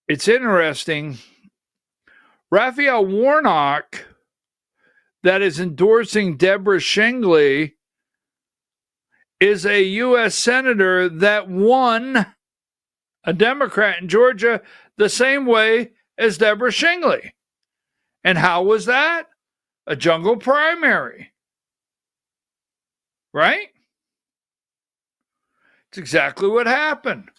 Speaker 1: interesting. Raphael Warnock, that is endorsing Deborah Shingley, is a U.S. Senator that won, a Democrat in Georgia, the same way as Deborah Shingley. And how was that? A jungle primary. Right? It's exactly what happened.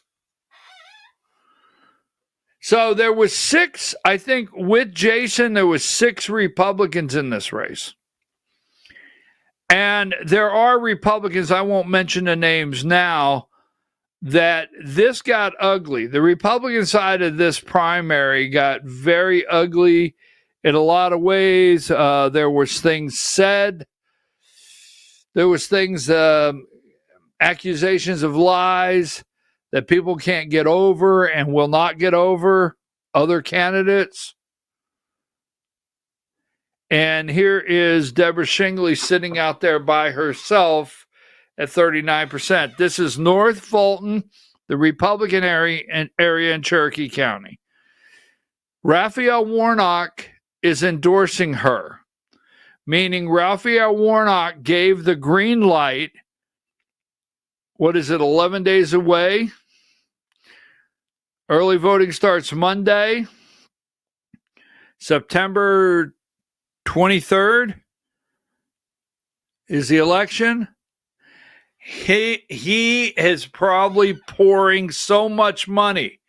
Speaker 1: So there was 6, I think with Jason, there was 6 Republicans in this race. And there are Republicans, I won't mention the names now, that this got ugly. The Republican side of this primary got very ugly in a lot of ways. There was things said. There was things, accusations of lies that people can't get over and will not get over other candidates. And here is Deborah Shingley sitting out there by herself at 39%. This is North Fulton, the Republican area in Cherokee County. Raphael Warnock is endorsing her, meaning Raphael Warnock gave the green light. What is it, 11 days away? Early voting starts Monday, September 23rd is the election. He is probably pouring so much money,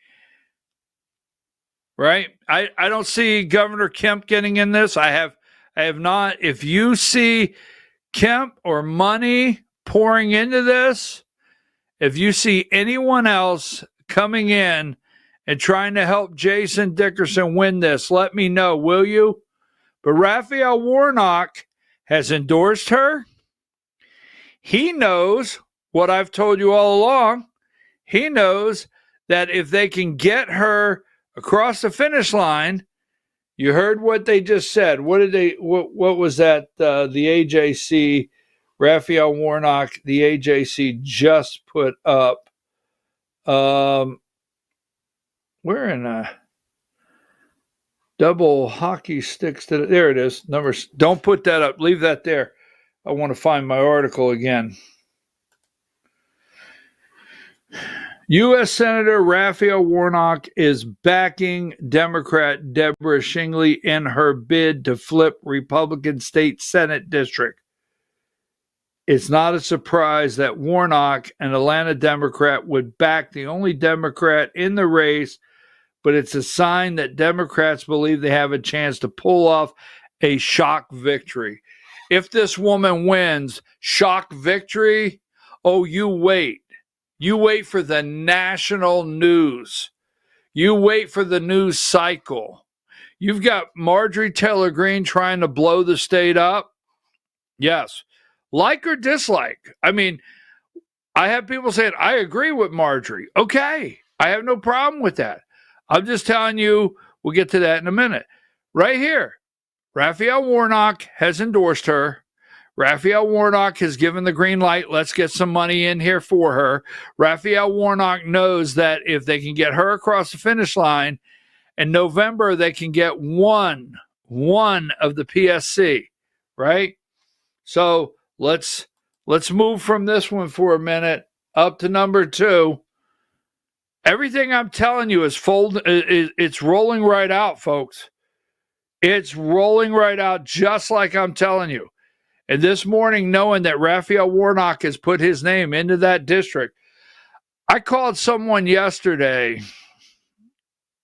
Speaker 1: right? I don't see Governor Kemp getting in this. I have not. If you see Kemp or money pouring into this, if you see anyone else coming in and trying to help Jason Dickerson win this, let me know, will you? But Raphael Warnock has endorsed her. He knows what I've told you all along. He knows that if they can get her across the finish line, you heard what they just said. What was that? The AJC, Raphael Warnock, the AJC just put up. We're in a double hockey sticks. There it is. Numbers. Don't put that up. Leave that there. I want to find my article again. U.S. Senator Raphael Warnock is backing Democrat Deborah Shingley in her bid to flip Republican state Senate district. It's not a surprise that Warnock, an Atlanta Democrat, would back the only Democrat in the race, but it's a sign that Democrats believe they have a chance to pull off a shock victory. If this woman wins, shock victory, oh, you wait. You wait for the national news. You wait for the news cycle. You've got Marjorie Taylor Greene trying to blow the state up. Yes. Like or dislike. I mean, I have people saying, I agree with Marjorie. Okay. I have no problem with that. I'm just telling you, we'll get to that in a minute. Right here, Raphael Warnock has endorsed her. Raphael Warnock has given the green light. Let's get some money in here for her. Raphael Warnock knows that if they can get her across the finish line, in November they can get one of the PSC, right? So let's move from this one for a minute up to number 2. Everything I'm telling you is it's rolling right out, folks. It's rolling right out just like I'm telling you. And this morning, knowing that Raphael Warnock has put his name into that district, I called someone yesterday,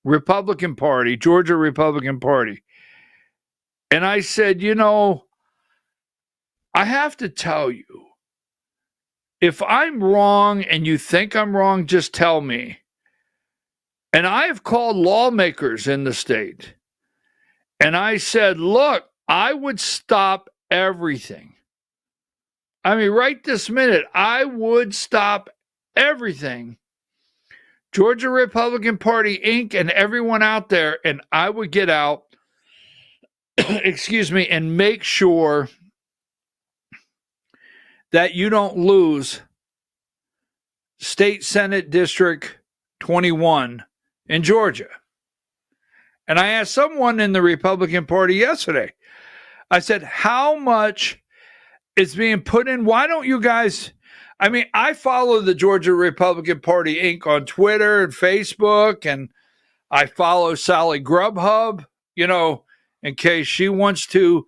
Speaker 1: Republican Party, Georgia Republican Party, and I said, I have to tell you, if I'm wrong and you think I'm wrong, just tell me. And I have called lawmakers in the state, and I said, look, I would stop everything. I mean, right this minute, I would stop everything. Georgia Republican Party, Inc., and everyone out there, and I would get out, and make sure that you don't lose State Senate District 21 in Georgia. And I asked someone in the Republican Party yesterday, I said, how much is being put in? Why don't you guys, I follow the Georgia Republican Party, Inc. on Twitter and Facebook, and I follow Sally Grubhub, in case she wants to,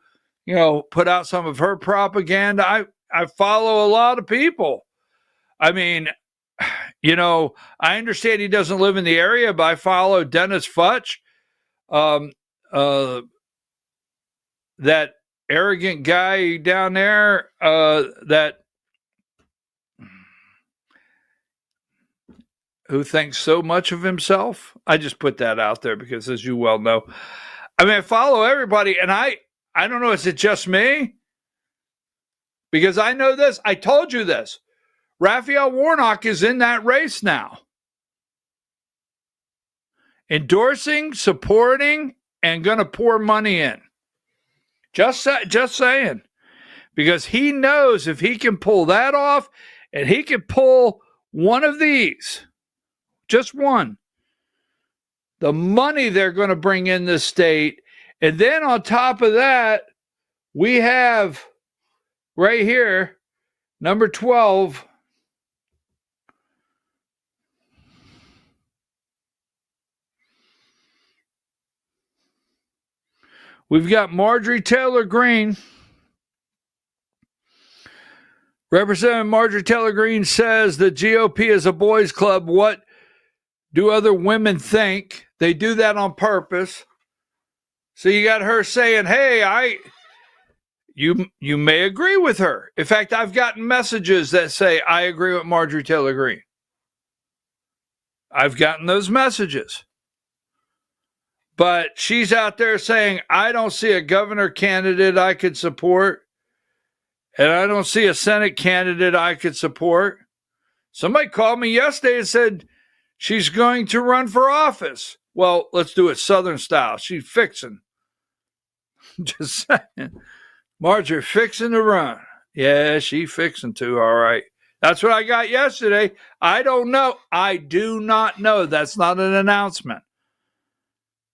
Speaker 1: put out some of her propaganda. I follow a lot of people. I understand he doesn't live in the area, but I follow Dennis Futch, that arrogant guy down there, who thinks so much of himself. I just put that out there because, as you well know, I follow everybody, and I don't know, is it just me? Because I know this. I told you this. Raphael Warnock is in that race now. Endorsing, supporting, and going to pour money in. Just saying. Because he knows if he can pull that off, and he can pull one of these, just one, the money they're going to bring in the state. And then on top of that, we have right here, number 12, we've got Marjorie Taylor Greene. Representative Marjorie Taylor Greene says the GOP is a boys' club. What do other women think? They do that on purpose. So you got her saying, hey, you may agree with her. In fact, I've gotten messages that say, I agree with Marjorie Taylor Greene. I've gotten those messages. But she's out there saying, I don't see a governor candidate I could support. And I don't see a Senate candidate I could support. Somebody called me yesterday and said she's going to run for office. Well, let's do it Southern style. She's fixing. Just saying. Marjorie fixing to run. Yeah, she fixing to, all right. That's what I got yesterday. I don't know. I do not know. That's not an announcement.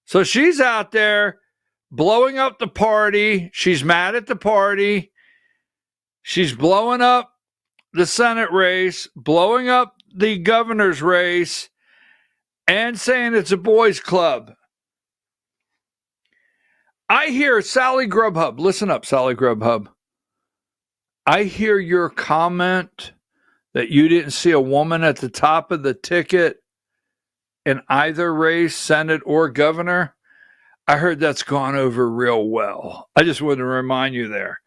Speaker 1: So she's out there blowing up the party. She's mad at the party. She's blowing up the Senate race, blowing up the governor's race and saying it's a boys' club. I hear Sally Grubhub. Listen up, Sally Grubhub. I hear your comment that you didn't see a woman at the top of the ticket in either race, Senate or governor. I heard that's gone over real well. I just wanted to remind you there.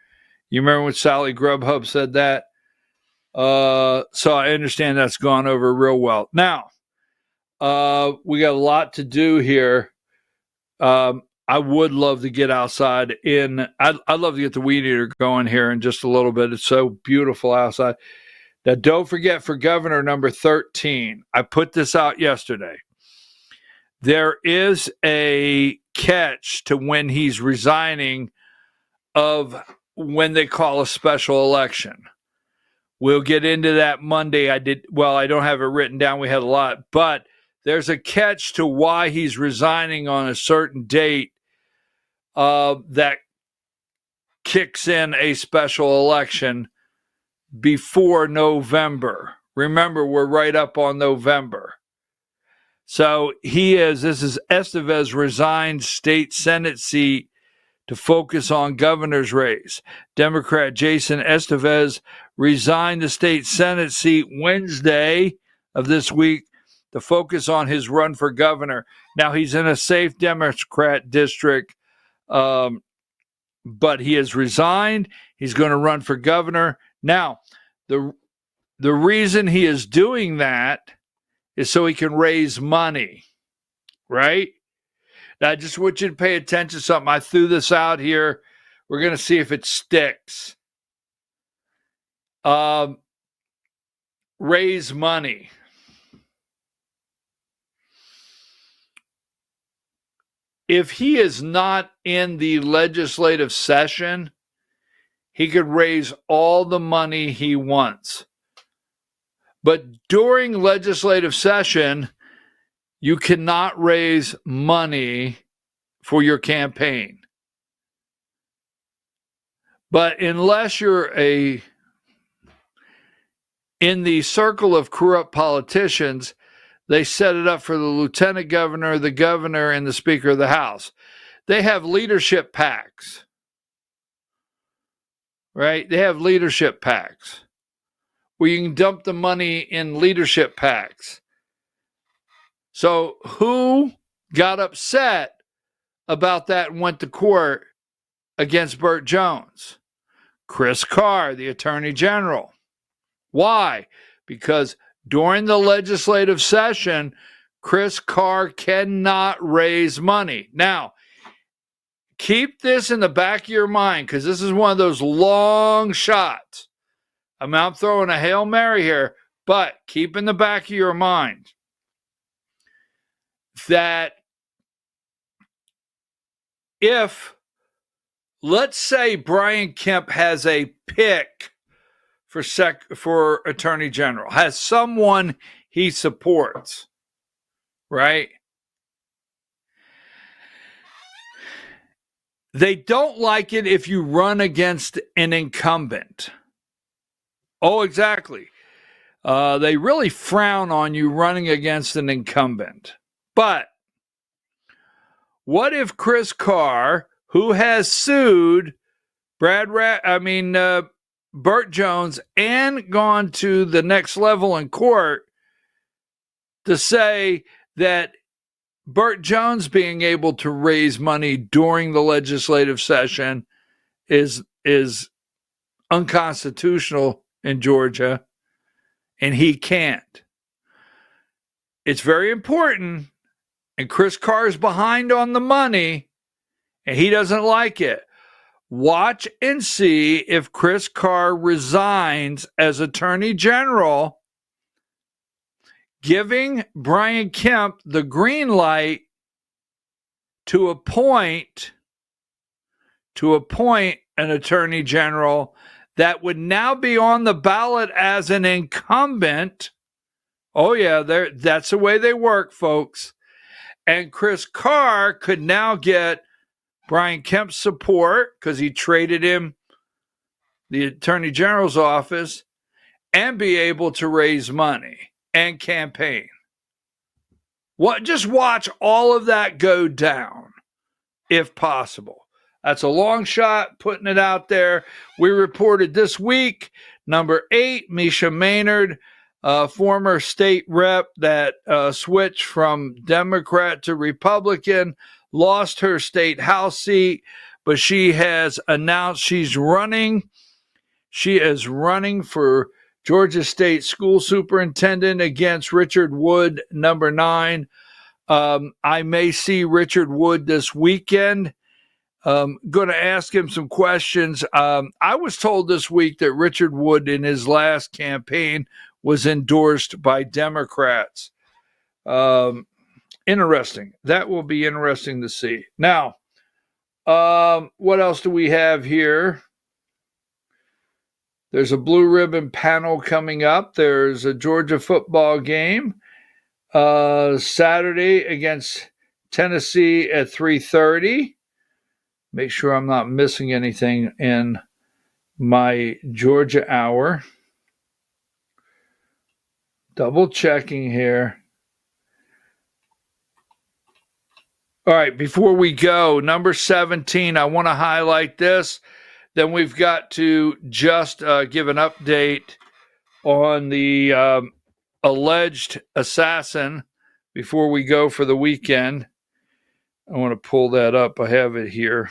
Speaker 1: You remember when Sally Grubhub said that? So I understand that's gone over real well. Now, we got a lot to do here. I would love to get outside I'd love to get the weed eater going here in just a little bit. It's so beautiful outside. Now, don't forget for governor number 13. I put this out yesterday. There is a catch to when he's resigning of when they call a special election. We'll get into that Monday. I don't have it written down. We had a lot, but there's a catch to why he's resigning on a certain date that kicks in a special election before November. Remember, we're right up on November. So this is Estevez resigned state Senate seat to focus on governor's race. Democrat Jason Estevez resigned the state Senate seat Wednesday of this week to focus on his run for governor. Now, he's in a safe Democrat district, but he has resigned. He's going to run for governor. Now, the reason he is doing that is so he can raise money, right? Now, I just want you to pay attention to something. I threw this out here. We're going to see if it sticks. Raise money. If he is not in the legislative session, he could raise all the money he wants. But during legislative session, you cannot raise money for your campaign. But unless you're in the circle of corrupt politicians, they set it up for the lieutenant governor, the governor, and the Speaker of the House. They have leadership PACs, right? They have leadership PACs where you can dump the money in leadership PACs. So who got upset about that and went to court against Burt Jones? Chris Carr, the Attorney General. Why? Because during the legislative session, Chris Carr cannot raise money. Now, keep this in the back of your mind because this is one of those long shots. I'm throwing a Hail Mary here, but keep in the back of your mind that if, let's say, Brian Kemp has a pick for Attorney General, has someone he supports, right? They don't like it if you run against an incumbent. Oh, exactly. They really frown on you running against an incumbent. But what if Chris Carr, who has sued Burt Jones and gone to the next level in court to say that Burt Jones being able to raise money during the legislative session is unconstitutional in Georgia, and he can't. It's very important, and Chris Carr is behind on the money, and he doesn't like it. Watch and see if Chris Carr resigns as Attorney General, giving Brian Kemp the green light to appoint an Attorney General that would now be on the ballot as an incumbent. Oh, yeah, that's the way they work, folks. And Chris Carr could now get Brian Kemp's support because he traded him the Attorney General's office and be able to raise money. and campaign. Just watch all of that go down, if possible. That's a long shot, putting it out there. We reported this week, number 8, Misha Maynard, former state rep that switched from Democrat to Republican, lost her state House seat, but she has announced she's running. She is running for Georgia State School Superintendent against Richard Wood, number 9. I may see Richard Wood this weekend. Going to ask him some questions. I was told this week that Richard Wood in his last campaign was endorsed by Democrats. Interesting. That will be interesting to see. Now, what else do we have here? There's a blue ribbon panel coming up. There's a Georgia football game Saturday against Tennessee at 3:30. Make sure I'm not missing anything in my Georgia hour. Double checking here. All right, before we go, number 17, I want to highlight this. Then we've got to just give an update on the alleged assassin before we go for the weekend. I want to pull that up. I have it here.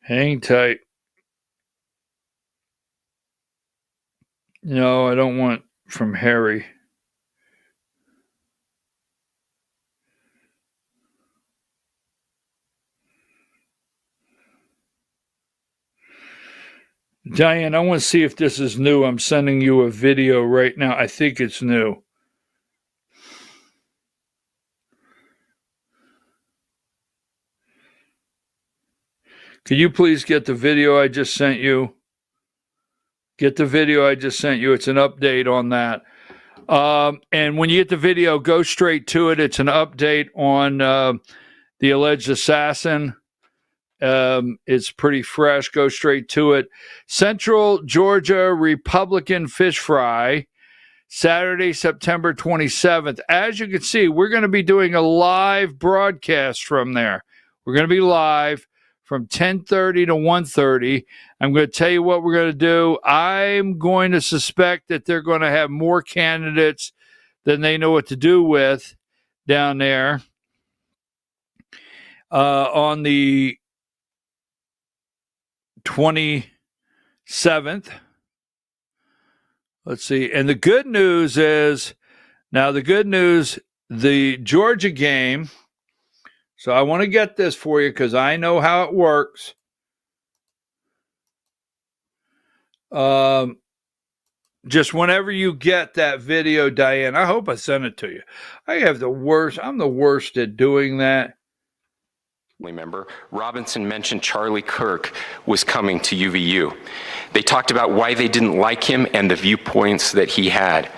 Speaker 1: Hang tight. No, I don't want from Harry. Diane, I want to see if this is new. I'm sending you a video right now. I think it's new. Could you please get the video I just sent you? Get the video I just sent you. It's an update on that. And when you get the video, go straight to it. It's an update on the alleged assassin. It's pretty fresh. Go straight to it. Central Georgia Republican fish fry, Saturday, September 27th. As you can see, we're going to be doing a live broadcast from there. We're going to be live from 10:30 to 1:30. I'm going to tell you what we're going to do. I'm going to suspect that they're going to have more candidates than they know what to do with down there on the 27th. Let's see. And the good news is, the Georgia game. So I want to get this for you because I know how it works. Just whenever you get that video, Diane, I hope I sent it to you. I'm the worst at doing that.
Speaker 20: Member Robinson mentioned Charlie Kirk was coming to UVU. They talked about why they didn't like him and the viewpoints that he had.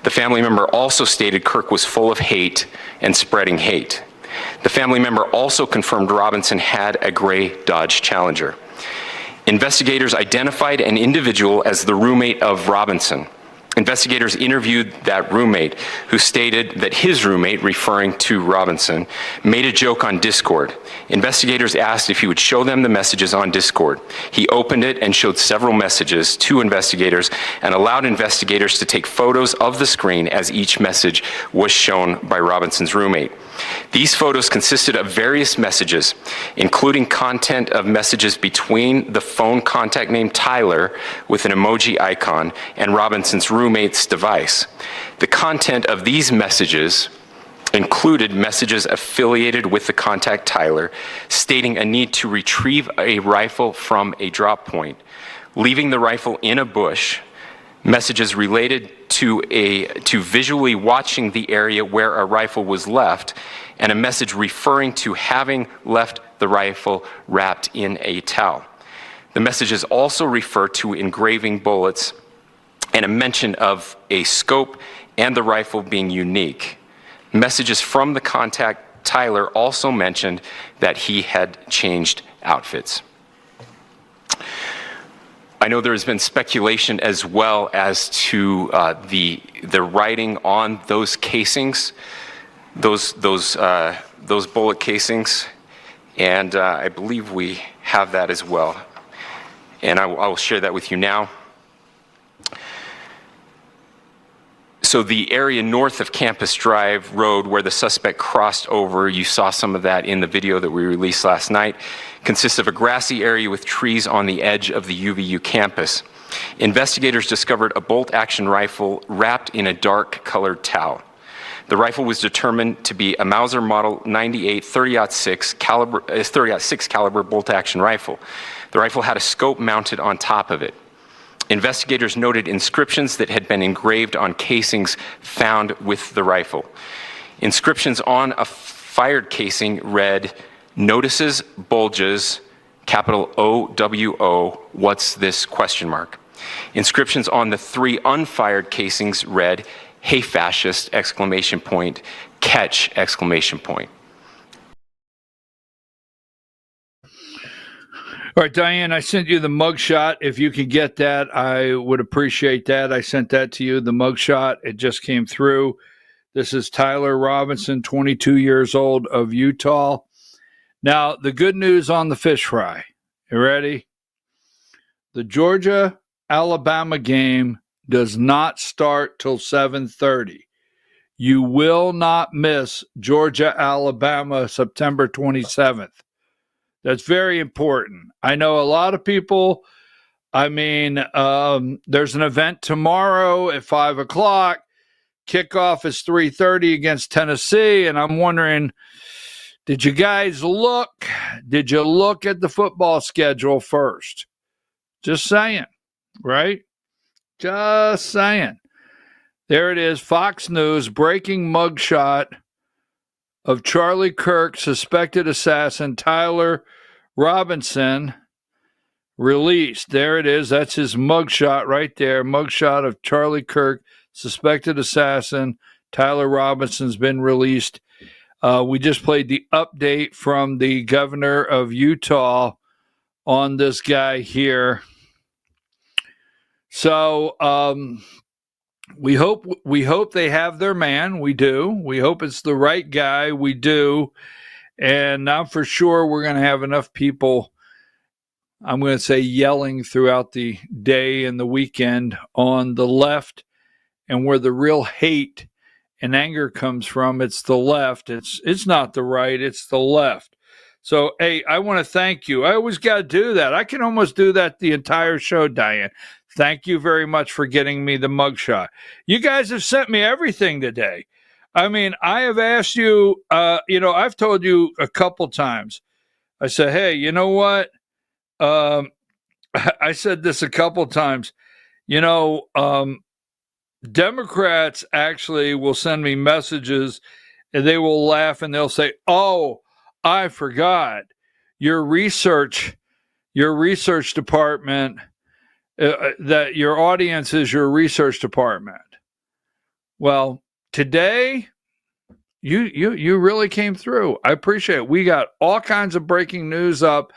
Speaker 20: The family member also stated Kirk was full of hate and spreading hate. The family member also confirmed Robinson had a gray Dodge Challenger. Investigators identified an individual as the roommate of Robinson. Investigators interviewed that roommate, who stated that his roommate, referring to Robinson, made a joke on Discord. Investigators asked if he would show them the messages on Discord. He opened it and showed several messages to investigators and allowed investigators to take photos of the screen as each message was shown by Robinson's roommate. These photos consisted of various messages, including content of messages between the phone contact named Tyler with an emoji icon and Robinson's roommate's device. The content of these messages included messages affiliated with the contact Tyler, stating a need to retrieve a rifle from a drop point, leaving the rifle in a bush, messages related to visually watching the area where a rifle was left, and a message referring to having left the rifle wrapped in a towel. The messages also refer to engraving bullets and a mention of a scope and the rifle being unique. Messages from the contact Tyler also mentioned that he had changed outfits. I know there has been speculation as well as to the writing on those casings, those bullet casings, and I believe we have that as well. And I will share that with you now. So the area north of Campus Drive Road where the suspect crossed over, you saw some of that in the video that we released last night, consists of a grassy area with trees on the edge of the UVU campus. Investigators discovered a bolt-action rifle wrapped in a dark-colored towel. The rifle was determined to be a Mauser Model 98 30-06 caliber bolt-action rifle. The rifle had a scope mounted on top of it. Investigators noted inscriptions that had been engraved on casings found with the rifle. Inscriptions on a fired casing read, "Notices, bulges, capital OWO, what's this, question mark." Inscriptions on the 3 unfired casings read, "Hey fascist, exclamation point, catch, exclamation point."
Speaker 1: All right, Diane, I sent you the mugshot. If you could get that, I would appreciate that. I sent that to you, the mugshot. It just came through. This is Tyler Robinson, 22 years old, of Utah. Now, the good news on the fish fry. You ready? The Georgia-Alabama game does not start till 7:30. You will not miss Georgia-Alabama September 27th. That's very important. I know a lot of people, there's an event tomorrow at 5 o'clock. Kickoff is 3:30 against Tennessee, and I'm wondering, did you guys look? Did you look at the football schedule first? Just saying, right? Just saying. There it is, Fox News, breaking mugshot of Charlie Kirk, suspected assassin Tyler Robinson, released. There it is. That's his mugshot right there. Mugshot of Charlie Kirk, suspected assassin Tyler Robinson's been released. We just played the update from the governor of Utah on this guy here. So we hope they have their man. We do. We hope it's the right guy. We do. And I'm for sure we're going to have enough people, I'm going to say, yelling throughout the day and the weekend on the left, and where the real hate and anger comes from, it's the left. It's not the right, it's the left. So, hey, I want to thank you. I always got to do that. I can almost do that the entire show, Diane. Thank you very much for getting me the mugshot. You guys have sent me everything today. I mean, I have asked you, I've told you a couple times. I said, hey, you know what? I said this a couple times. Democrats actually will send me messages and they will laugh and they'll say, oh, I forgot your research department, that your audience is your research department. Well, today, you really came through. I appreciate it. We got all kinds of breaking news up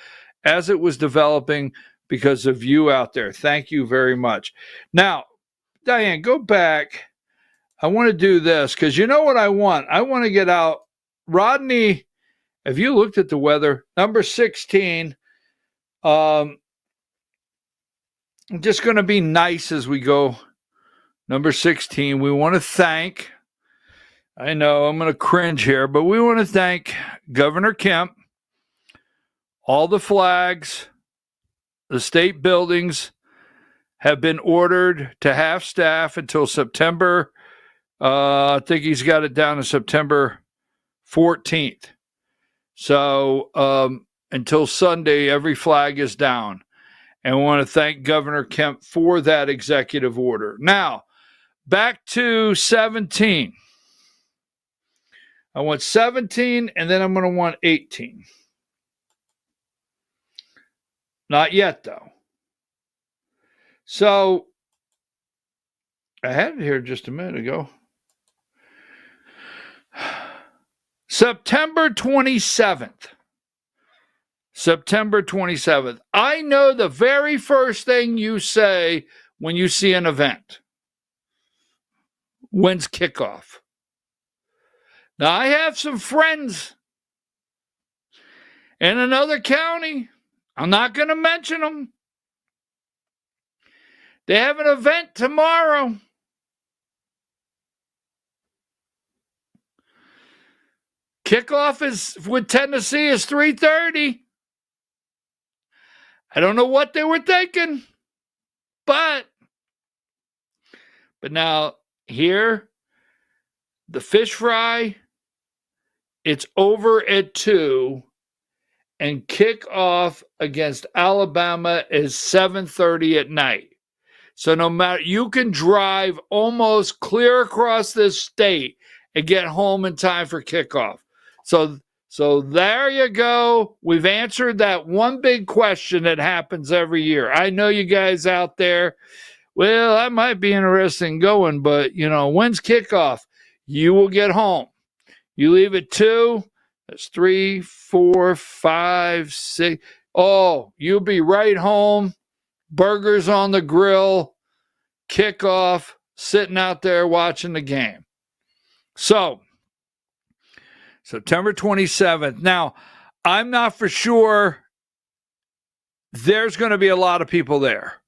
Speaker 1: as it was developing because of you out there. Thank you very much. Now, Diane, go back. I want to do this because you know what I want? I want to get out. Rodney, have you looked at the weather? Number 16. I'm just going to be nice as we go. Number 16, we want to thank, I know I'm going to cringe here, but we want to thank Governor Kemp, all the flags, the state buildings have been ordered to half staff until September. I think he's got it down to September 14th. So until Sunday, every flag is down. And I want to thank Governor Kemp for that executive order. Now, back to 17. I want 17, and then I'm going to want 18. Not yet, though. So, I had it here just a minute ago. September 27th. September 27th. I know the very first thing you say when you see an event. When's kickoff? Now, I have some friends in another county. I'm not going to mention them. They have an event tomorrow. Kickoff is with Tennessee is 3:30. I don't know what they were thinking, but now here, the fish fry, it's over at 2, and kickoff against Alabama is 7:30 at night. So no matter, you can drive almost clear across this state and get home in time for kickoff. So there you go. We've answered that one big question that happens every year. I know you guys out there, well, that might be interesting going, but, when's kickoff? You will get home. You leave at 2, that's 3, 4, 5, 6. Oh, you'll be right home. Burgers on the grill, kickoff, sitting out there watching the game. So, September 27th. Now, I'm not for sure there's going to be a lot of people there.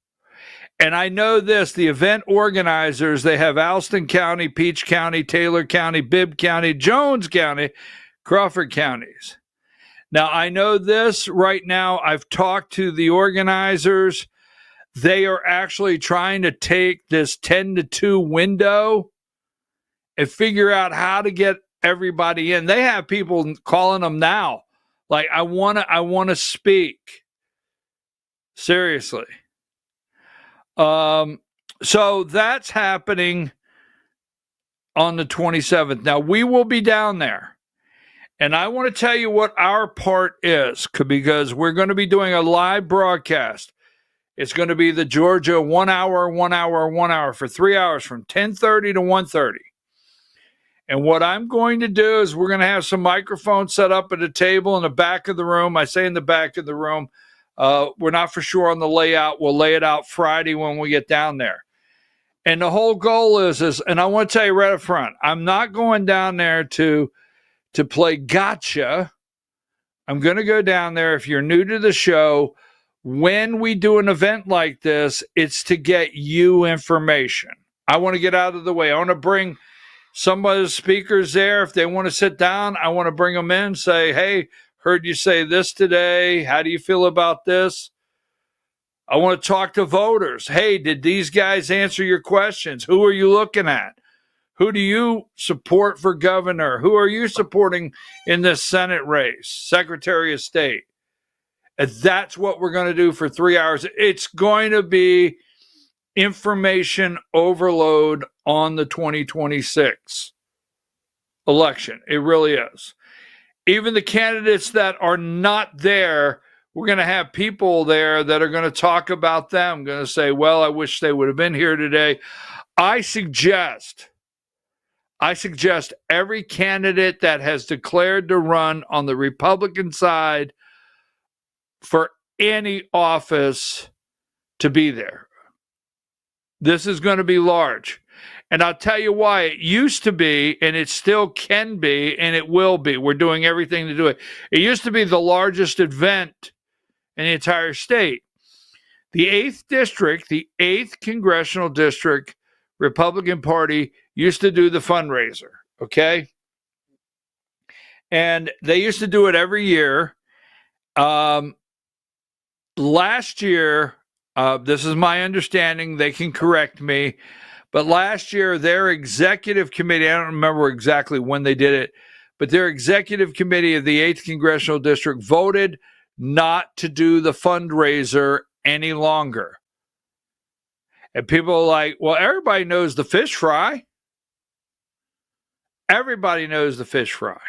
Speaker 1: And I know this, the event organizers, they have Alston County, Peach County, Taylor County, Bibb County, Jones County, Crawford counties. Now, I know this right now. I've talked to the organizers. They are actually trying to take this 10-2 window and figure out how to get everybody in. They have people calling them now. Like, I want to speak. Seriously. So that's happening on the 27th. Now, we will be down there. And I want to tell you what our part is, because we're going to be doing a live broadcast. It's going to be the Georgia 1 hour for 3 hours from 10:30 to 1:30. And what I'm going to do is we're going to have some microphones set up at a table in the back of the room. I say in the back of the room. We're not for sure on the layout. We'll lay it out Friday when we get down there. And the whole goal is, and I want to tell you right up front, I'm not going down there to play gotcha. I'm going to go down there. If you're new to the show, when we do an event like this, it's to get you information. I want to get out of the way. I want to bring some of the speakers there. If they want to sit down, I want to bring them in and say, hey, heard you say this today. How do you feel about this? I want to talk to voters. Hey, did these guys answer your questions? Who are you looking at? Who do you support for governor? Who are you supporting in this Senate race? Secretary of State. And that's what we're going to do for 3 hours. It's going to be information overload on the 2026 election. It really is. Even the candidates that are not there, we're going to have people there that are going to talk about them, going to say, well, I wish they would have been here today. I suggest every candidate that has declared to run on the Republican side for any office to be there. This is going to be large. And I'll tell you why. It used to be, and it still can be, and it will be. We're doing everything to do it. It used to be the largest event in the entire state. The 8th district, the 8th congressional district, Republican Party used to do the fundraiser, okay? And they used to do it every year. Last year, this is my understanding, they can correct me, but last year, their executive committee, I don't remember exactly when they did it, but their executive committee of the 8th Congressional District voted not to do the fundraiser any longer. And people are like, well, everybody knows the fish fry. Everybody knows the fish fry.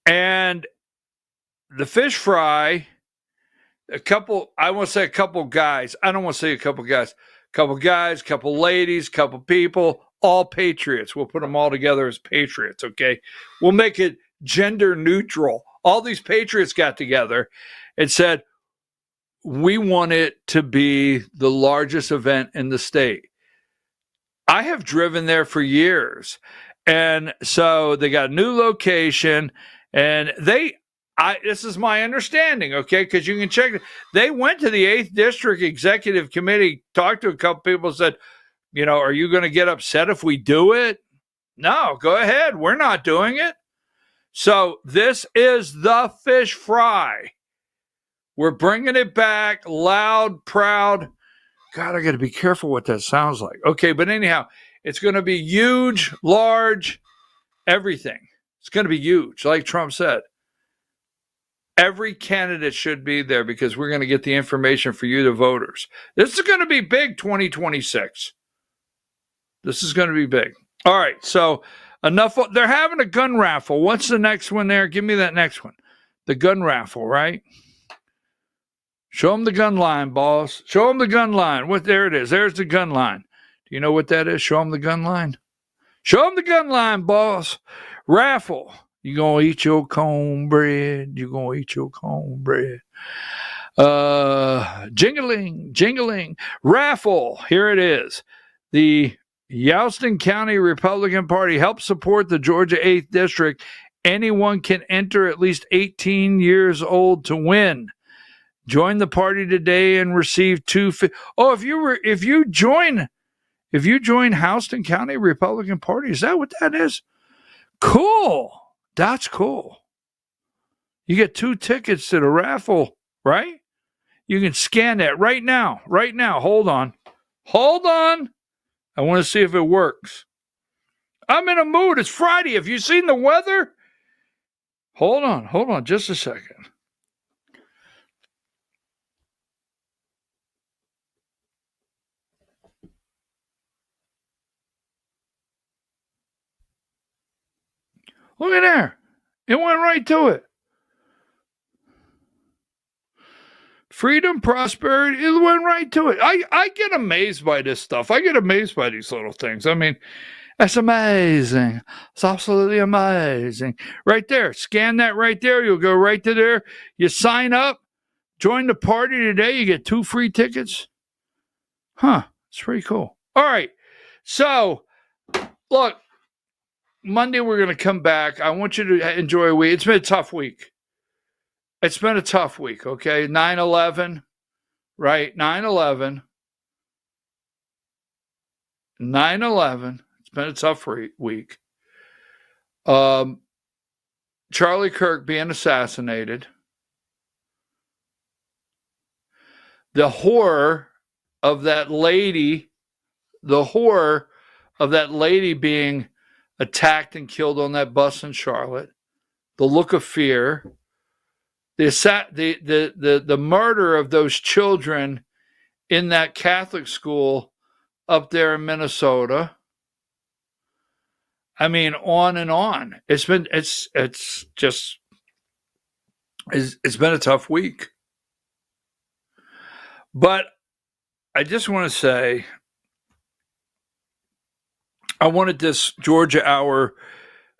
Speaker 1: And the fish fry, I want to say a couple guys. I don't want to say a couple guys. Couple guys, couple ladies, couple people, all patriots. We'll put them all together as patriots, okay? We'll make it gender neutral. All these patriots got together and said, we want it to be the largest event in the state. I have driven there for years. And so they got a new location, and this is my understanding, okay, because you can check it. They went to the 8th District Executive Committee, talked to a couple people, said, are you going to get upset if we do it? No, go ahead. We're not doing it. So this is the fish fry. We're bringing it back, loud, proud. God, I got to be careful what that sounds like. Okay, but anyhow, it's going to be huge, large, everything. It's going to be huge, like Trump said. Every candidate should be there because we're going to get the information for you, the voters. This is going to be big 2026. This is going to be big. All right, so enough. They're having a gun raffle. What's the next one there? Give me that next one. The gun raffle, right? Show them the gun line, boss. Show them the gun line. There it is. There's the gun line. Do you know what that is? Show them the gun line. Show them the gun line, boss. Raffle. You gonna eat your cornbread. You gonna eat your cornbread. Jingling, jingling. Raffle. Here it is. The Yalston County Republican Party helps support the Georgia 8th District. Anyone can enter at least 18 years old to win. Join the party today and receive if you join Houston County Republican Party, is that what that is? Cool. That's cool. You get 2 tickets to the raffle, right? You can scan that right now. Right now. Hold on. I want to see if it works. I'm in a mood. It's Friday. Have you seen the weather? Hold on just a second. Look at there. It went right to it. Freedom, prosperity, it went right to it. I get amazed by this stuff. I get amazed by these little things. I mean, that's amazing. It's absolutely amazing. Right there. Scan that right there. You'll go right to there. You sign up. Join the party today. You get 2 free tickets. It's pretty cool. All right. So, look. Monday, we're going to come back. I want you to enjoy a week. It's been a tough week. Okay? 9/11, right? 9/11. 9/11. It's been a tough week. Charlie Kirk being assassinated. The horror of that lady being attacked and killed on that bus in Charlotte, the look of fear, the murder of those children in that Catholic school up there in Minnesota. I mean, on and on. It's been a tough week. But I just want to say, I wanted this Georgia hour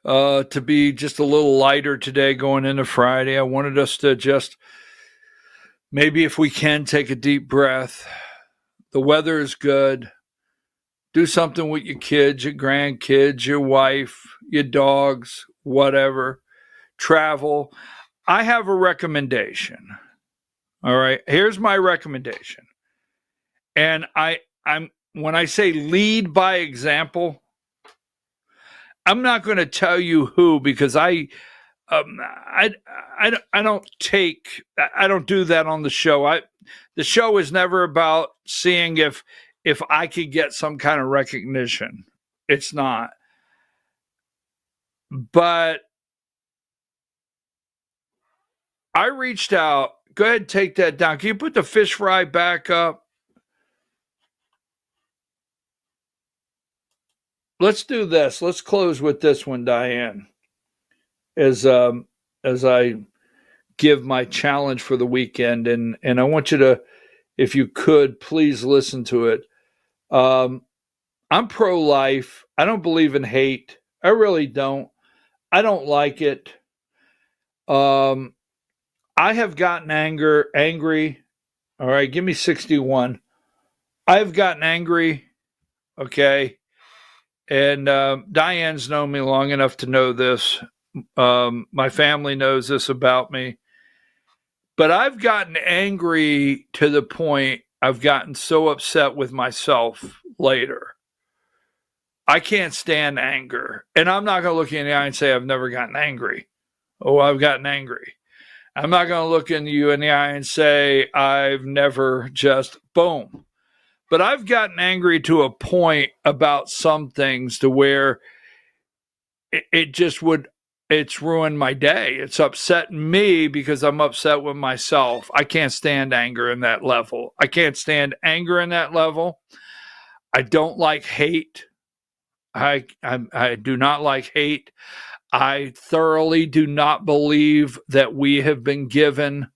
Speaker 1: to be just a little lighter today going into Friday. I wanted us to just, maybe if we can, take a deep breath. The weather is good. Do something with your kids, your grandkids, your wife, your dogs, whatever. Travel. I have a recommendation. All right. Here's my recommendation. And I'm when I say lead by example, I'm not going to tell you who, because I don't do that on the show. The show is never about seeing if I could get some kind of recognition. It's not. But I reached out. Go ahead and take that down. Can you put the fish fry back up? Let's do this. Let's close with this one, Diane, as I give my challenge for the weekend. And I want you to, if you could, please listen to it. I'm pro-life. I don't believe in hate. I really don't. I don't like it. I have gotten angry. All right, give me 61. I've gotten angry. Okay. And Diane's known me long enough to know this. My family knows this about me. But I've gotten angry to the point I've gotten so upset with myself later. I can't stand anger. And I'm not going to look you in the eye and say I've never gotten angry. Oh, I've gotten angry. I'm not going to look you in the eye and say I've never just boom. But I've gotten angry to a point about some things to where it's ruined my day. It's upset me because I'm upset with myself. I can't stand anger in that level. I can't stand anger in that level. I don't like hate. I do not like hate. I thoroughly do not believe that we have been given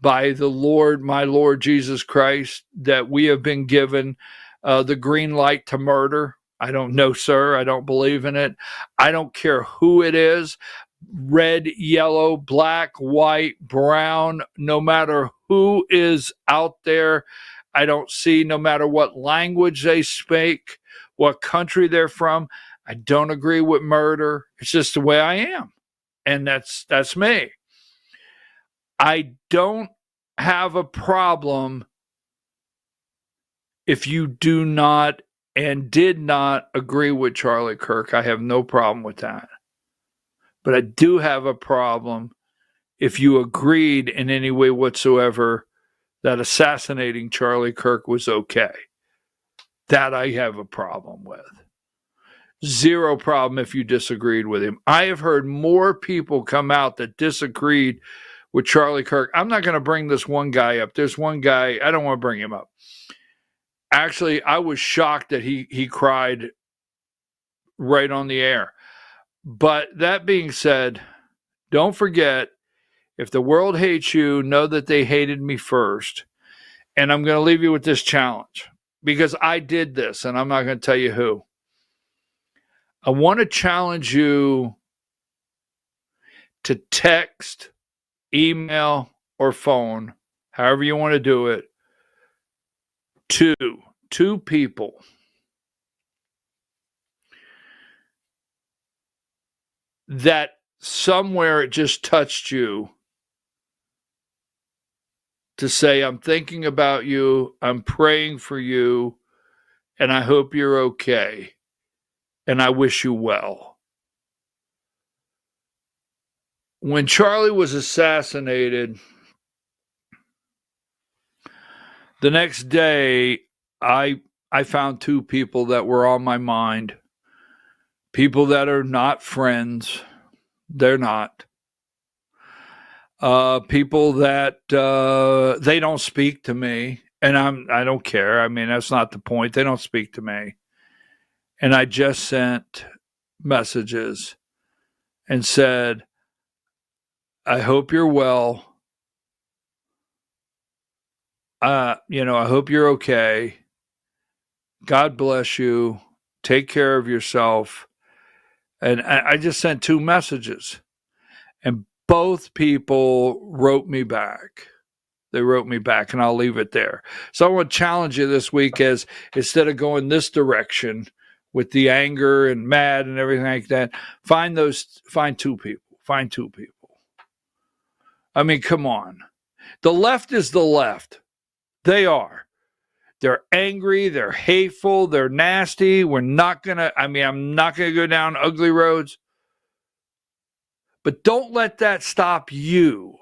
Speaker 1: by the Lord, my Lord Jesus Christ, that we have been given the green light to murder. I don't know, sir. I don't believe in it. I don't care who it is, red, yellow, black, white, brown, no matter who is out there. I don't see, no matter what language they speak, what country they're from. I don't agree with murder. It's just the way I am. And that's me. I don't have a problem if you do not and did not agree with Charlie Kirk. I have no problem with that. But I do have a problem if you agreed in any way whatsoever that assassinating Charlie Kirk was okay. That I have a problem with. Zero problem if you disagreed with him. I have heard more people come out that disagreed with Charlie Kirk. I'm not going to bring this one guy up. There's one guy, I don't want to bring him up. Actually, I was shocked that he cried right on the air. But that being said, don't forget, if the world hates you, know that they hated me first. And I'm going to leave you with this challenge because I did this, and I'm not going to tell you who. I want to challenge you to text, email, or phone, however you want to do it, to two people that somewhere it just touched you to say, I'm thinking about you, I'm praying for you, and I hope you're okay, and I wish you well. When Charlie was assassinated, the next day, I found two people that were on my mind. People that are not friends. They're not. People that they don't speak to me, and I don't care. I mean, that's not the point. They don't speak to me. And I just sent messages and said, I hope you're well. I hope you're okay. God bless you. Take care of yourself. And I just sent two messages. And both people wrote me back. They wrote me back, and I'll leave it there. So I want to challenge you this week as instead of going this direction with the anger and mad and everything like that, find two people. Find two people. I mean, come on. The left is the left. They are. They're angry. They're hateful. They're nasty. I'm not going to go down ugly roads. But don't let that stop you.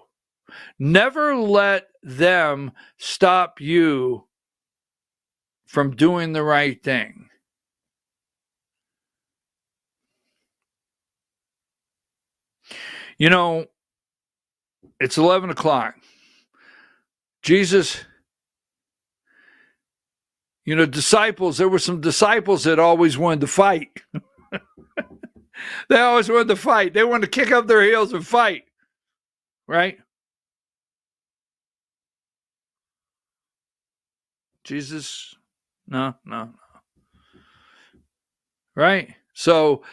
Speaker 1: Never let them stop you from doing the right thing. It's 11 o'clock. Jesus, disciples, there were some disciples that always wanted to fight. They always wanted to fight. They wanted to kick up their heels and fight. Right? Jesus, no. Right? So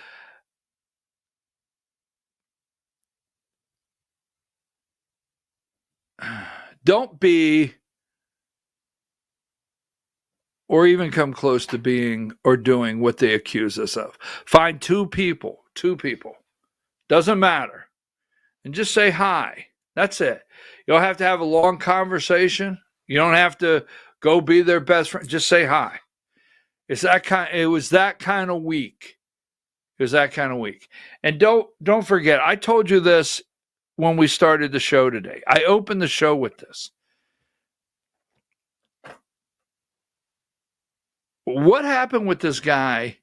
Speaker 1: don't be or even come close to being or doing what they accuse us of. Find two people, doesn't matter, and just say hi. That's it. You don't have to have a long conversation. You don't have to go be their best friend. Just say hi. It was that kind of week. And don't forget, I told you this when we started the show today. I opened the show with this. What happened with this guy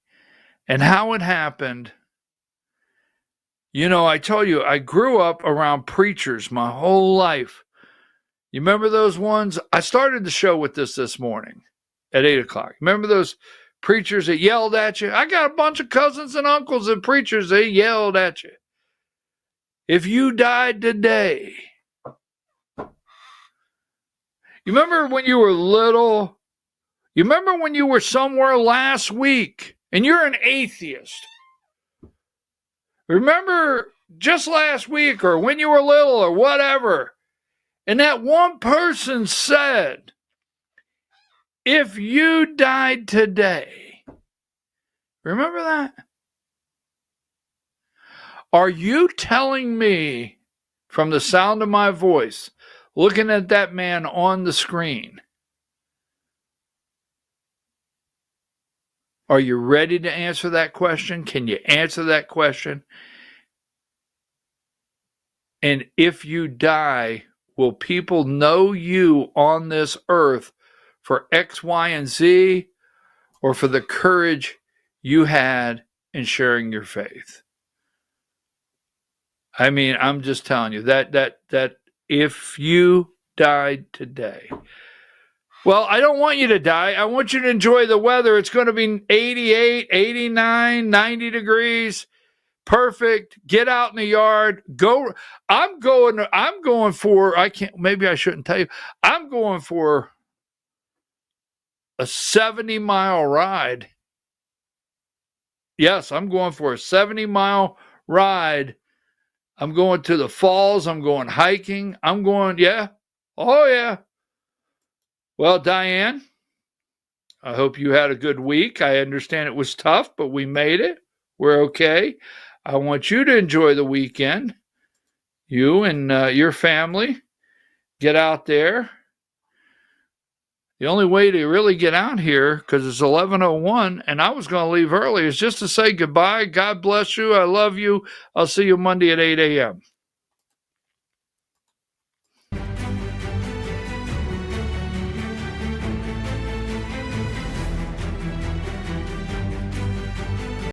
Speaker 1: and how it happened? You know, I told you, I grew up around preachers my whole life. You remember those ones? I started the show with this morning at 8 o'clock. Remember those preachers that yelled at you? I got a bunch of cousins and uncles and preachers, they yelled at you. If you died today. You remember when you were little? You remember when you were somewhere last week and you're an atheist? Remember just last week or when you were little or whatever, and that one person said, if you died today, remember that? Are you telling me from the sound of my voice, looking at that man on the screen, are you ready to answer that question? Can you answer that question? And if you die, will people know you on this earth for X, Y, and Z, or for the courage you had in sharing your faith? I mean, I'm just telling you that if you died today, well, I don't want you to die. I want you to enjoy the weather. It's going to be 88, 89, 90 degrees. Perfect. Get out in the yard. Go. I'm going for, maybe I shouldn't tell you. I'm going for a 70-mile ride. Yes, I'm going for a 70-mile ride. I'm going to the falls. I'm going hiking. Yeah. Oh, yeah. Well, Diane, I hope you had a good week. I understand it was tough, but we made it. We're okay. I want you to enjoy the weekend. You and your family. Get out there. The only way to really get out here, because it's 11:01, and I was going to leave early, is just to say goodbye. God bless you. I love you. I'll see you Monday at 8 a.m.